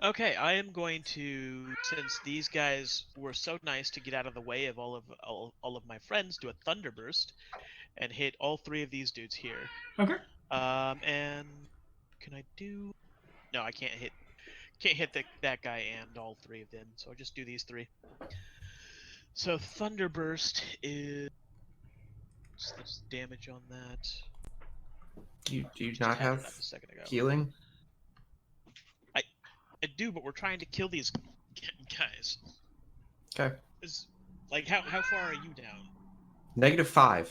Okay, I am going to, since these guys were so nice to get out of the way of all of my friends, do a thunderburst and hit all three of these dudes here. Okay. And can I do? No, I can't hit. Can't hit that guy and all three of them. So I'll just do these three. So thunderburst is. What's the damage on that? Do you Just not had it have up a second ago. healing? I do, but we're trying to kill these guys. Okay. Like, how far are you down? -5.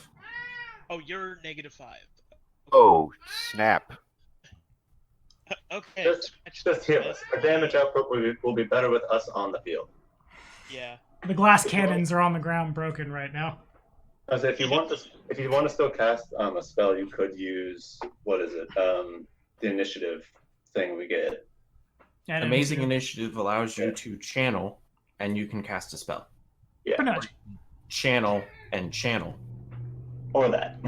Oh, you're -5. Oh, snap. Okay. Just heal us. Our damage output will be better with us on the field. Yeah. The glass cannons are on the ground broken right now. I was if you want to still cast a spell, you could use the initiative thing we get. And Amazing Initiative allows you to channel, and you can cast a spell. Yeah, Pretty much. Channel and channel. or that.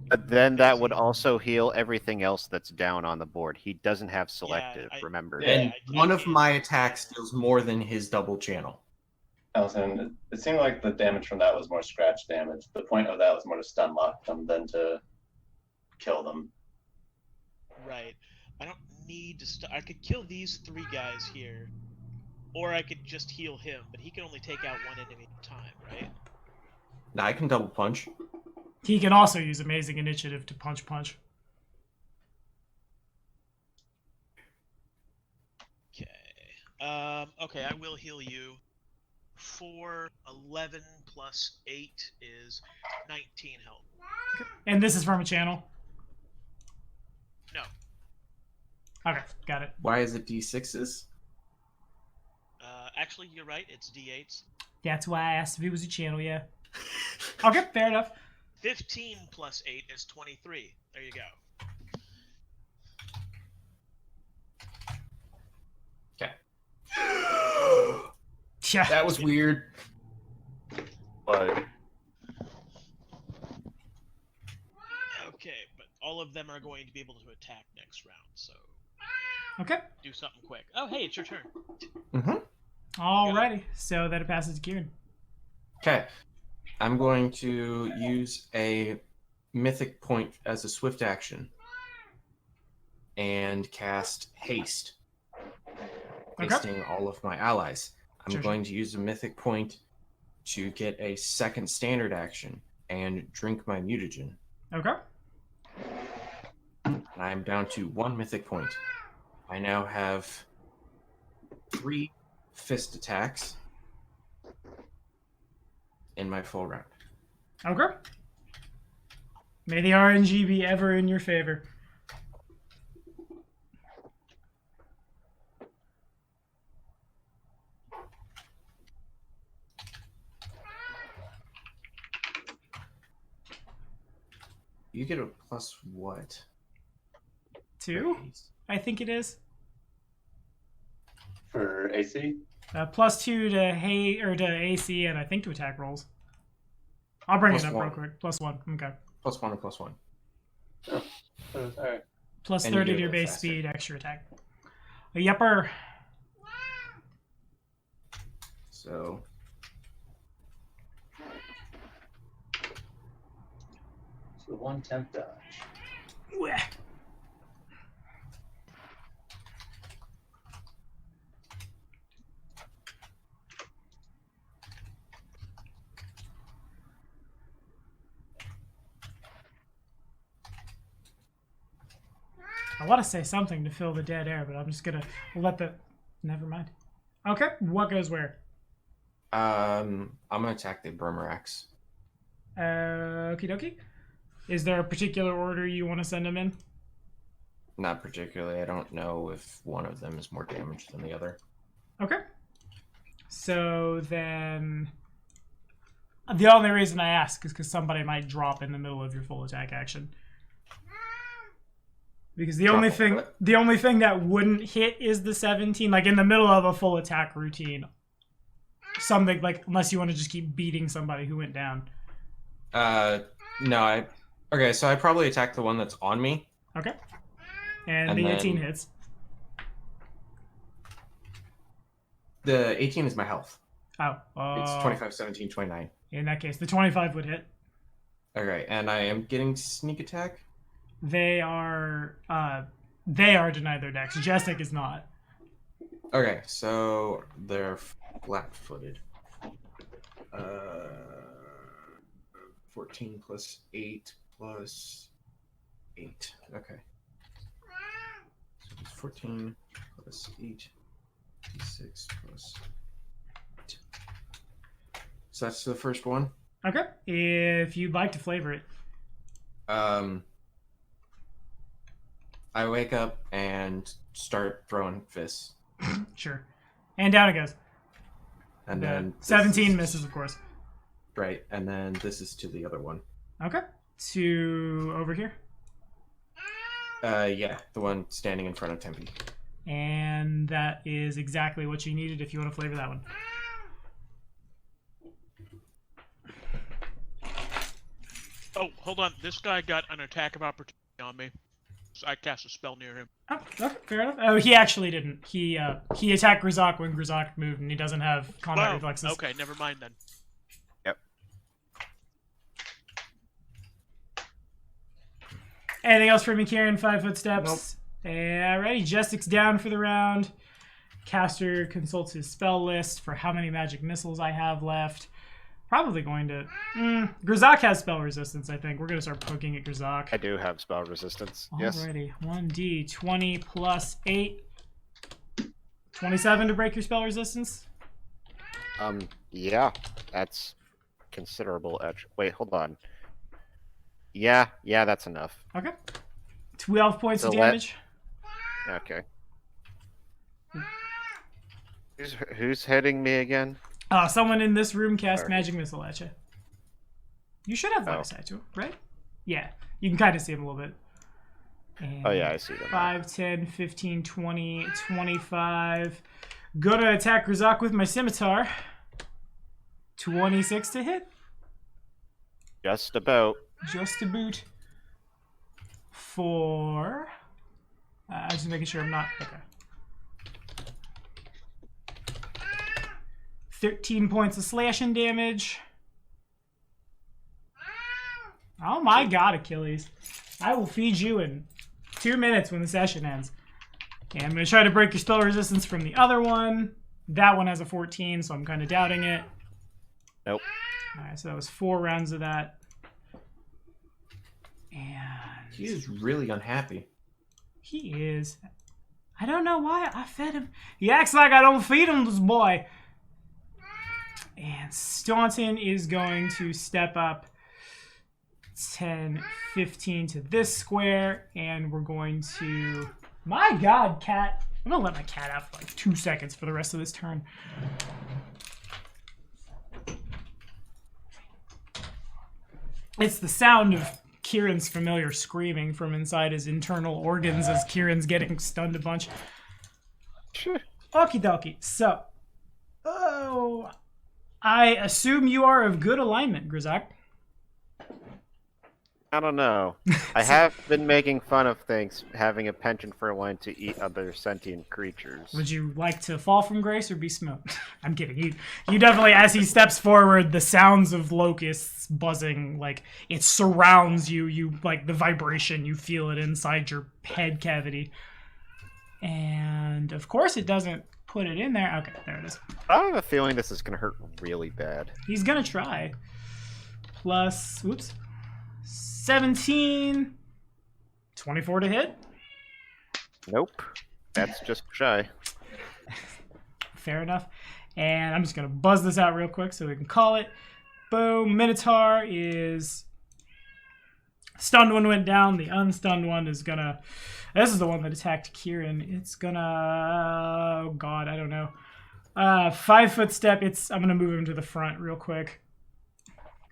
But then that would also heal everything else that's down on the board. He doesn't have selective, remember. Yeah. And one of my attacks deals more than his double channel. Allison, it seemed like the damage from that was more scratch damage. The point of that was more to stun lock them than to kill them. Right. I don't need to. I could kill these three guys here, or I could just heal him. But he can only take out one enemy at a time, right? Now I can double punch. He can also use Amazing Initiative to punch. Okay. Okay, I will heal you. 4, 11 plus 8 is 19 health. And this is from a channel? No. Okay, got it. Why is it D6s? Actually, you're right. It's D8s. That's why I asked if it was a channel, yeah. Okay, fair enough. 15 plus 8 is 23. There you go. Okay. Yeah. That was weird. But Okay, but all of them are going to be able to attack next round, so Okay. do something quick. Oh, hey, it's your turn. Mm-hmm. Alrighty, so then it passes to Kieran. Okay. I'm going to use a mythic point as a swift action and cast haste, Okay. hasting all of my allies. I'm Sure, going to use a mythic point to get a second standard action and drink my mutagen. Okay. And I'm down to 1 mythic point. I now have 3 fist attacks in my full round. Okay. May the RNG be ever in your favor. You get a plus what? 2, I think it is. For AC? +2 to AC, and I think to attack rolls. I'll bring it up real +1. quick. +1. Okay. +1 and +1. Oh, alright. Plus And you 30 do to your it base faster. speed, extra attack. A yupper. So So 1 temp dodge. Wah. I want to say something to fill the dead air, but I'm just gonna let the. Never mind. Okay, what goes where? I'm gonna attack the Bromerax. Okie dokie. Is there a particular order you want to send them in? Not particularly. I don't know if one of them is more damaged than the other. Okay. So then, the only reason I ask is because somebody might drop in the middle of your full attack action. Because the only thing that wouldn't hit is the 17, like in the middle of a full attack routine. Something like, unless you want to just keep beating somebody who went down. No, okay, so I probably attack the one that's on me. Okay. And And the 18 then- hits. The 18 is my health. Oh. It's 25, 17, 29. In that case, the 25 would hit. Okay, and I am getting sneak attack. They are denied their dex. Jestic is not. Okay, so they're flat-footed. 14 plus 8 plus 8. Okay. So it's 14 plus 8, d6 plus 8. So that's the first one. Okay. If you'd like to flavor it. I wake up and start throwing fists. Sure. And down it goes. And then this 17 is- misses, of course. Right, and then this is to the other one. Okay. To over here. Yeah, the one standing in front of Tempe. And that is exactly what you needed if you want to flavor that one. Oh, hold on. This guy got an attack of opportunity on me. So I cast a spell near him. Oh, okay, fair enough. Oh, he actually didn't. He attacked Grzak when Grzak moved, and he doesn't have combat Wow. reflexes. Okay, never mind then. Anything else for me, Kieran? 5 footsteps. Alrighty, Jestic's down for the round. Caster consults his spell list for how many magic missiles I have left. Probably going to... Grzak has spell resistance, I think. We're going to start poking at Grzak. I do have spell resistance. Yes. Alrighty, 1d, 20 plus 8. 27 to break your spell resistance? Yeah, that's considerable. Wait, hold on. Yeah, that's enough. Okay. 12 points So of damage. Okay. Who's hitting me again? Someone in this room cast Sorry. magic missile at you. You should have line Oh. of sight to him, right? Yeah. You can kind of see him a little bit. And Oh yeah, I see them. 5, 10, 15, 20, 25. Gonna attack Grzak with my scimitar. 26 to hit. Just about. Just a boot. For... I'm just making sure I'm not... Okay. 13 points of slashing damage. Oh my god, Achilles. I will feed you in 2 minutes when the session ends. Okay, I'm going to try to break your spell resistance from the other one. That one has a 14, so I'm kind of doubting it. Nope. Alright, so that was 4 rounds of that. And... He is really unhappy. He is. I don't know why I fed him. He acts like I don't feed him, this boy. And Staunton is going to step up 10, 15 to this square. And we're going to... My god, cat. I'm going to let my cat out for like 2 seconds for the rest of this turn. It's the sound of Kieran's familiar screaming from inside his internal organs as Kieran's getting stunned a bunch. Okie dokie. So, I assume you are of good alignment, Grzak. I don't know. I have been making fun of things having a penchant for wanting to eat other sentient creatures. Would you like to fall from grace or be smoked? I'm kidding. You definitely, as he steps forward, the sounds of locusts buzzing, like, it surrounds you. You, like, the vibration, you feel it inside your head cavity. And, of course, it doesn't put it in there. Okay, there it is. I have a feeling this is going to hurt really bad. He's gonna try. Plus, whoops, 17, 24 to hit. Nope. That's just shy. Fair enough. And I'm just gonna buzz this out real quick so we can call it. Boom. Minotaur is stunned one went down. The unstunned one is gonna. This is the one that attacked Kieran. It's gonna. Oh God, I don't know. 5 foot step. I'm gonna move him to the front real quick.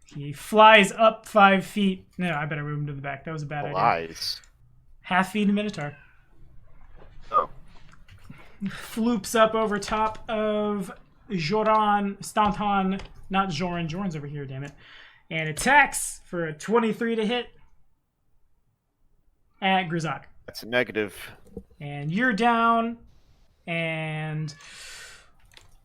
He flies up 5 feet. No, I better move him to the back. That was a bad idea. Lies. Half feet a Minotaur. Oh. Floops up over top of Staunton, not Joran. Joran's over here, damn it. And attacks for a 23 to hit at Grzak. That's a negative. And you're down. And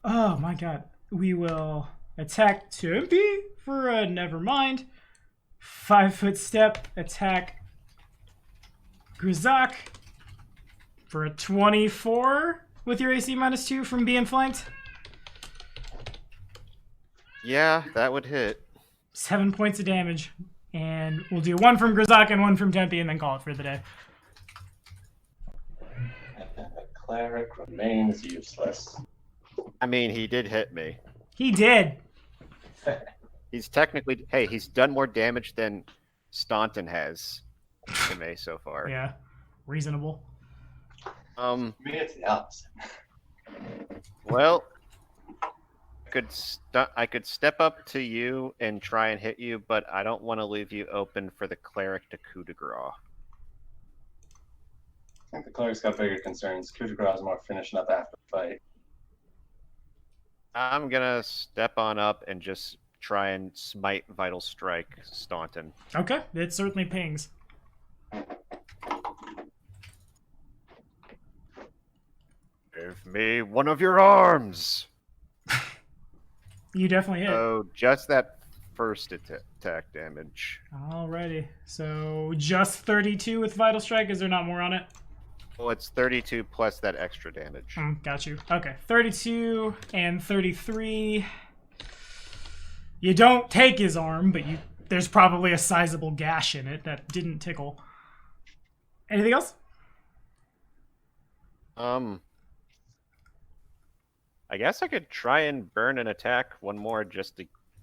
oh my god. We will attack Tempe for a never mind. 5 foot step, attack Grzak for a 24 with your AC -2 from being flanked. Yeah, that would hit. 7 points of damage. And we'll do 1 from Grzak and 1 from Tempe and then call it for the day. The cleric remains useless. I mean, he did hit me. He did. He's technically... Hey, he's done more damage than Staunton has to me so far. Yeah, reasonable. To me, it's the opposite. Well, I could step up to you and try and hit you, but I don't want to leave you open for the cleric to coup de grace. I think the cleric's got bigger concerns. Coup de grace is more finishing up after the fight. I'm gonna step on up and just try and smite Vital Strike Staunton. Okay, it certainly pings. Give me one of your arms! You definitely hit. Oh, just that first attack damage. Alrighty. So just 32 with Vital Strike. Is there not more on it? Well, it's 32 plus that extra damage. Got you. Okay. 32 and 33. You don't take his arm, but there's probably a sizable gash in it that didn't tickle. Anything else? I guess I could try and burn an attack one more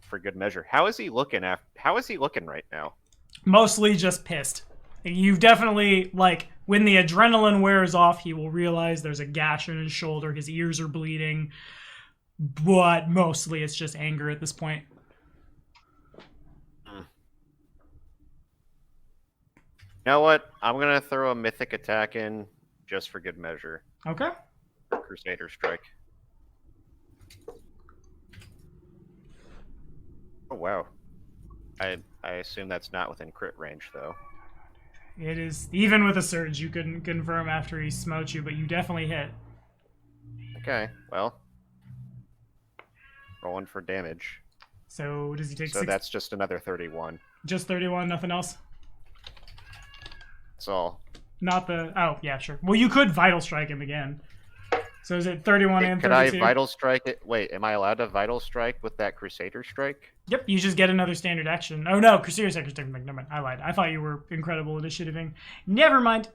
for good measure. How is he looking right now? Mostly just pissed. You've definitely, like, when the adrenaline wears off, he will realize there's a gash in his shoulder, his ears are bleeding, but mostly it's just anger at this point. You know what? I'm going to throw a mythic attack in just for good measure. Okay. Crusader Strike. Oh, wow. I assume that's not within crit range, though. It is, even with a surge, you couldn't confirm after he smote you, but you definitely hit. Okay, well. Rolling for damage. So does he take So that's just another 31. Just 31, nothing else? That's all. Not the... Oh, yeah, sure. Well, you could Vital Strike him again. So is it 31 and 32? Could I Vital Strike it? Wait, am I allowed to Vital Strike with that Crusader Strike? Yep, you just get another standard action. Oh, no, Crusader Strike is different. Never mind, I lied. I thought you were incredible initiativing. Never mind.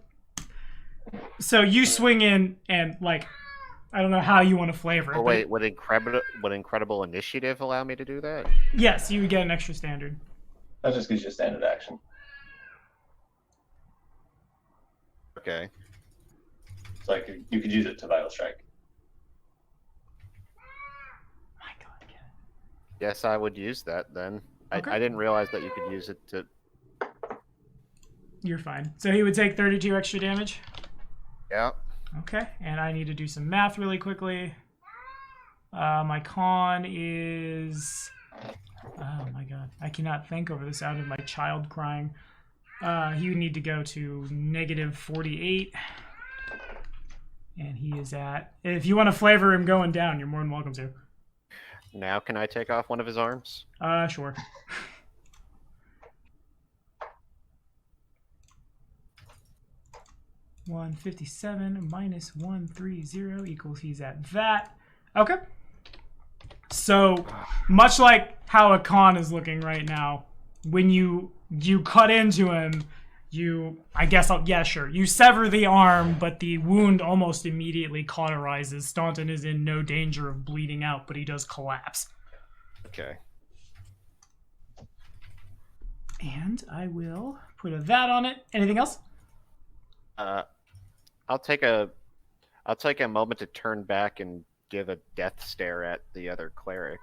So you swing in and, like, I don't know how you want to flavor it. Oh, wait, would Incredible Initiative allow me to do that? Yes, you would get an extra standard. That just gives you a standard action. Okay. So you could use it to Vital Strike. My God, Ken. Yes, I would use that then. Okay. I didn't realize that you could use it to... You're fine. So he would take 32 extra damage? Yeah. Okay, and I need to do some math really quickly. My con is... Oh my God, I cannot think over the sound of my child crying. He would need to go to negative 48. And he is at... If you want to flavor him going down, you're more than welcome to. Now can I take off one of his arms? Sure. $157 minus 130 equals he's at that. Okay. So, much like how a con is looking right now, when you cut into him, you sever the arm, but the wound almost immediately cauterizes. Staunton is in no danger of bleeding out, but he does collapse. Okay. And I will put a that on it. Anything else? I'll take a moment to turn back and give a death stare at the other cleric.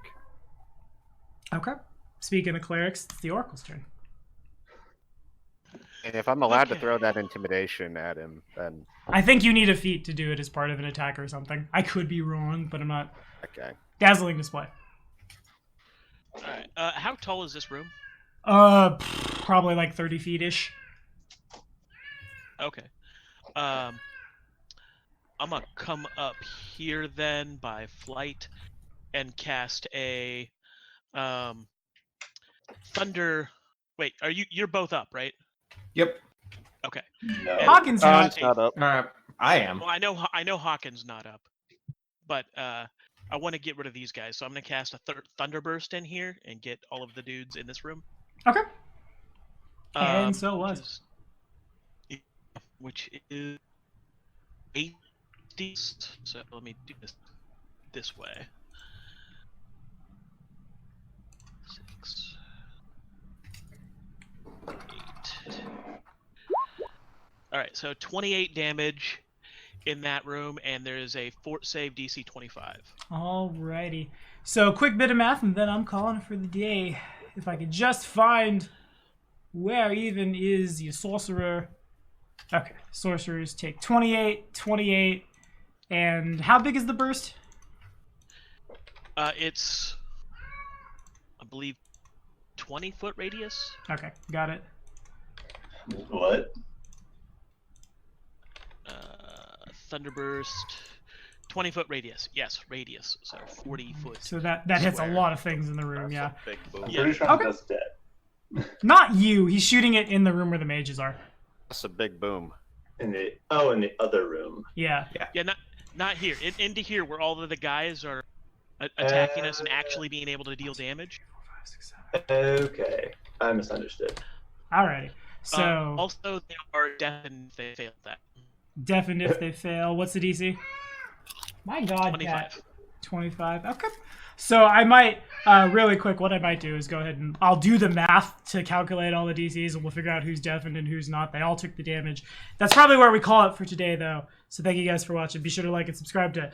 Okay. Speaking of clerics, it's the Oracle's turn. And if I'm allowed to throw that intimidation at him, then... I think you need a feat to do it as part of an attack or something. I could be wrong, but I'm not. Okay. Dazzling display. Alright, how tall is this room? Probably like 30 feet-ish. Okay. I'm gonna come up here then by flight and cast a thunder. Wait, you're both up, right? Yep. Okay. No. Hawkins not. Not up. I am. Well, I know Hawkins not up, but I want to get rid of these guys, so I'm gonna cast a thunderburst in here and get all of the dudes in this room. Okay. And so it was. Which is 8. So let me do this way. 6, 8. All right, so 28 damage in that room, and there is a fort save DC 25. Alrighty. So quick bit of math, and then I'm calling for the day. If I could just find where even is your sorcerer. Okay, sorcerers take 28, and how big is the burst? It's, I believe, 20-foot radius. Okay, got it. What? Thunderburst, 20-foot radius. Yes, radius. So 40 foot. So that hits a lot of things in the room, yeah. Big boom. I'm pretty sure I'm just dead. Not you. He's shooting it in the room where the mages are. That's a big boom. In the other room. Yeah. Yeah, not here. Into here where all of the guys are attacking us and actually being able to deal damage. Okay, I misunderstood. Alrighty. So also they are deafened if they failed that. deafened if they fail. What's the DC? My God, 25. Cat. 25. Okay. So I might, really quick, what I might do is go ahead and I'll do the math to calculate all the DCs and we'll figure out who's deafened and who's not. They all took the damage. That's probably where we call it for today, though. So thank you guys for watching. Be sure to like and subscribe to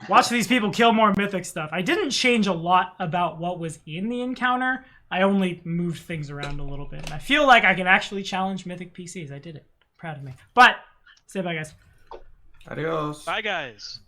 watch these people kill more mythic stuff. I didn't change a lot about what was in the encounter. I only moved things around a little bit. And I feel like I can actually challenge mythic PCs. I did it. Proud of me. But, say bye, guys. Adios. Bye, guys.